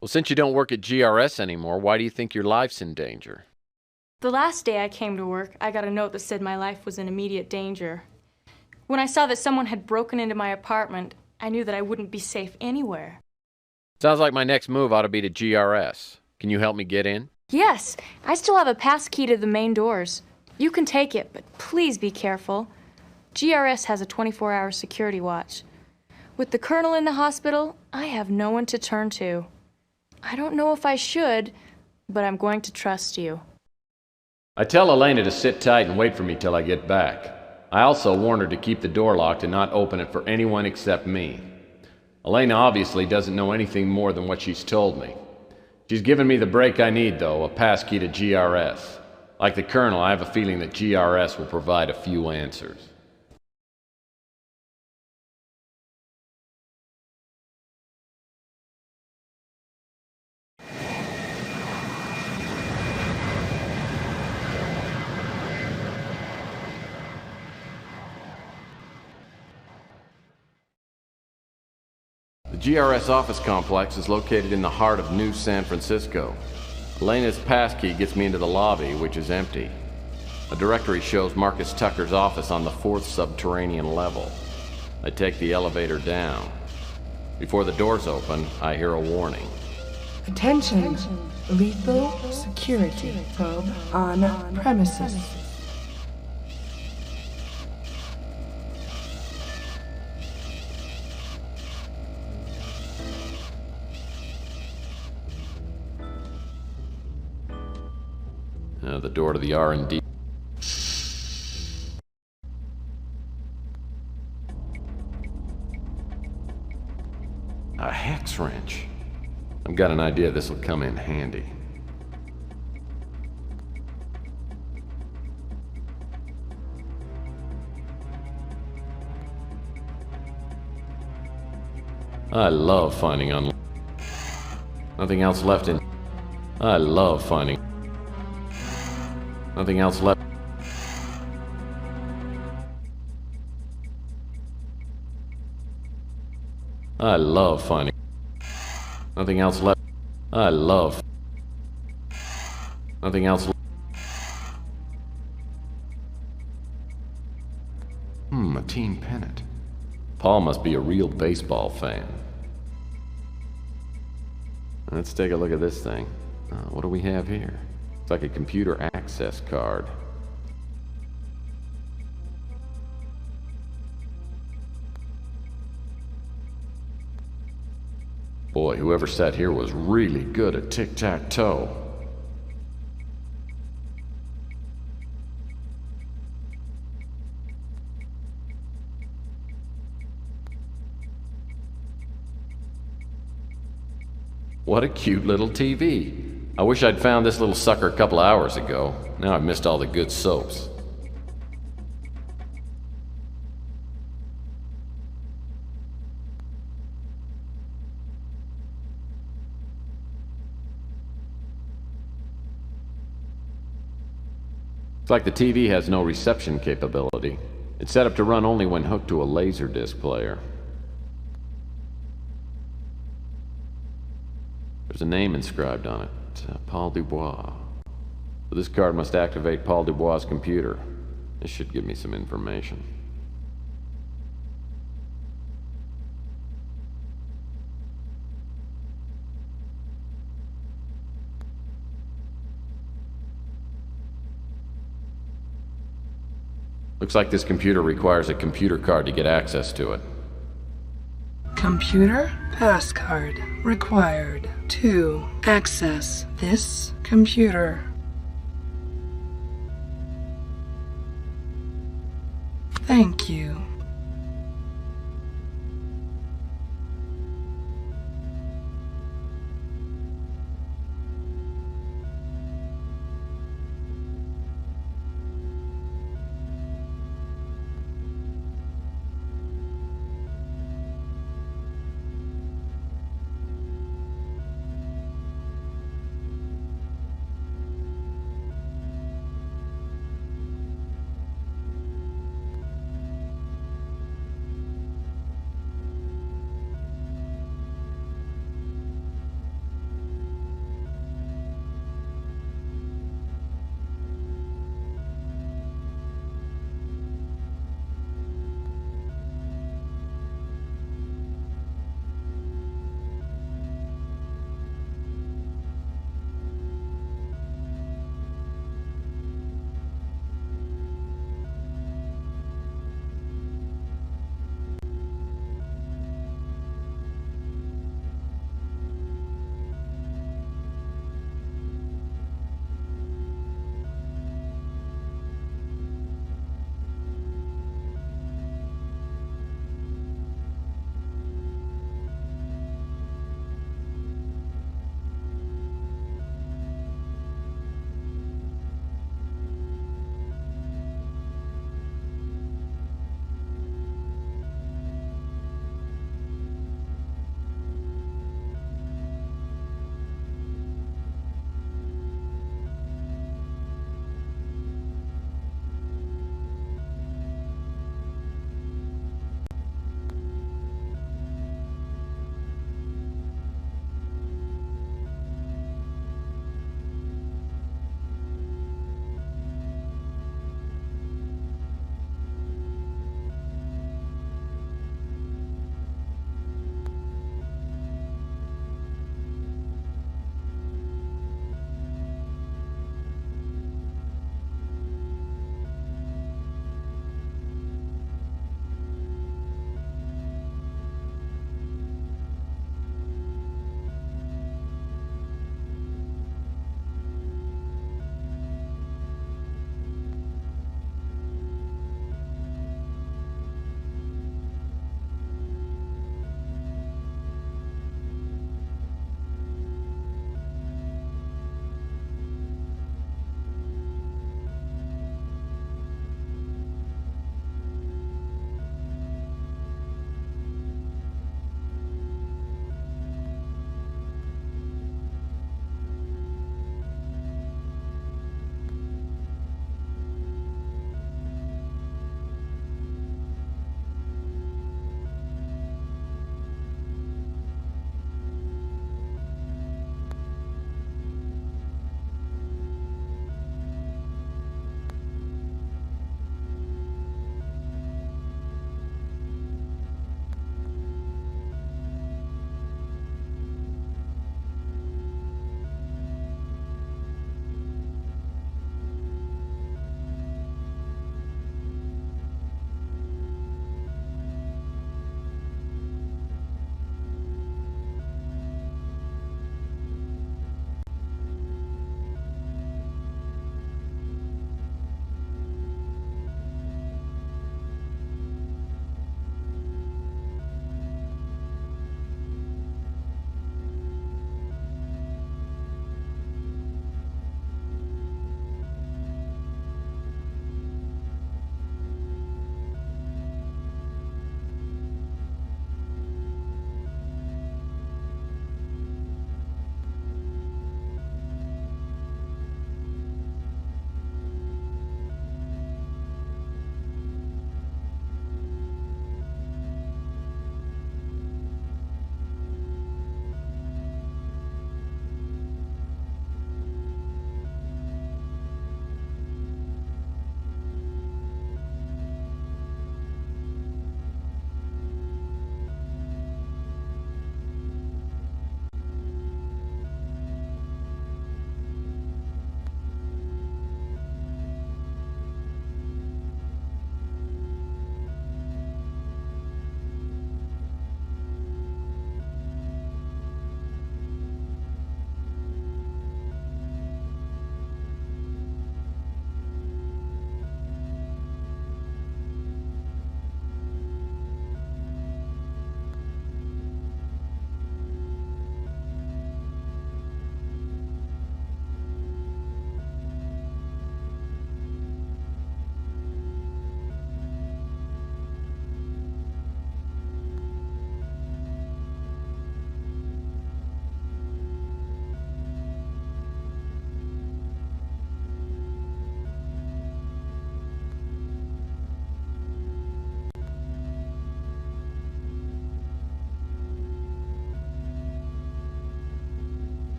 Well, since you don't work at GRS anymore, why do you think your life's in danger? The last day I came to work, I got a note that said my life was in immediate danger. When I saw that someone had broken into my apartment, I knew that I wouldn't be safe anywhere. Sounds like my next move ought to be to GRS. Can you help me get in? Yes, I still have a pass key to the main doors. You can take it, but please be careful. GRS has a 24-hour security watch. With the colonel in the hospital, I have no one to turn to. I don't know if I should, but I'm going to trust you. I tell Elena to sit tight and wait for me till I get back. I also warn her to keep the door locked and not open it for anyone except me. Elena obviously doesn't know anything more than what she's told me. She's given me the break I need, though, a passkey to GRS. Like the colonel, I have a feeling that GRS will provide a few answers. The GRS office complex is located in the heart of New San Francisco. Elena's passkey gets me into the lobby, which is empty. A directory shows Marcus Tucker's office on the 4th subterranean level. I take the elevator down. Before the doors open, I hear a warning. Attention! Lethal security probe on premises. The door to the R&D. A hex wrench. I've got an idea this will come in handy. I love finding nothing else left in. I love finding nothing else left. I love finding nothing else left. I love nothing else. A team pennant. Paul must be a real baseball fan. Let's take a look at this thing. What do we have here? It's like a computer access card. Boy, whoever sat here was really good at tic-tac-toe. What a cute little TV. I wish I'd found this little sucker a couple of hours ago. Now I've missed all the good soaps. It's like the TV has no reception capability. It's set up to run only when hooked to a Laserdisc player. There's a name inscribed on it. Paul Dubois. So this card must activate Paul Dubois' computer. This should give me some information. Looks like this computer requires a computer card to get access to it. Computer passcard required to access this computer. Thank you.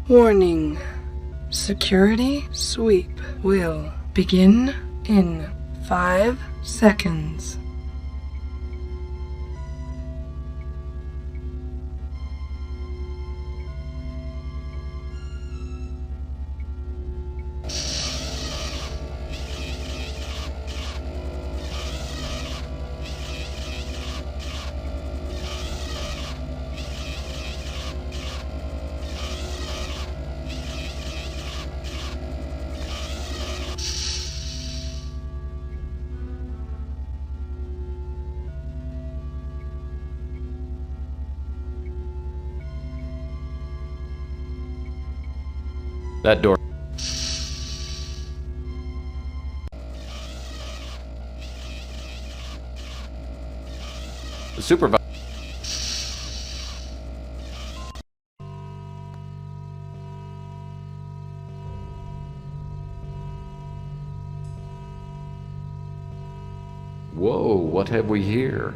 Warning. Security sweep will begin in 5 seconds. That door. The supervisor. Whoa, what have we here?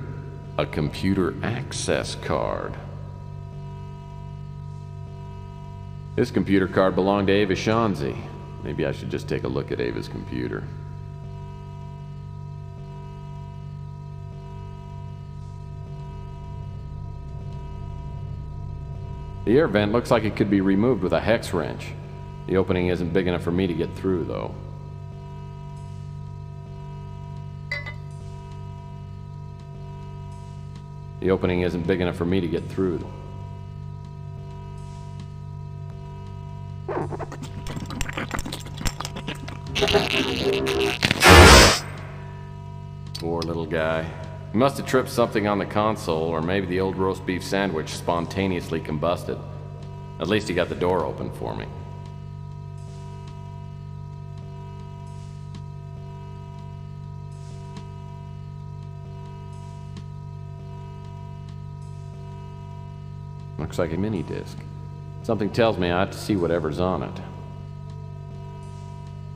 A computer access card. This computer card belonged to Ava Shanzi. Maybe I should just take a look at Ava's computer. The air vent looks like it could be removed with a hex wrench. The opening isn't big enough for me to get through, though. The opening isn't big enough for me to get through. Poor little guy. He must have tripped something on the console, or maybe the old roast beef sandwich spontaneously combusted. At least he got the door open for me. Looks like a mini disc. Something tells me I have to see whatever's on it.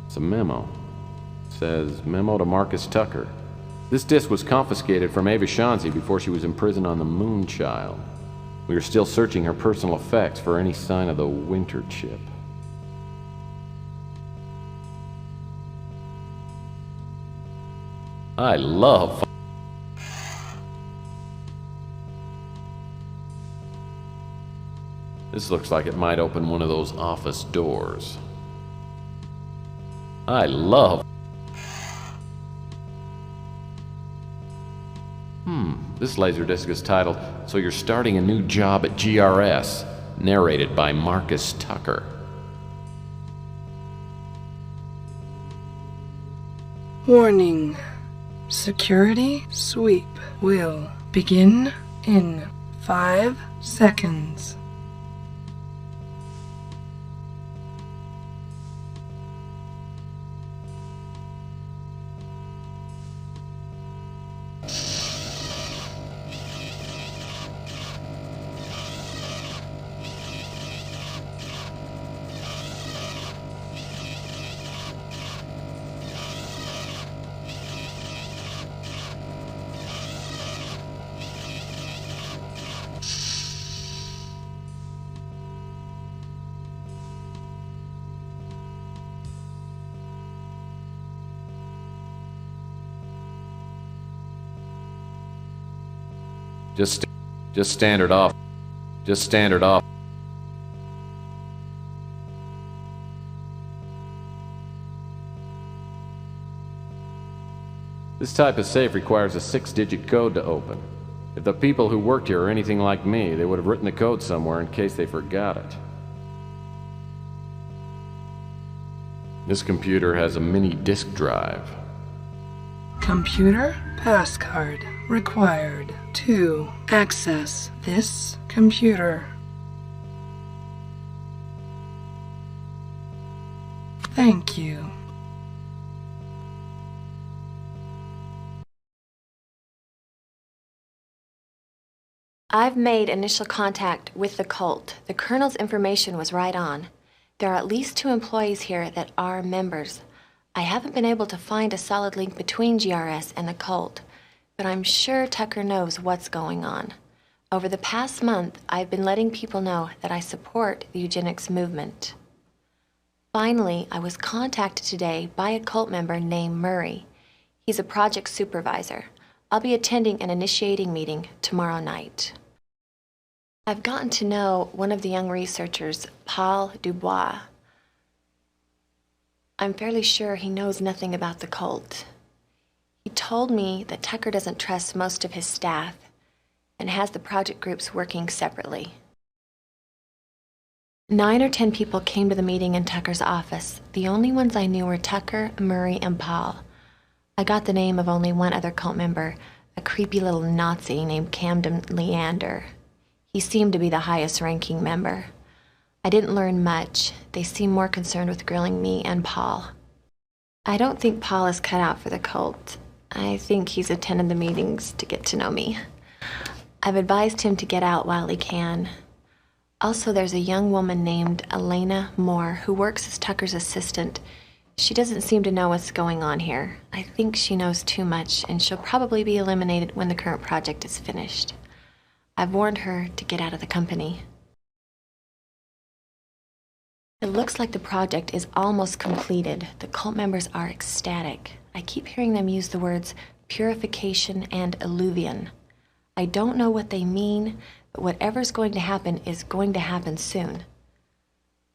It's a memo. It says, memo to Marcus Tucker. This disc was confiscated from Ava Shanzi before she was imprisoned on the Moonchild. We are still searching her personal effects for any sign of the Winter Chip. I love... This looks like it might open one of those office doors. I love... This laserdisc is titled, So You're Starting a New Job at GRS, narrated by Marcus Tucker. Warning. Security sweep will begin in 5 seconds. Just standard off. Just standard off. This type of safe requires a 6-digit code to open. If the people who worked here are anything like me, they would have written the code somewhere in case they forgot it. This computer has a mini disk drive. Computer passcard required to access this computer. Thank you. I've made initial contact with the cult. The Colonel's information was right on. There are at least 2 employees here that are members. I haven't been able to find a solid link between GRS and the cult, but I'm sure Tucker knows what's going on. Over the past month, I've been letting people know that I support the eugenics movement. Finally, I was contacted today by a cult member named Murray. He's a project supervisor. I'll be attending an initiating meeting tomorrow night. I've gotten to know one of the young researchers, Paul Dubois. I'm fairly sure he knows nothing about the cult. He told me that Tucker doesn't trust most of his staff and has the project groups working separately. 9 or 10 people came to the meeting in Tucker's office. The only ones I knew were Tucker, Murray, and Paul. I got the name of only one other cult member, a creepy little Nazi named Camden Leander. He seemed to be the highest-ranking member. I didn't learn much. They seemed more concerned with grilling me and Paul. I don't think Paul is cut out for the cult. I think he's attended the meetings to get to know me. I've advised him to get out while he can. Also, there's a young woman named Elena Moore who works as Tucker's assistant. She doesn't seem to know what's going on here. I think she knows too much, and she'll probably be eliminated when the current project is finished. I've warned her to get out of the company. It looks like the project is almost completed. The cult members are ecstatic. I keep hearing them use the words purification and illuvion. I don't know what they mean, but whatever's going to happen is going to happen soon.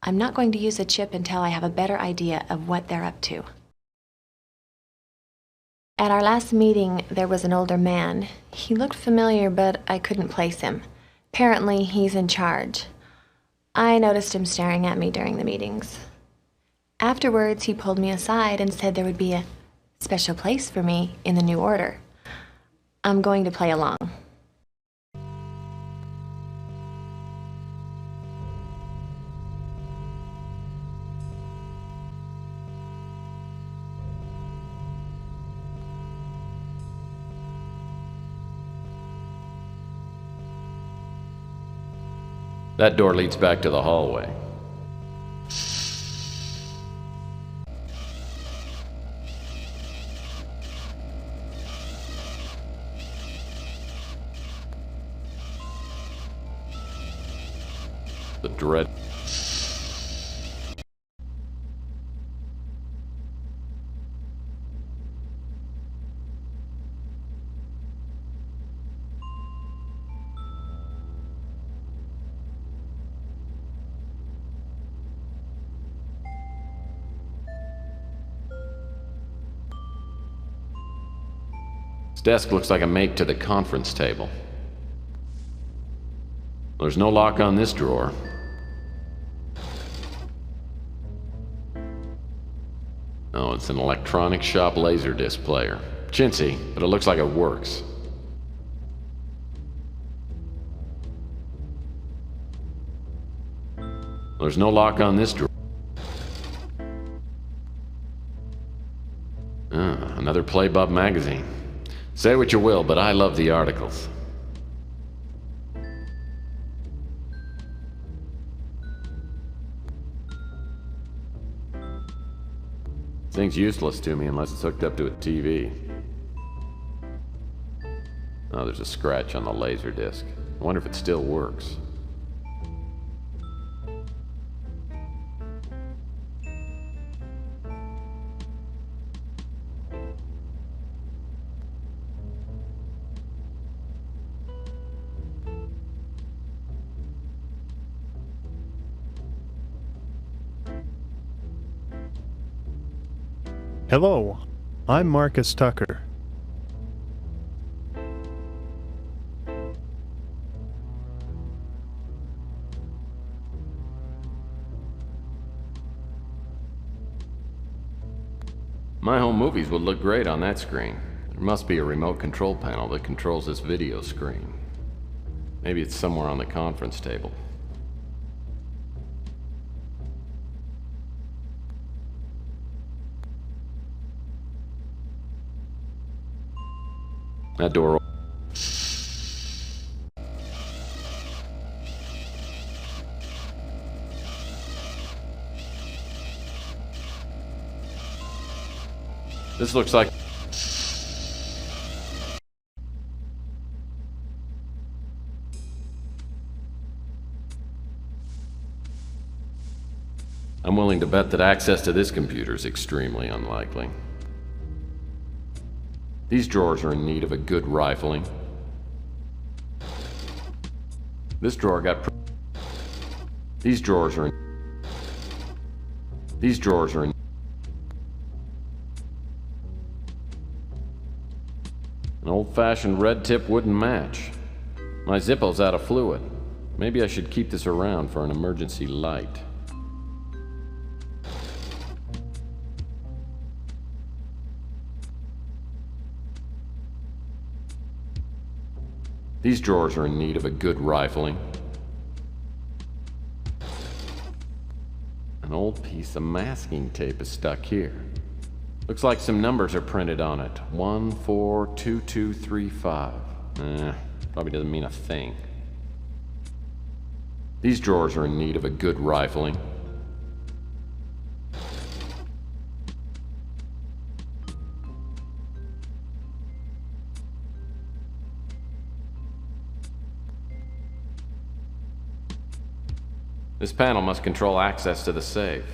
I'm not going to use a chip until I have a better idea of what they're up to. At our last meeting, there was an older man. He looked familiar, but I couldn't place him. Apparently, he's in charge. I noticed him staring at me during the meetings. Afterwards, he pulled me aside and said there would be a special place for me in the new order. I'm going to play along. That door leads back to the hallway. The dread. This desk looks like a mate to the conference table. There's no lock on this drawer. Oh, it's an electronic shop laserdisc player. Chintzy, but it looks like it works. There's no lock on this drawer. Another Playbub magazine. Say what you will, but I love the articles. This thing's useless to me unless it's hooked up to a TV. Oh, there's a scratch on the laser disc. I wonder if it still works. Hello, I'm Marcus Tucker. My home movies would look great on that screen. There must be a remote control panel that controls this video screen. Maybe it's somewhere on the conference table. That door. This looks like. I'm willing to bet that access to this computer is extremely unlikely. These drawers are in need of a good rifling. This drawer got... These drawers are in... These drawers are in... An old-fashioned red tip wouldn't match. My Zippo's out of fluid. Maybe I should keep this around for an emergency light. These drawers are in need of a good rifling. An old piece of masking tape is stuck here. Looks like some numbers are printed on it. 142235. Probably doesn't mean a thing. These drawers are in need of a good rifling. This panel must control access to the safe.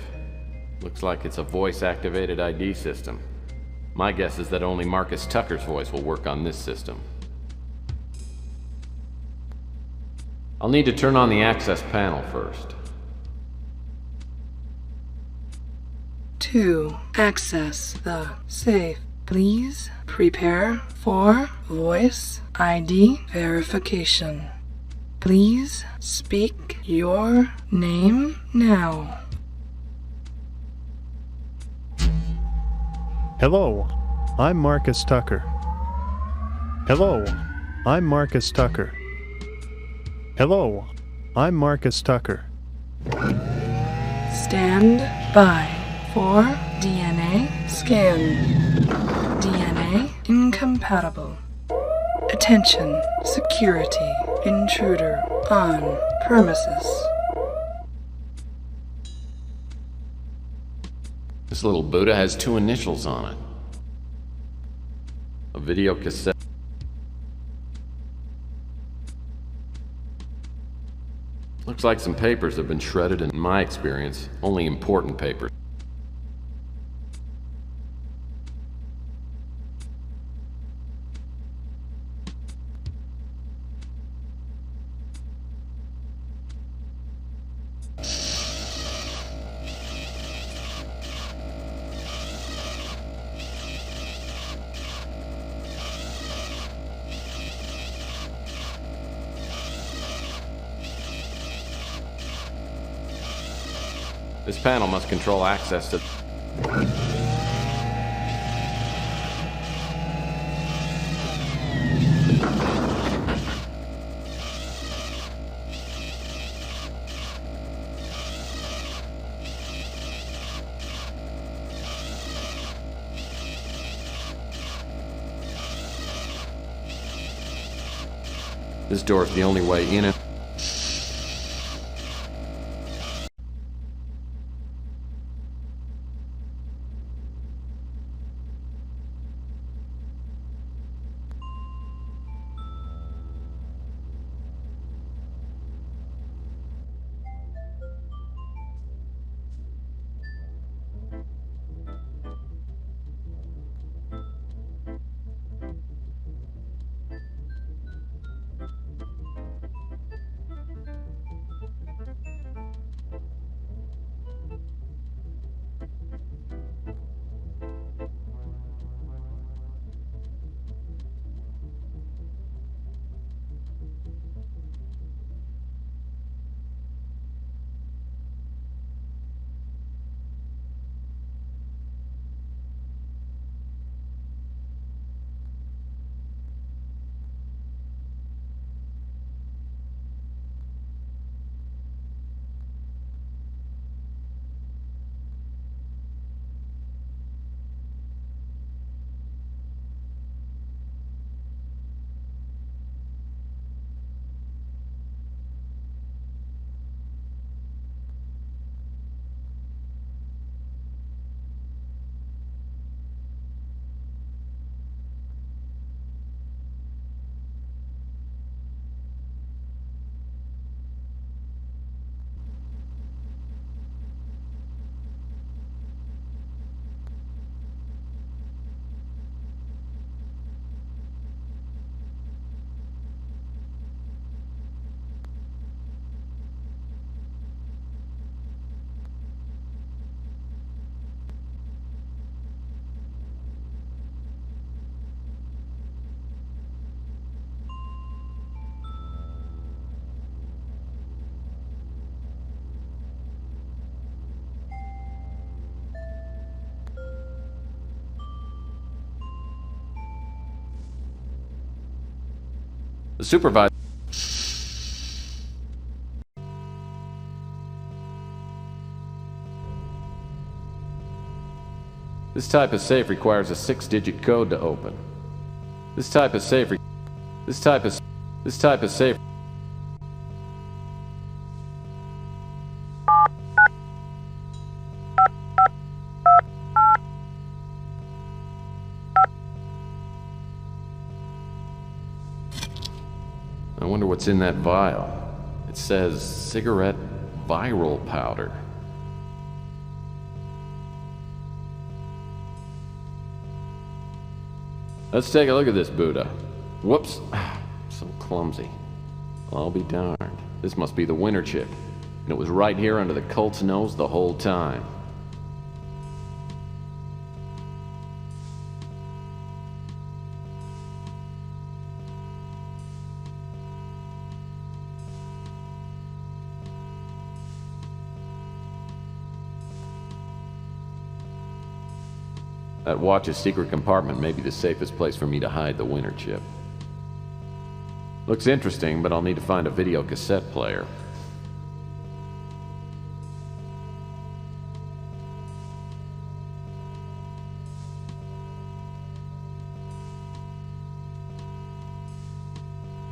Looks like it's a voice-activated ID system. My guess is that only Marcus Tucker's voice will work on this system. I'll need to turn on the access panel first. To access the safe, please prepare for voice ID verification. Please speak your name now. Hello, I'm Marcus Tucker. Hello, I'm Marcus Tucker. Hello, I'm Marcus Tucker. Stand by for DNA scan. DNA incompatible. Attention, security, intruder on premises. This little Buddha has 2 initials on it. A video cassette. Looks like some papers have been shredded, in my experience, only important papers. This panel must control access to... This door is the only way in it. The supervisor... This type of safe requires a 6-digit code to open. This type of safe... This type of safe... I wonder what's in that vial. It says cigarette viral powder. Let's take a look at this Buddha. Whoops. So clumsy. I'll be darned. This must be the winter chip. And it was right here under the cult's nose the whole time. That watch's secret compartment may be the safest place for me to hide the winter chip. Looks interesting, but I'll need to find a video cassette player.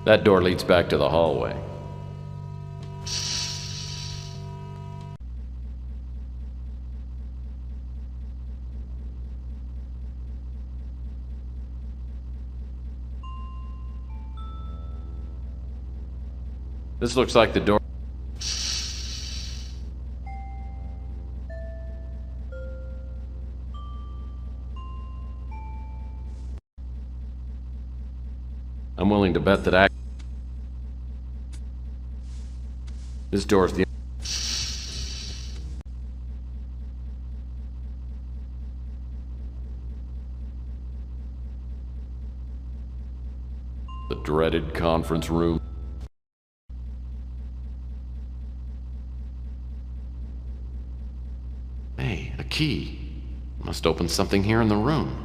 That door leads back to the hallway. This looks like the door. I'm willing to bet that this door's the... The dreaded conference room. Hey, a key. Must open something here in the room.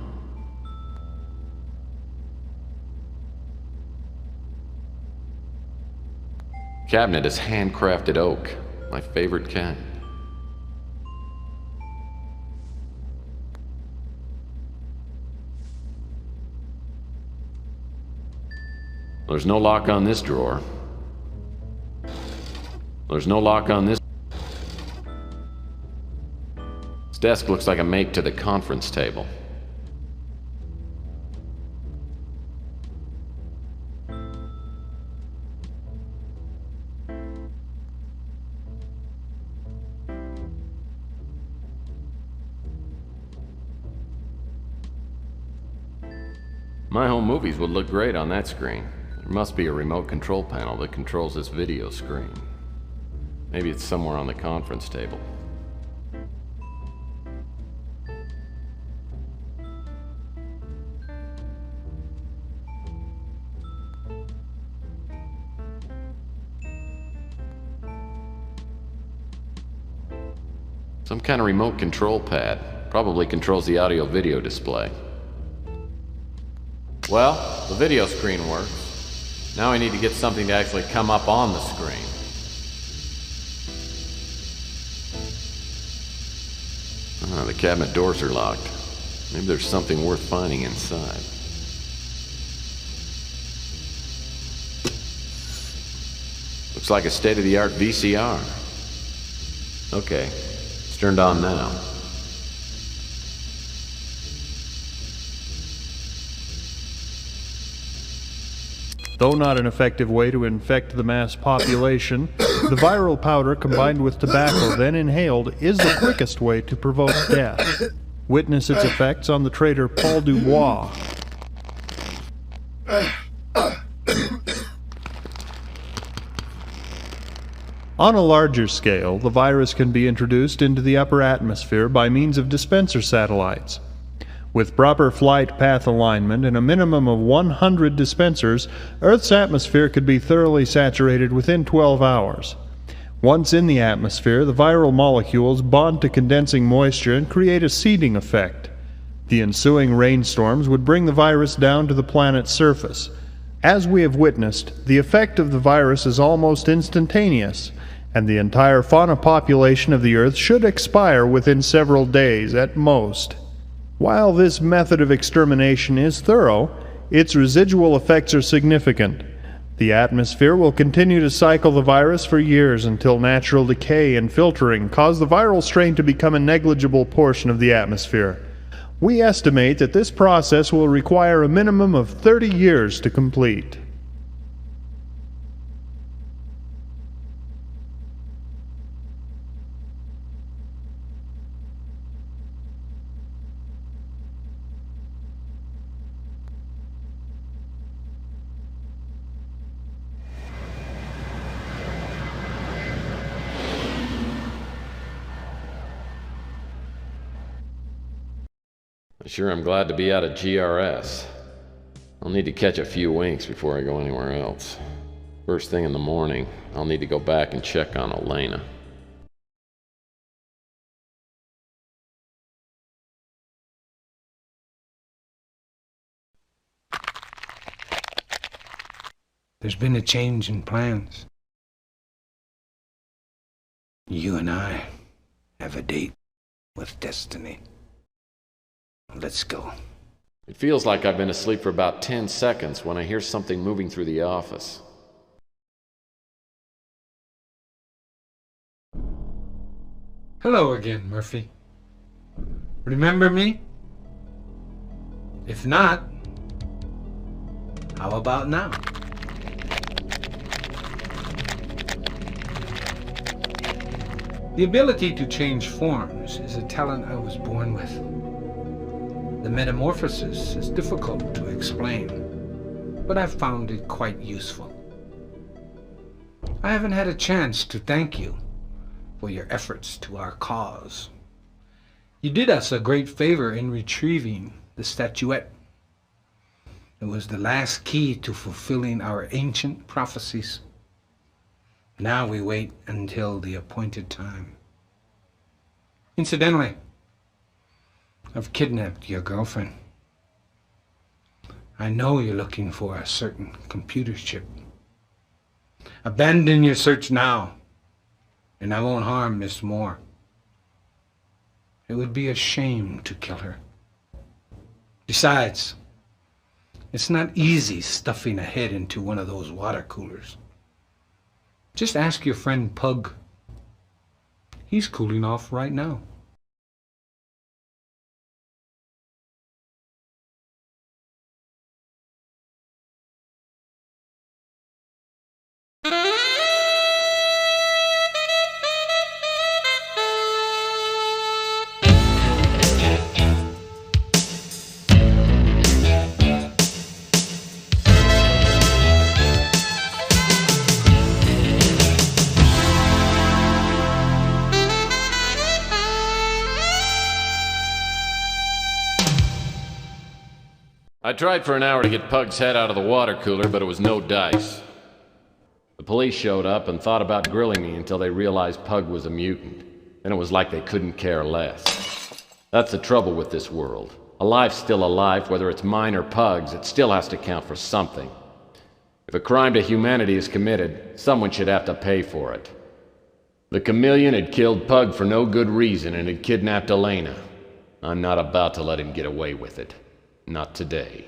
Cabinet is handcrafted oak, my favorite kind. There's no lock on this drawer. There's no lock on this. This desk looks like a make to the conference table. My home movies would look great on that screen. There must be a remote control panel that controls this video screen. Maybe it's somewhere on the conference table. Some kind of remote control pad. Probably controls the audio-video display. Well, the video screen works. Now I need to get something to actually come up on the screen. Ah, the cabinet doors are locked. Maybe there's something worth finding inside. Looks like a state-of-the-art VCR. Okay, it's turned on now. Though not an effective way to infect the mass population, the viral powder combined with tobacco then inhaled is the quickest way to provoke death. Witness its effects on the traitor Paul Dubois. On a larger scale, the virus can be introduced into the upper atmosphere by means of dispenser satellites. With proper flight path alignment and a minimum of 100 dispensers, Earth's atmosphere could be thoroughly saturated within 12 hours. Once in the atmosphere, the viral molecules bond to condensing moisture and create a seeding effect. The ensuing rainstorms would bring the virus down to the planet's surface. As we have witnessed, the effect of the virus is almost instantaneous, and the entire fauna population of the Earth should expire within several days at most. While this method of extermination is thorough, its residual effects are significant. The atmosphere will continue to cycle the virus for years until natural decay and filtering cause the viral strain to become a negligible portion of the atmosphere. We estimate that this process will require a minimum of 30 years to complete. Sure, I'm glad to be out of GRS. I'll need to catch a few winks before I go anywhere else. First thing in the morning, I'll need to go back and check on Elena. There's been a change in plans. You and I have a date with destiny. Let's go. It feels like I've been asleep for about 10 seconds when I hear something moving through the office. Hello again, Murphy. Remember me? If not, how about now? The ability to change forms is a talent I was born with. The metamorphosis is difficult to explain, but I've found it quite useful. I haven't had a chance to thank you for your efforts to our cause. You did us a great favor in retrieving the statuette. It was the last key to fulfilling our ancient prophecies. Now we wait until the appointed time. Incidentally, I've kidnapped your girlfriend. I know you're looking for a certain computer chip. Abandon your search now, and I won't harm Miss Moore. It would be a shame to kill her. Besides, it's not easy stuffing a head into one of those water coolers. Just ask your friend Pug. He's cooling off right now. I tried for an hour to get Pug's head out of the water cooler, but it was no dice. The police showed up and thought about grilling me until they realized Pug was a mutant. And it was like they couldn't care less. That's the trouble with this world. A life's still a life, whether it's mine or Pug's, it still has to count for something. If a crime to humanity is committed, someone should have to pay for it. The chameleon had killed Pug for no good reason and had kidnapped Elena. I'm not about to let him get away with it. Not today.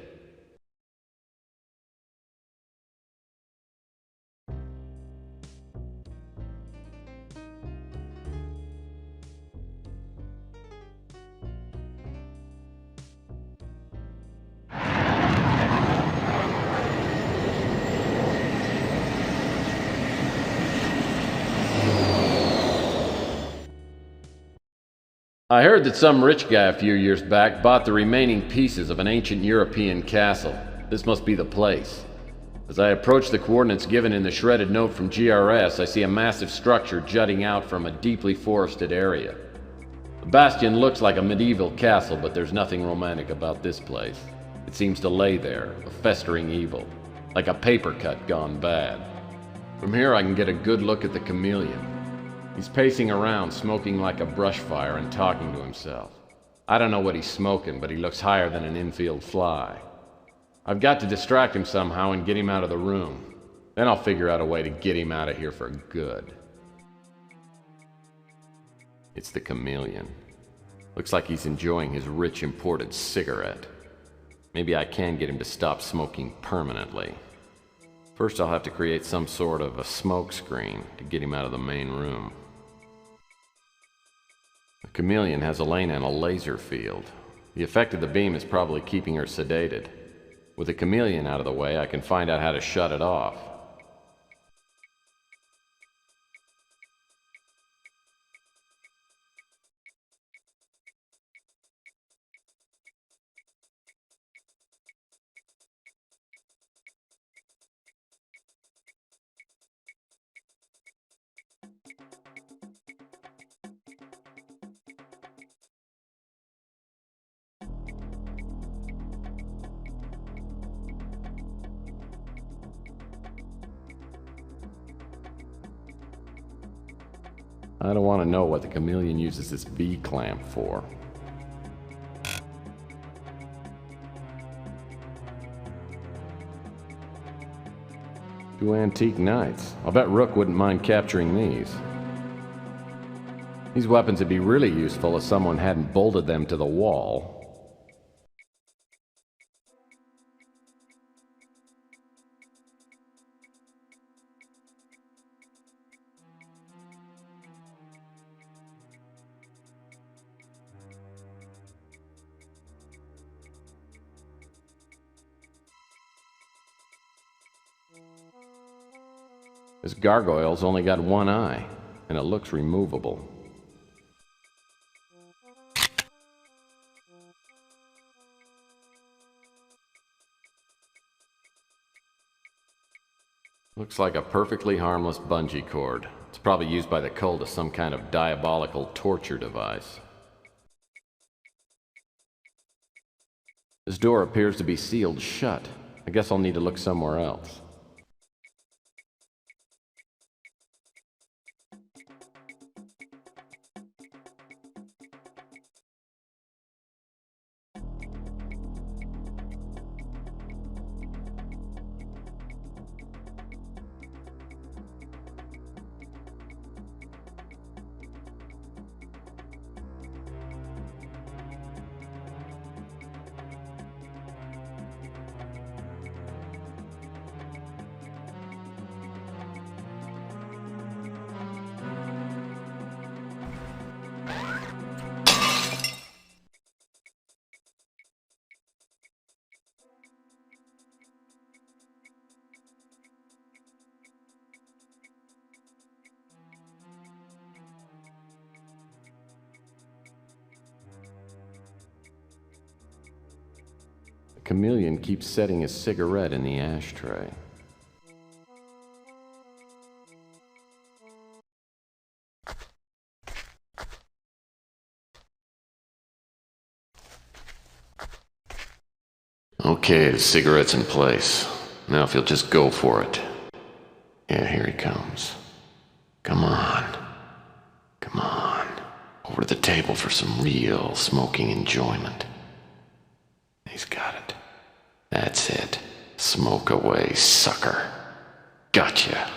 I heard that some rich guy a few years back bought the remaining pieces of an ancient European castle. This must be the place. As I approach the coordinates given in the shredded note from GRS, I see a massive structure jutting out from a deeply forested area. The bastion looks like a medieval castle, but there's nothing romantic about this place. It seems to lay there, a festering evil, like a paper cut gone bad. From here I can get a good look at the chameleon. He's pacing around, smoking like a brush fire and talking to himself. I don't know what he's smoking, but he looks higher than an infield fly. I've got to distract him somehow and get him out of the room. Then I'll figure out a way to get him out of here for good. It's the chameleon. Looks like he's enjoying his rich imported cigarette. Maybe I can get him to stop smoking permanently. First I'll have to create some sort of a smoke screen to get him out of the main room. The chameleon has Elena in a laser field. The effect of the beam is probably keeping her sedated. With the chameleon out of the way, I can find out how to shut it off. I don't want to know what the chameleon uses this V-clamp for. Two antique knights. I'll bet Rook wouldn't mind capturing these. These weapons would be really useful if someone hadn't bolted them to the wall. This gargoyle's only got one eye, and it looks removable. Looks like a perfectly harmless bungee cord. It's probably used by the cult as some kind of diabolical torture device. This door appears to be sealed shut. I guess I'll need to look somewhere else. The chameleon keeps setting his cigarette in the ashtray. Okay, the cigarette's in place. Now if you'll just go for it. Yeah, here he comes. Come on. Come on. Over to the table for some real smoking enjoyment. He's got it. That's it. Smoke away, sucker. Gotcha.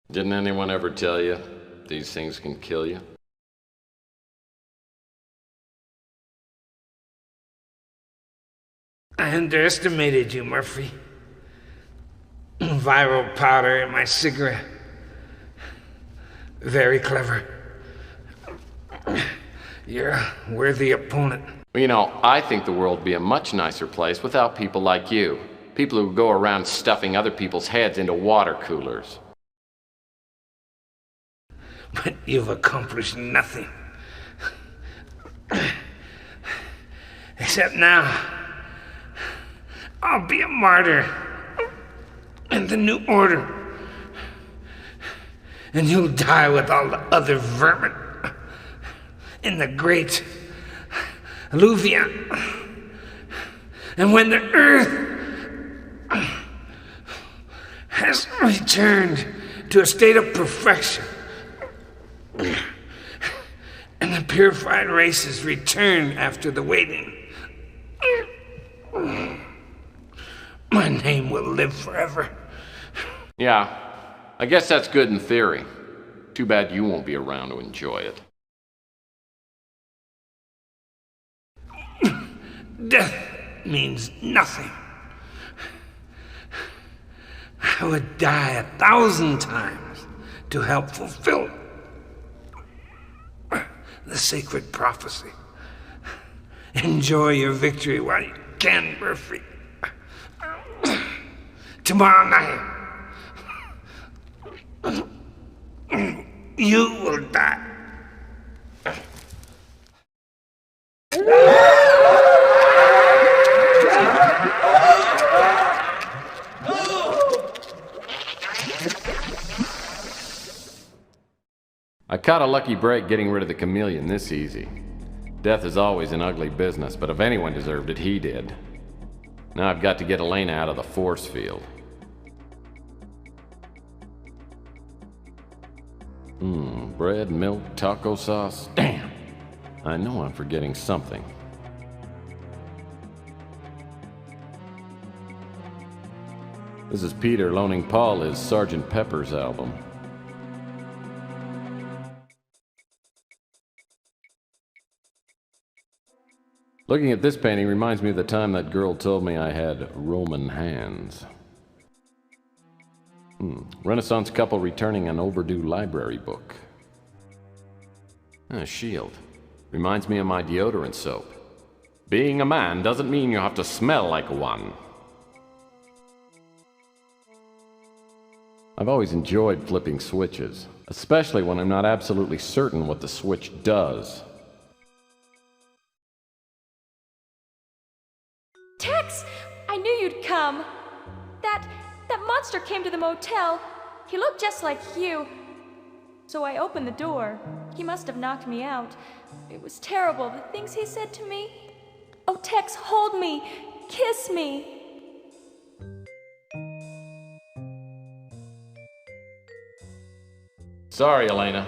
Didn't anyone ever tell you these things can kill you? I underestimated you, Murphy. Viral powder in my cigarette. Very clever. You're a worthy opponent. Well, you know, I think the world would be a much nicer place without people like you. People who go around stuffing other people's heads into water coolers. But you've accomplished nothing. Except now, I'll be a martyr in the New Order. And you'll die with all the other vermin in the great Alluvia. And when the earth has returned to a state of perfection, and the purified races return after the waiting, my name will live forever. Yeah, I guess that's good in theory. Too bad you won't be around to enjoy it. Death means nothing. I would die 1,000 times to help fulfill the sacred prophecy. Enjoy your victory while you can, Murphy. Tomorrow night, you will die. I caught a lucky break getting rid of the chameleon this easy. Death is always an ugly business, but if anyone deserved it, he did. Now I've got to get Elena out of the force field. Bread, milk, taco sauce. Damn! I know I'm forgetting something. This is Peter loaning Paul his Sgt. Pepper's album. Looking at this painting reminds me of the time that girl told me I had Roman hands. Renaissance couple returning an overdue library book. A shield. Reminds me of my deodorant soap. Being a man doesn't mean you have to smell like one. I've always enjoyed flipping switches, especially when I'm not absolutely certain what the switch does. Tex! I knew you'd come. That monster came to the motel. He looked just like you. So I opened the door. He must have knocked me out. It was terrible, the things he said to me. Oh, Tex, hold me. Kiss me. Sorry, Elena,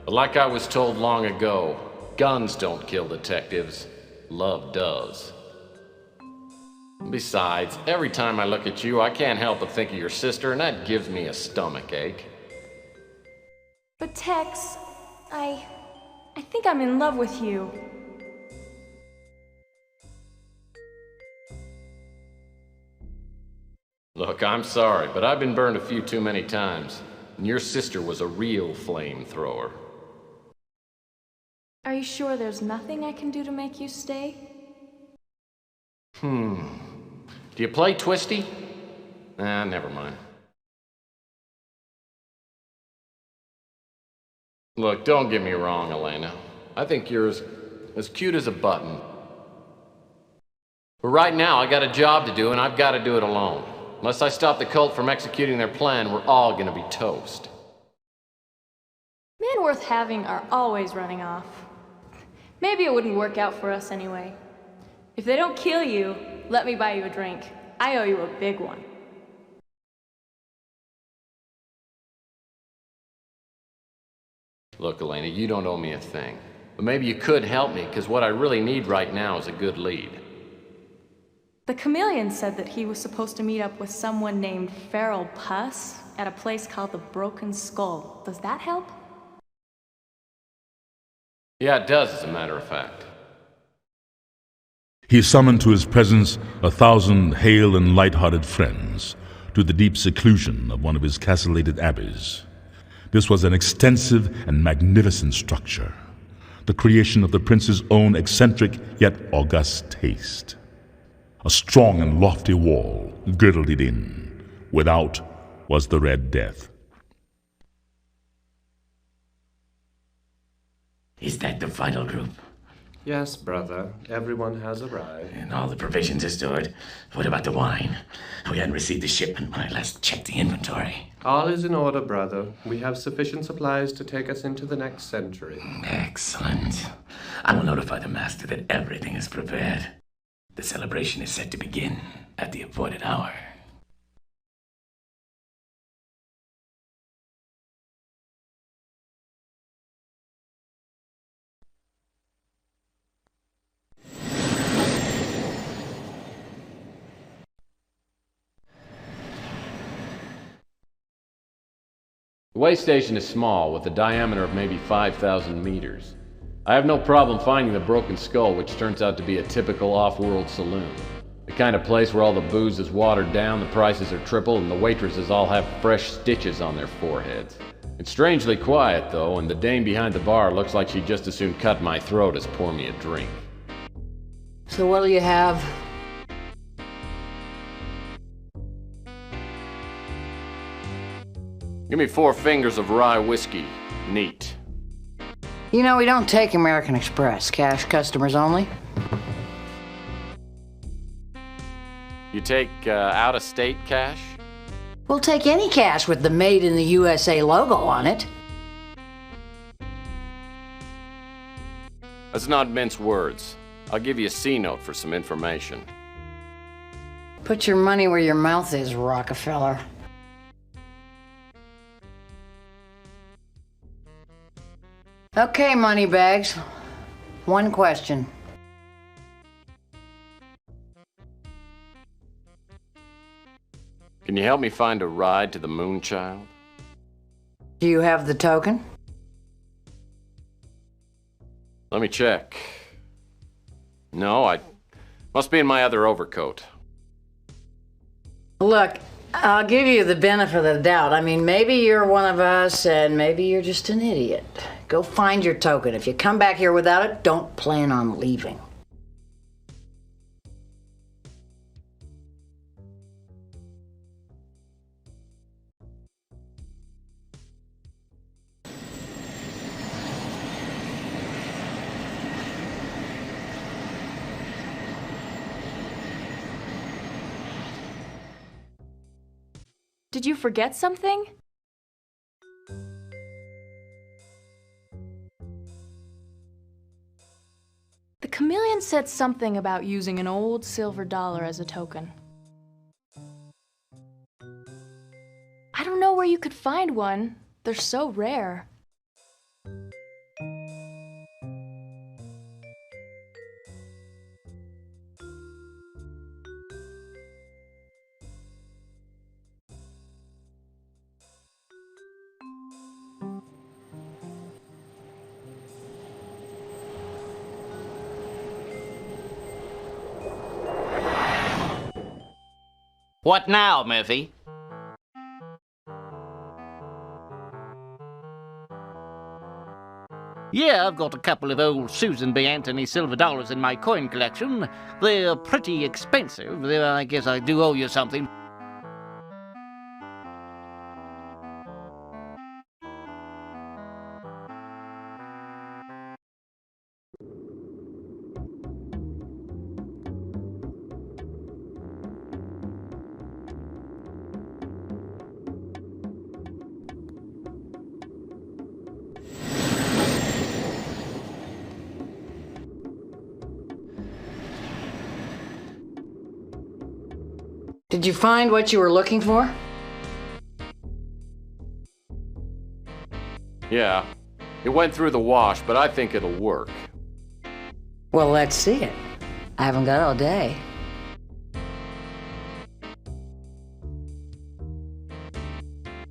but like I was told long ago, guns don't kill detectives. Love does. Besides, every time I look at you, I can't help but think of your sister, and that gives me a stomachache. But Tex, I think I'm in love with you. Look, I'm sorry, but I've been burned a few too many times, and your sister was a real flamethrower. Are you sure there's nothing I can do to make you stay? Do you play Twisty? Nah, never mind. Look, don't get me wrong, Elena. I think you're as cute as a button. But right now, I got a job to do, and I've got to do it alone. Unless I stop the cult from executing their plan, we're all gonna be toast. Men worth having are always running off. Maybe it wouldn't work out for us anyway. If they don't kill you, let me buy you a drink. I owe you a big one. Look, Elena, you don't owe me a thing. But maybe you could help me, because what I really need right now is a good lead. The chameleon said that he was supposed to meet up with someone named Feral Puss at a place called the Broken Skull. Does that help? Yeah, it does, as a matter of fact. He summoned to his presence 1,000 hale and light-hearted friends to the deep seclusion of one of his castellated abbeys. This was an extensive and magnificent structure, the creation of the prince's own eccentric yet august taste. A strong and lofty wall girdled it in. Without was the Red Death. Is that the final group? Yes, brother. Everyone has arrived. And all the provisions are stored. What about the wine? We hadn't received the shipment when I last checked the inventory. All is in order, brother. We have sufficient supplies to take us into the next century. Excellent. I will notify the master that everything is prepared. The celebration is set to begin at the appointed hour. The way station is small, with a diameter of maybe 5,000 meters. I have no problem finding the broken skull, which turns out to be a typical off-world saloon. The kind of place where all the booze is watered down, the prices are triple, and the waitresses all have fresh stitches on their foreheads. It's strangely quiet, though, and the dame behind the bar looks like she'd just as soon cut my throat as pour me a drink. So what'll you have? Give me 4 fingers of rye whiskey. Neat. You know, we don't take American Express. Cash customers only. You take out-of-state cash? We'll take any cash with the Made in the USA logo on it. Let's not mince words. I'll give you a C-note for some information. Put your money where your mouth is, Rockefeller. Okay, moneybags. One question. Can you help me find a ride to the Moonchild? Do you have the token? Let me check. No, I must be in my other overcoat. Look, I'll give you the benefit of the doubt. I mean, maybe you're one of us, and maybe you're just an idiot. Go find your token. If you come back here without it, don't plan on leaving. Did you forget something? The chameleon said something about using an old silver dollar as a token. I don't know where you could find one. They're so rare. What now, Murphy? Yeah, I've got a couple of old Susan B. Anthony silver dollars in my coin collection. They're pretty expensive. I guess I do owe you something. Did you find what you were looking for? Yeah. It went through the wash, but I think it'll work. Well, let's see it. I haven't got all day.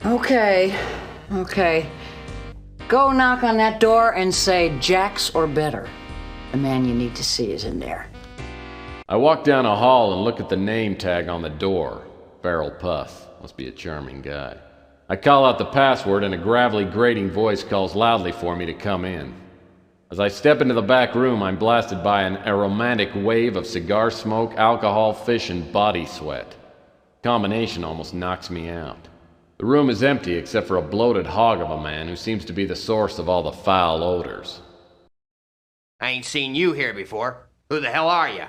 Okay. Go knock on that door and say Jacks or better. The man you need to see is in there. I walk down a hall and look at the name tag on the door. Farrell Puff. Must be a charming guy. I call out the password and a gravelly, grating voice calls loudly for me to come in. As I step into the back room, I'm blasted by an aromatic wave of cigar smoke, alcohol, fish, and body sweat. The combination almost knocks me out. The room is empty except for a bloated hog of a man who seems to be the source of all the foul odors. I ain't seen you here before. Who the hell are you?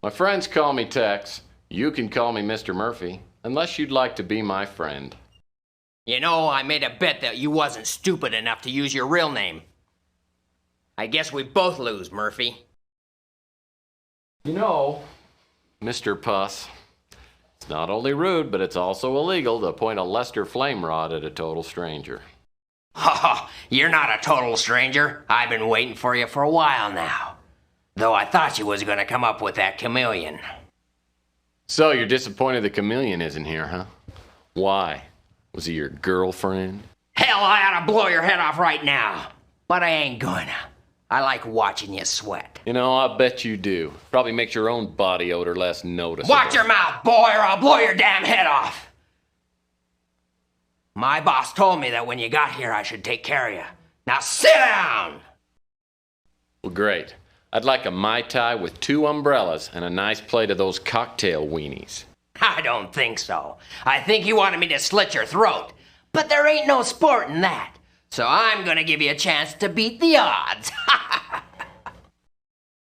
My friends call me Tex. You can call me Mr. Murphy. Unless you'd like to be my friend. You know, I made a bet that you wasn't stupid enough to use your real name. I guess we both lose, Murphy. You know, Mr. Puss, it's not only rude, but it's also illegal to point a Lester flame rod at a total stranger. Ha! You're not a total stranger. I've been waiting for you for a while now. Though I thought you was gonna come up with that chameleon. So you're disappointed the chameleon isn't here, huh? Why? Was he your girlfriend? Hell, I ought to blow your head off right now. But I ain't gonna. I like watching you sweat. You know, I bet you do. Probably makes your own body odor less noticeable. Watch your mouth, boy, or I'll blow your damn head off. My boss told me that when you got here, I should take care of you. Now sit down! Well, great. I'd like a Mai Tai with 2 umbrellas and a nice plate of those cocktail weenies. I don't think so. I think you wanted me to slit your throat. But there ain't no sport in that. So I'm gonna give you a chance to beat the odds.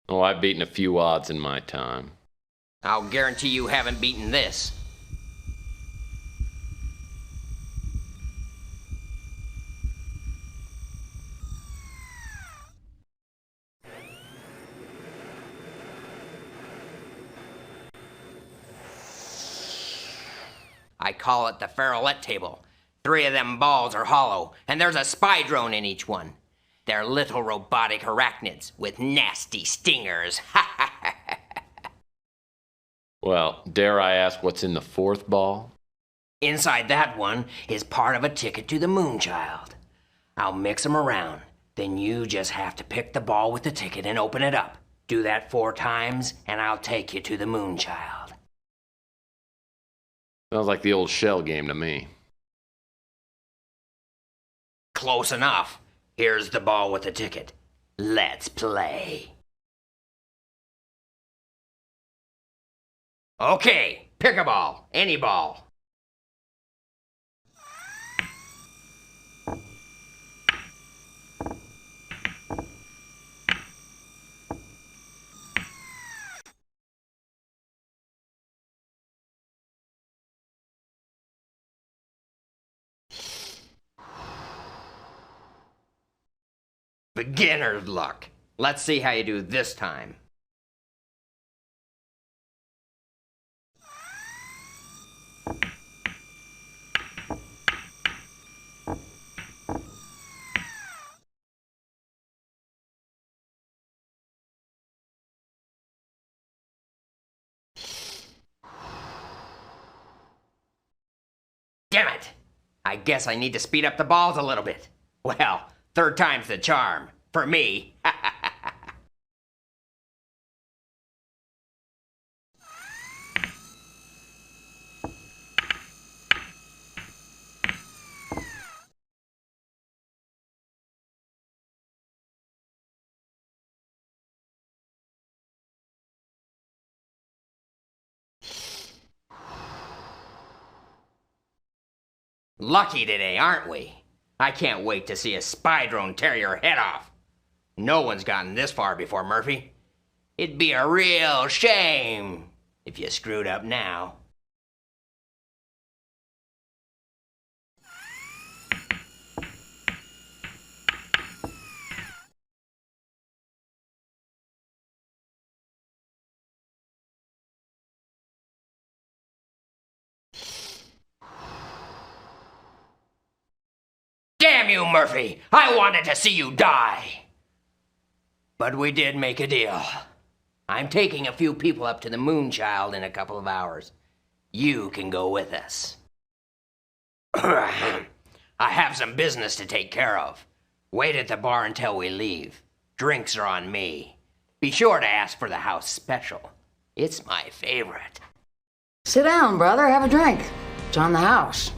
Oh, I've beaten a few odds in my time. I'll guarantee you haven't beaten this. I call it the Farrellette table. 3 of them balls are hollow, and there's a spy drone in each one. They're little robotic arachnids with nasty stingers. Well, dare I ask what's in the 4th ball? Inside that one is part of a ticket to the Moonchild. I'll mix them around. Then you just have to pick the ball with the ticket and open it up. Do that 4 times, and I'll take you to the Moonchild. Sounds like the old shell game to me. Close enough. Here's the ball with the ticket. Let's play. Okay, pick a ball. Any ball. Beginner's luck. Let's see how you do this time. Damn it! I guess I need to speed up the balls a little bit. Well, 3rd time's the charm. For me. Lucky today, aren't we? I can't wait to see a spy drone tear your head off. No one's gotten this far before, Murphy. It'd be a real shame if you screwed up now. Damn you, Murphy! I wanted to see you die! But we did make a deal. I'm taking a few people up to the Moonchild in a couple of hours. You can go with us. I have some business to take care of. Wait at the bar until we leave. Drinks are on me. Be sure to ask for the house special. It's my favorite. Sit down, brother. Have a drink. It's on the house.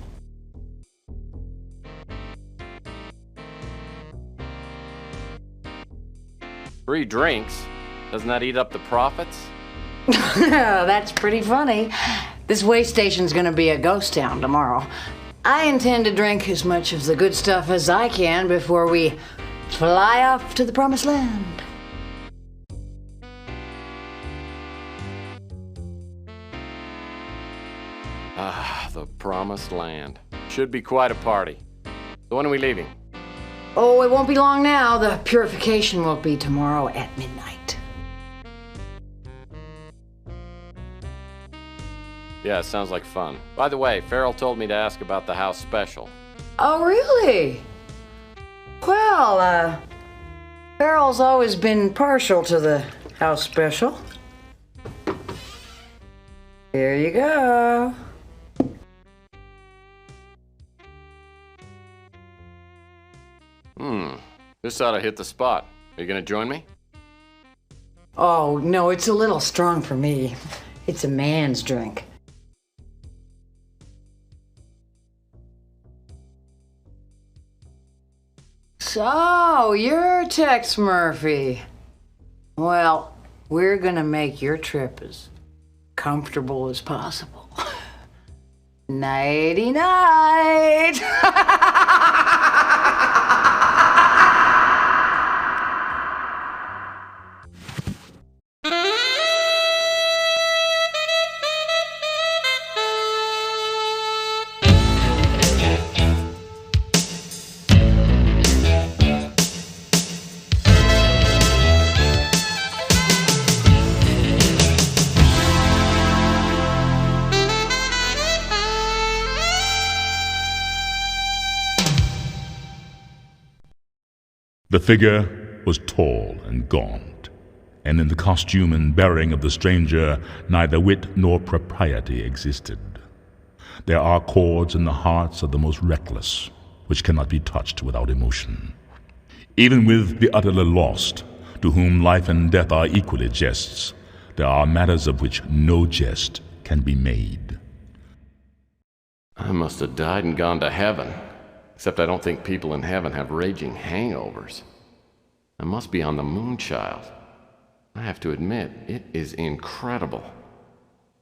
Free drinks? Doesn't that eat up the profits? That's pretty funny. This way station's gonna be a ghost town tomorrow. I intend to drink as much of the good stuff as I can before we fly off to the promised land. promised land. Should be quite a party. So when are we leaving? Oh, it won't be long now. The purification will be tomorrow at midnight. Yeah, sounds like fun. By the way, Farrell told me to ask about the house special. Oh, really? Well, Farrell's always been partial to the house special. Here you go. This ought to hit the spot. Are you gonna join me? Oh, no, it's a little strong for me. It's a man's drink. So, you're Tex Murphy. Well, we're gonna make your trip as comfortable as possible. Nighty night! The figure was tall and gaunt, and in the costume and bearing of the stranger neither wit nor propriety existed. There are chords in the hearts of the most reckless, which cannot be touched without emotion. Even with the utterly lost, to whom life and death are equally jests, there are matters of which no jest can be made. I must have died and gone to heaven. Except I don't think people in heaven have raging hangovers. I must be on the Moonchild. I have to admit, it is incredible.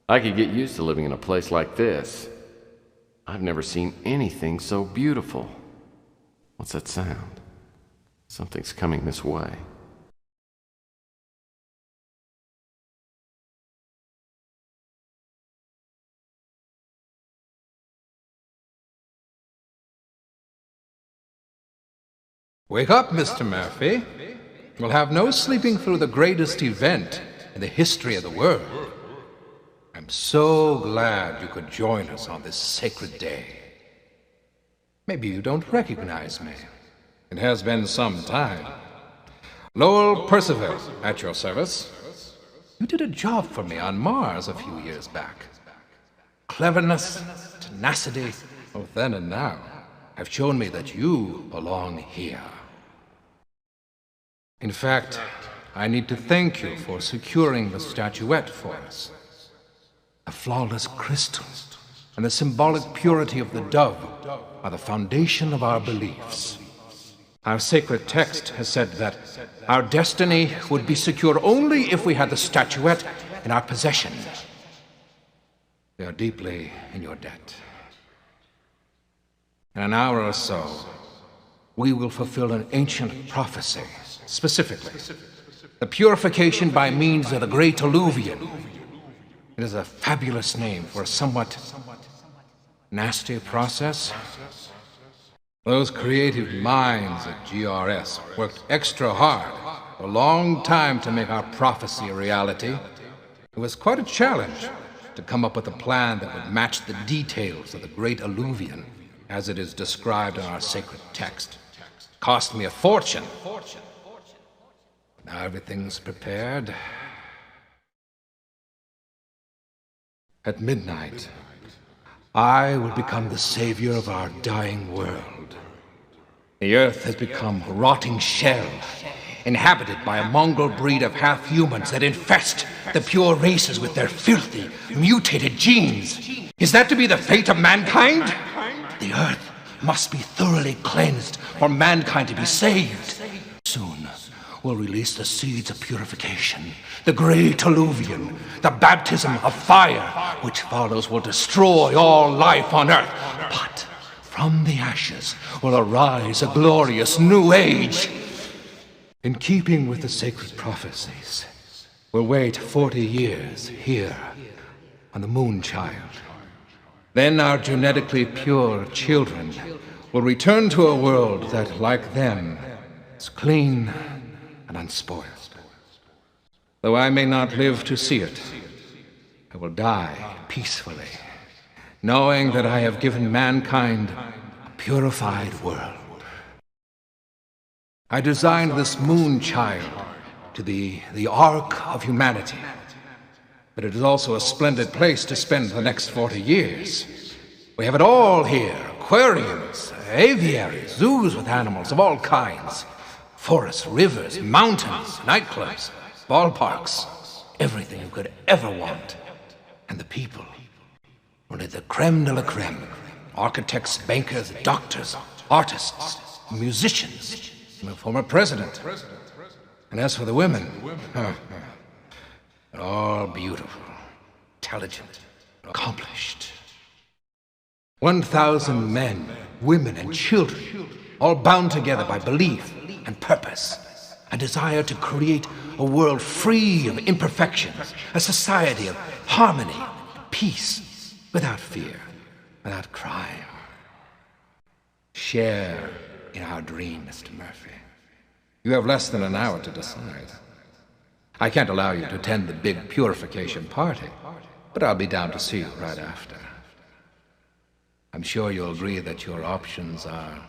I could get used to living in a place like this. I've never seen anything so beautiful. What's that sound? Something's coming this way. Wake up, Mr. Murphy. We'll have no sleeping through the greatest event in the history of the world. I'm so glad you could join us on this sacred day. Maybe you don't recognize me. It has been some time. Lowell Percival, at your service. You did a job for me on Mars a few years back. Cleverness, tenacity, both then and now, have shown me that you belong here. In fact, I need to thank you for securing the statuette for us. The flawless crystal and the symbolic purity of the dove are the foundation of our beliefs. Our sacred text has said that our destiny would be secure only if we had the statuette in our possession. We are deeply in your debt. In an hour or so, we will fulfill an ancient prophecy. Specifically, the purification by means of the Great Alluvion. It is a fabulous name for a somewhat nasty process. Those creative minds at GRS worked extra hard for a long time to make our prophecy a reality. It was quite a challenge to come up with a plan that would match the details of the Great Alluvion as it is described in our sacred text. Cost me a fortune. Now everything's prepared. At midnight, I will become the savior of our dying world. The earth has become a rotting shell, inhabited by a mongrel breed of half-humans that infest the pure races with their filthy, mutated genes. Is that to be the fate of mankind? The earth must be thoroughly cleansed for mankind to be saved. Soon, we'll release the seeds of purification, the great alluvion, the baptism of fire, which follows will destroy all life on earth. But from the ashes will arise a glorious new age. In keeping with the sacred prophecies, we'll wait 40 years here on the Moonchild. Then our genetically pure children will return to a world that, like them, is clean and unspoiled. Though I may not live to see it, I will die peacefully, knowing that I have given mankind a purified world. I designed this moon child to be the ark of humanity, but it is also a splendid place to spend the next 40 years. We have it all here: aquariums, aviaries, zoos with animals of all kinds, forests, rivers, mountains, nightclubs, ballparks, everything you could ever want. And the people, only the creme de la creme: architects, bankers, doctors, artists, musicians, and a former president. And as for the women, they're all beautiful, intelligent, accomplished. 1,000 men, women, and children, all bound together by belief and purpose, a desire to create a world free of imperfections, a society of harmony, peace, without fear, without crime. Share in our dream, Mr. Murphy. You have less than an hour to decide. I can't allow you to attend the big purification party, but I'll be down to see you right after. I'm sure you'll agree that your options are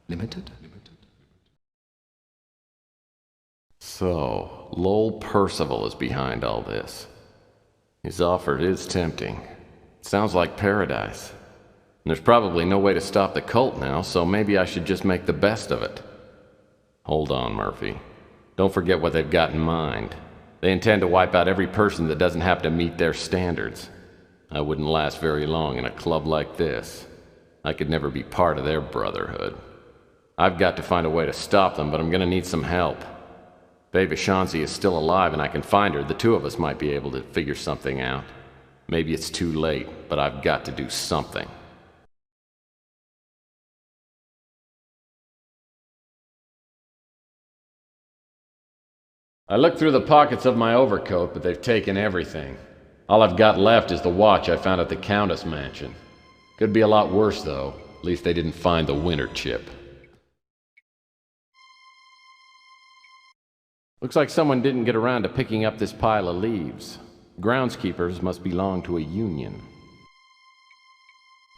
limited. So, Lowell Percival is behind all this. His offer is tempting. It sounds like paradise. And there's probably no way to stop the cult now, so maybe I should just make the best of it. Hold on, Murphy. Don't forget what they've got in mind. They intend to wipe out every person that doesn't have to meet their standards. I wouldn't last very long in a club like this. I could never be part of their brotherhood. I've got to find a way to stop them, but I'm gonna need some help. If Ava Chauncey is still alive and I can find her, the two of us might be able to figure something out. Maybe it's too late, but I've got to do something. I looked through the pockets of my overcoat, but they've taken everything. All I've got left is the watch I found at the Countess mansion. Could be a lot worse, though. At least they didn't find the winter chip. Looks like someone didn't get around to picking up this pile of leaves. Groundskeepers must belong to a union.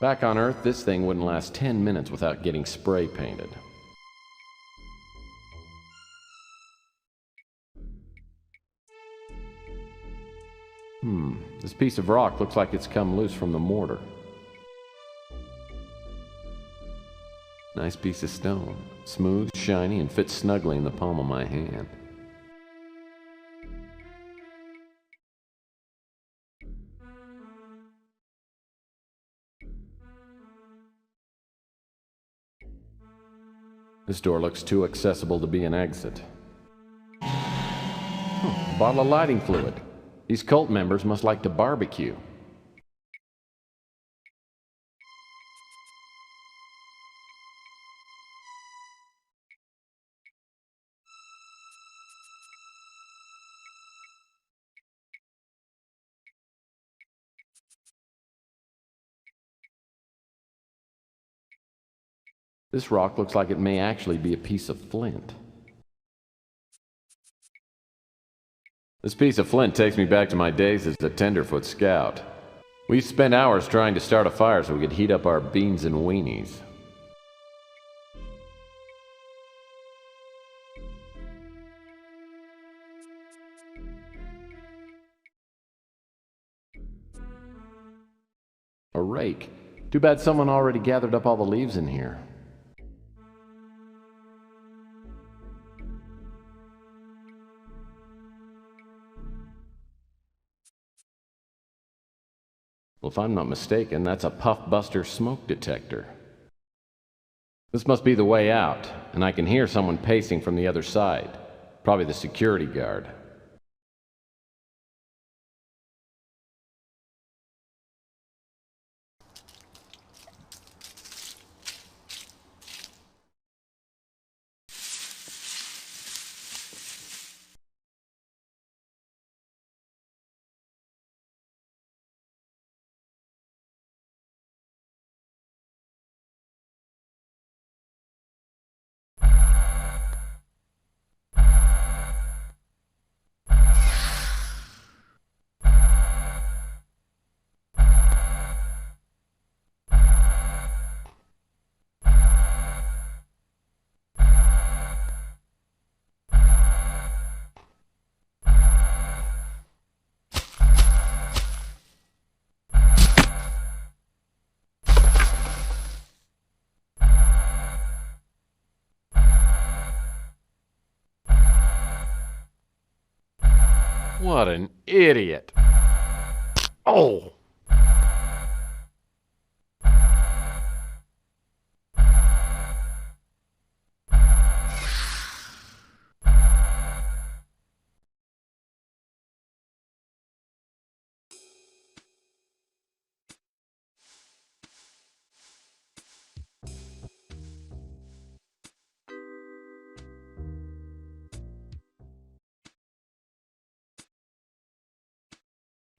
Back on Earth, this thing wouldn't last 10 minutes without getting spray painted. This piece of rock looks like it's come loose from the mortar. Nice piece of stone. Smooth, shiny, and fits snugly in the palm of my hand. This door looks too accessible to be an exit. A bottle of lighting fluid. These cult members must like to barbecue. This rock looks like it may actually be a piece of flint. This piece of flint takes me back to my days as a tenderfoot scout. We spent hours trying to start a fire so we could heat up our beans and weenies. A rake. Too bad someone already gathered up all the leaves in here. Well, if I'm not mistaken, that's a puff-buster smoke detector. This must be the way out, and I can hear someone pacing from the other side. Probably the security guard. What an idiot. Oh!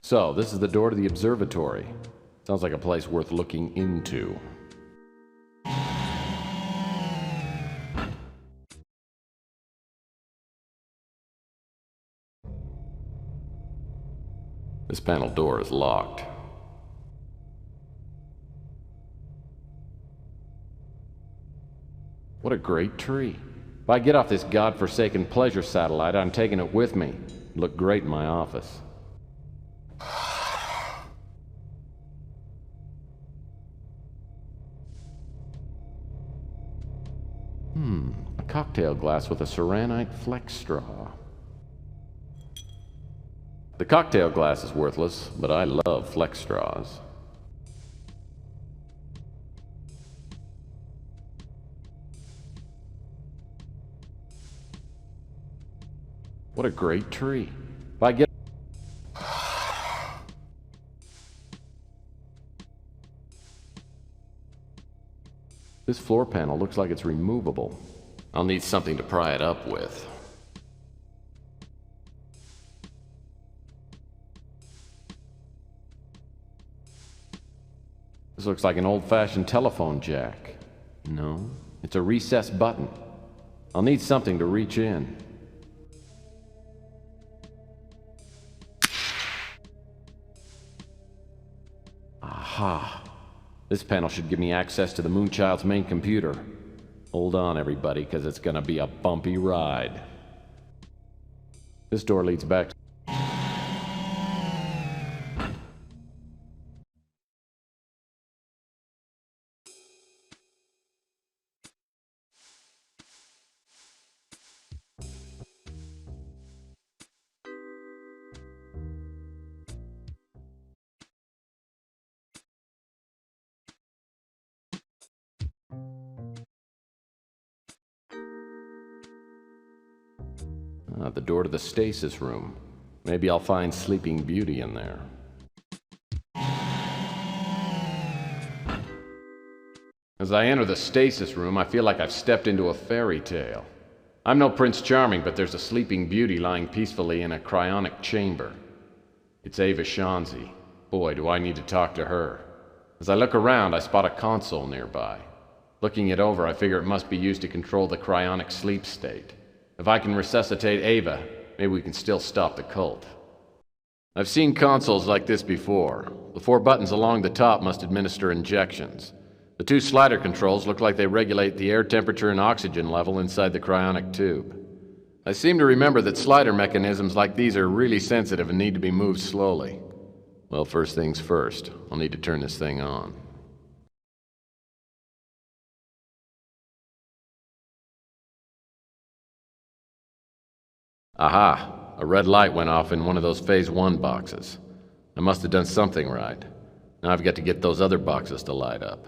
So, this is the door to the observatory. Sounds like a place worth looking into. This panel door is locked. What a great tree. If I get off this godforsaken pleasure satellite, I'm taking it with me. It'd look great in my office. A cocktail glass with a ceranite flex straw. The cocktail glass is worthless, but I love flex straws. What a great tree. If I get... This floor panel looks like it's removable. I'll need something to pry it up with. This looks like an old-fashioned telephone jack. No, it's a recessed button. I'll need something to reach in. Aha! This panel should give me access to the Moonchild's main computer. Hold on, everybody, because it's gonna be a bumpy ride. This door leads back to... the door to the stasis room. Maybe I'll find Sleeping Beauty in there. As I enter the stasis room, I feel like I've stepped into a fairy tale. I'm no Prince Charming, but there's a Sleeping Beauty lying peacefully in a cryonic chamber. It's Ava Shanzi. Boy, do I need to talk to her. As I look around, I spot a console nearby. Looking it over, I figure it must be used to control the cryonic sleep state. If I can resuscitate Ava, maybe we can still stop the cult. I've seen consoles like this before. The 4 buttons along the top must administer injections. The 2 slider controls look like they regulate the air temperature and oxygen level inside the cryonic tube. I seem to remember that slider mechanisms like these are really sensitive and need to be moved slowly. Well, first things first, I'll need to turn this thing on. Aha! A red light went off in one of those Phase 1 boxes. I must have done something right. Now I've got to get those other boxes to light up.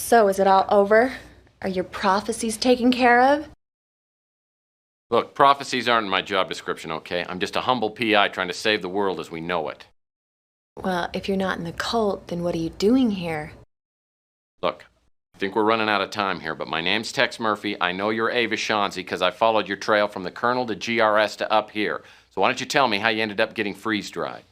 So, is it all over? Are your prophecies taken care of? Look, prophecies aren't in my job description, okay? I'm just a humble PI trying to save the world as we know it. Well, if you're not in the cult, then what are you doing here? Look, I think we're running out of time here, but my name's Tex Murphy. I know you're Ava Shaughnessy because I followed your trail from the Colonel to GRS to up here. So why don't you tell me how you ended up getting freeze-dried?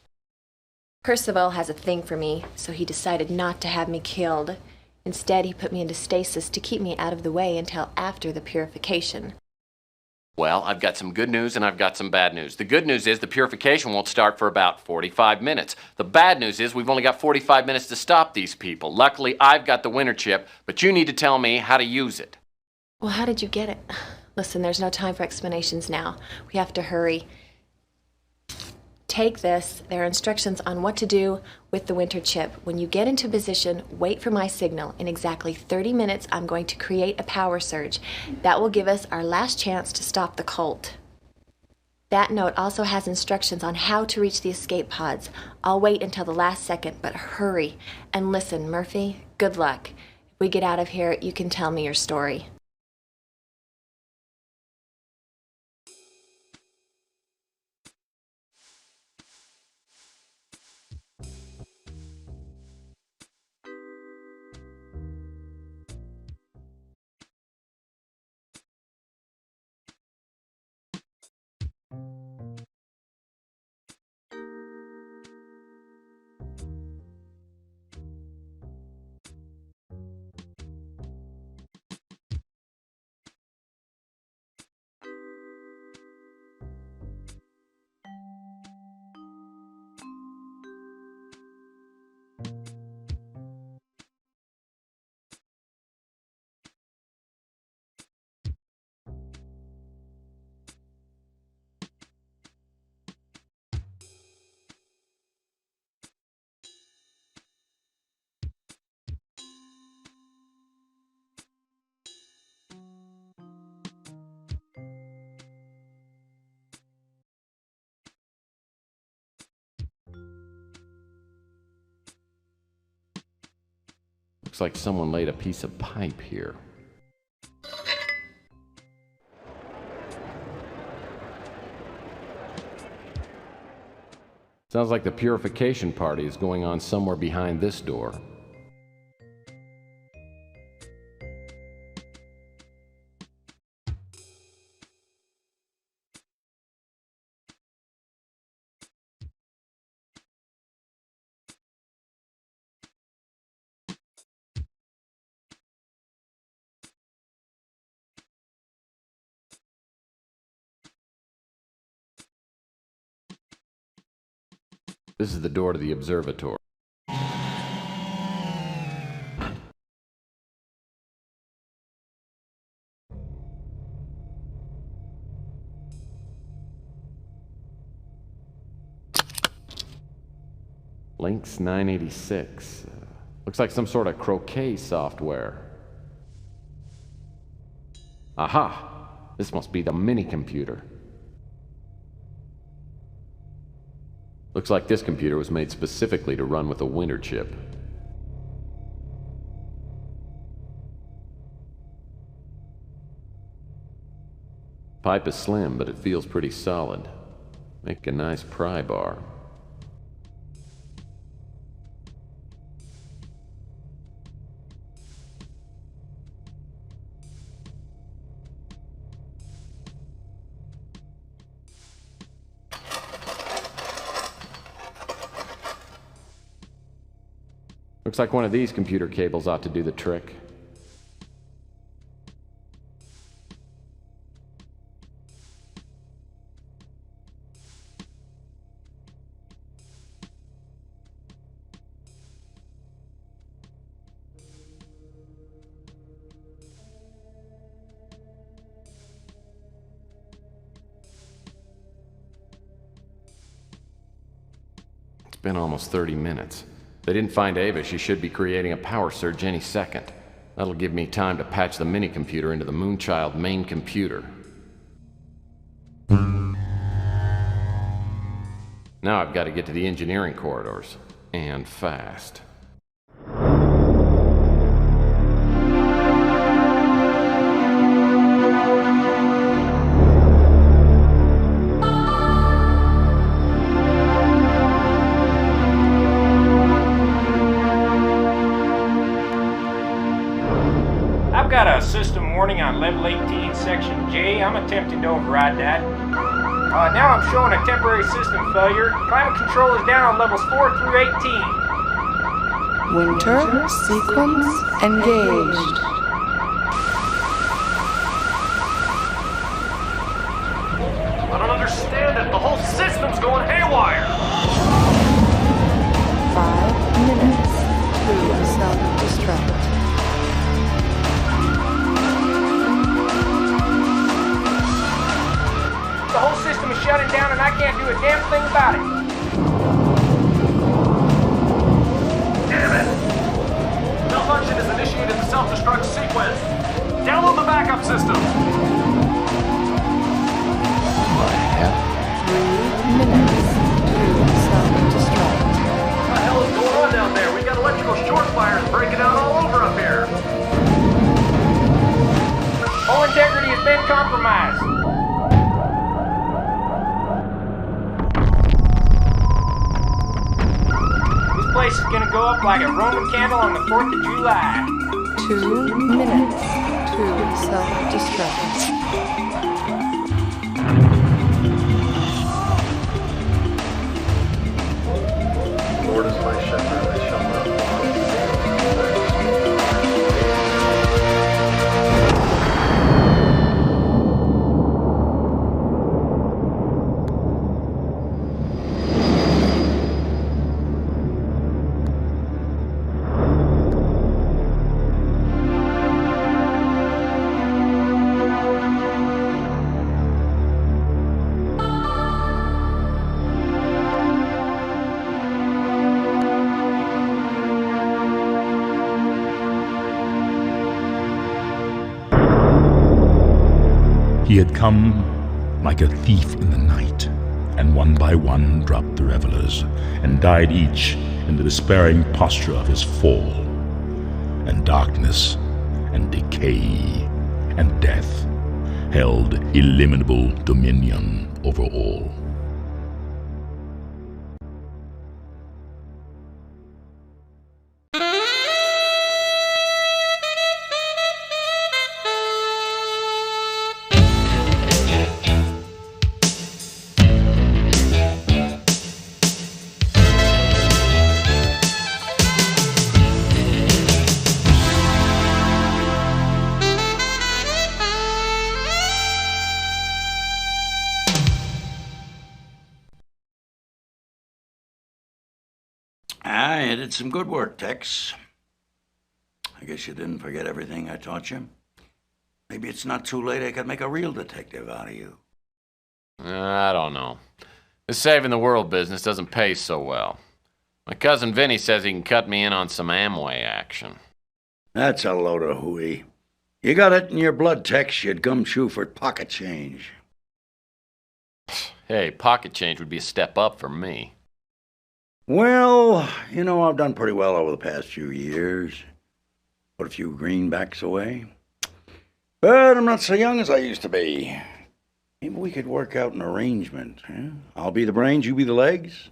Percival has a thing for me, so he decided not to have me killed. Instead, he put me into stasis to keep me out of the way until after the purification. Well, I've got some good news and I've got some bad news. The good news is the purification won't start for about 45 minutes. The bad news is we've only got 45 minutes to stop these people. Luckily, I've got the winter chip, but you need to tell me how to use it. Well, how did you get it? Listen, there's no time for explanations now. We have to hurry. Take this. There are instructions on what to do with the winter chip. When you get into position, wait for my signal. In exactly 30 minutes, I'm going to create a power surge. That will give us our last chance to stop the cult. That note also has instructions on how to reach the escape pods. I'll wait until the last second, but hurry. And listen, Murphy, good luck. If we get out of here, you can tell me your story. Looks like someone laid a piece of pipe here. Sounds like the purification party is going on somewhere behind this door. This is the door to the observatory. Lynx 986. Looks like some sort of croquet software. Aha! This must be the mini-computer. Looks like this computer was made specifically to run with a winter chip. Pipe is slim, but it feels pretty solid. Make a nice pry bar. Looks like one of these computer cables ought to do the trick. It's been almost 30 minutes. If they didn't find Ava, she should be creating a power surge any second. That'll give me time to patch the mini-computer into the Moonchild main computer. Now I've got to get to the engineering corridors. And fast. didn't override that. Now I'm showing a temporary system failure. Climate control is down on levels 4 through 18. Winter sequence engaged. I don't understand it. The whole system's going haywire. 5 minutes to self-destruct. The whole system is shutting down and I can't do a damn thing about it. Damn it! Malfunction has initiated the self-destruct sequence. Download the backup system. 3 minutes to self-destruct. What the hell is going on down there? We got electrical short fires breaking out all over up here. Whole integrity has been compromised. This place is gonna go up like a Roman candle on the 4th of July. 2 minutes to self-destruct. Lord is my shepherd, I shall not want. He had come like a thief in the night, and one by one dropped the revelers, and died each in the despairing posture of his fall. And darkness, and decay, and death held illimitable dominion over all. I did some good work, Tex. I guess you didn't forget everything I taught you. Maybe it's not too late I could make a real detective out of you. I don't know. This saving the world business doesn't pay so well. My cousin Vinny says he can cut me in on some Amway action. That's a load of hooey. You got it in your blood, Tex. You'd gumshoe for pocket change. Hey, pocket change would be a step up for me. Well, you know, I've done pretty well over the past few years. Put a few greenbacks away. But I'm not so young as I used to be. Maybe we could work out an arrangement. Huh? I'll be the brains, you be the legs.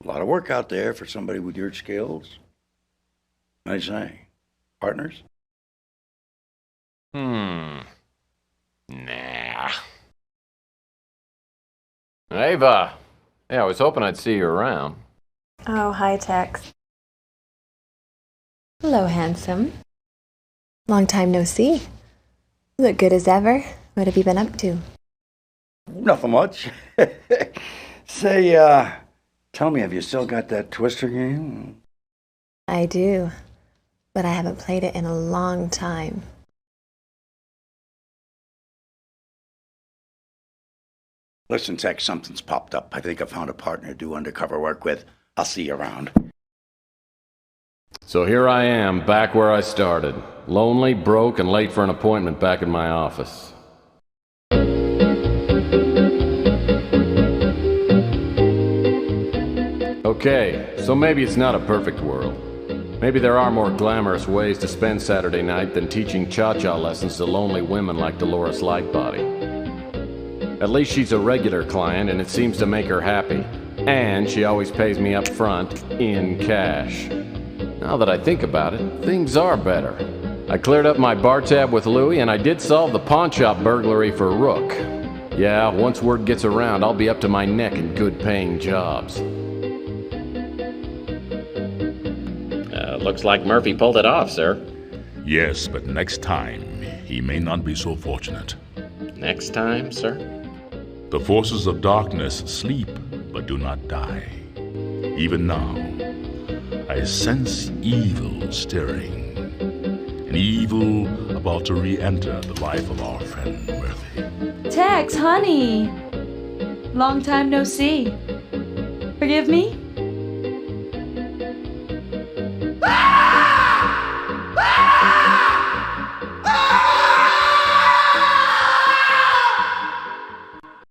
A lot of work out there for somebody with your skills. I say, partners? Nah. Ava. Yeah, I was hoping I'd see you around. Oh, hi, Tex. Hello, handsome. Long time no see. You look good as ever. What have you been up to? Nothing much. Say, tell me, have you still got that Twister game? I do, but I haven't played it in a long time. Listen, Tex, something's popped up. I think I found a partner to do undercover work with. I'll see you around. So here I am, back where I started. Lonely, broke, and late for an appointment back in my office. Okay, so maybe it's not a perfect world. Maybe there are more glamorous ways to spend Saturday night than teaching cha-cha lessons to lonely women like Dolores Lightbody. At least she's a regular client, and it seems to make her happy. And she always pays me up front, in cash. Now that I think about it, things are better. I cleared up my bar tab with Louie, and I did solve the pawn shop burglary for Rook. Yeah, once word gets around, I'll be up to my neck in good-paying jobs. Looks like Murphy pulled it off, sir. Yes, but next time, he may not be so fortunate. Next time, sir? The forces of darkness sleep, but do not die. Even now, I sense evil stirring. An evil about to re-enter the life of our friend Murphy. Tex, honey. Long time no see. Forgive me?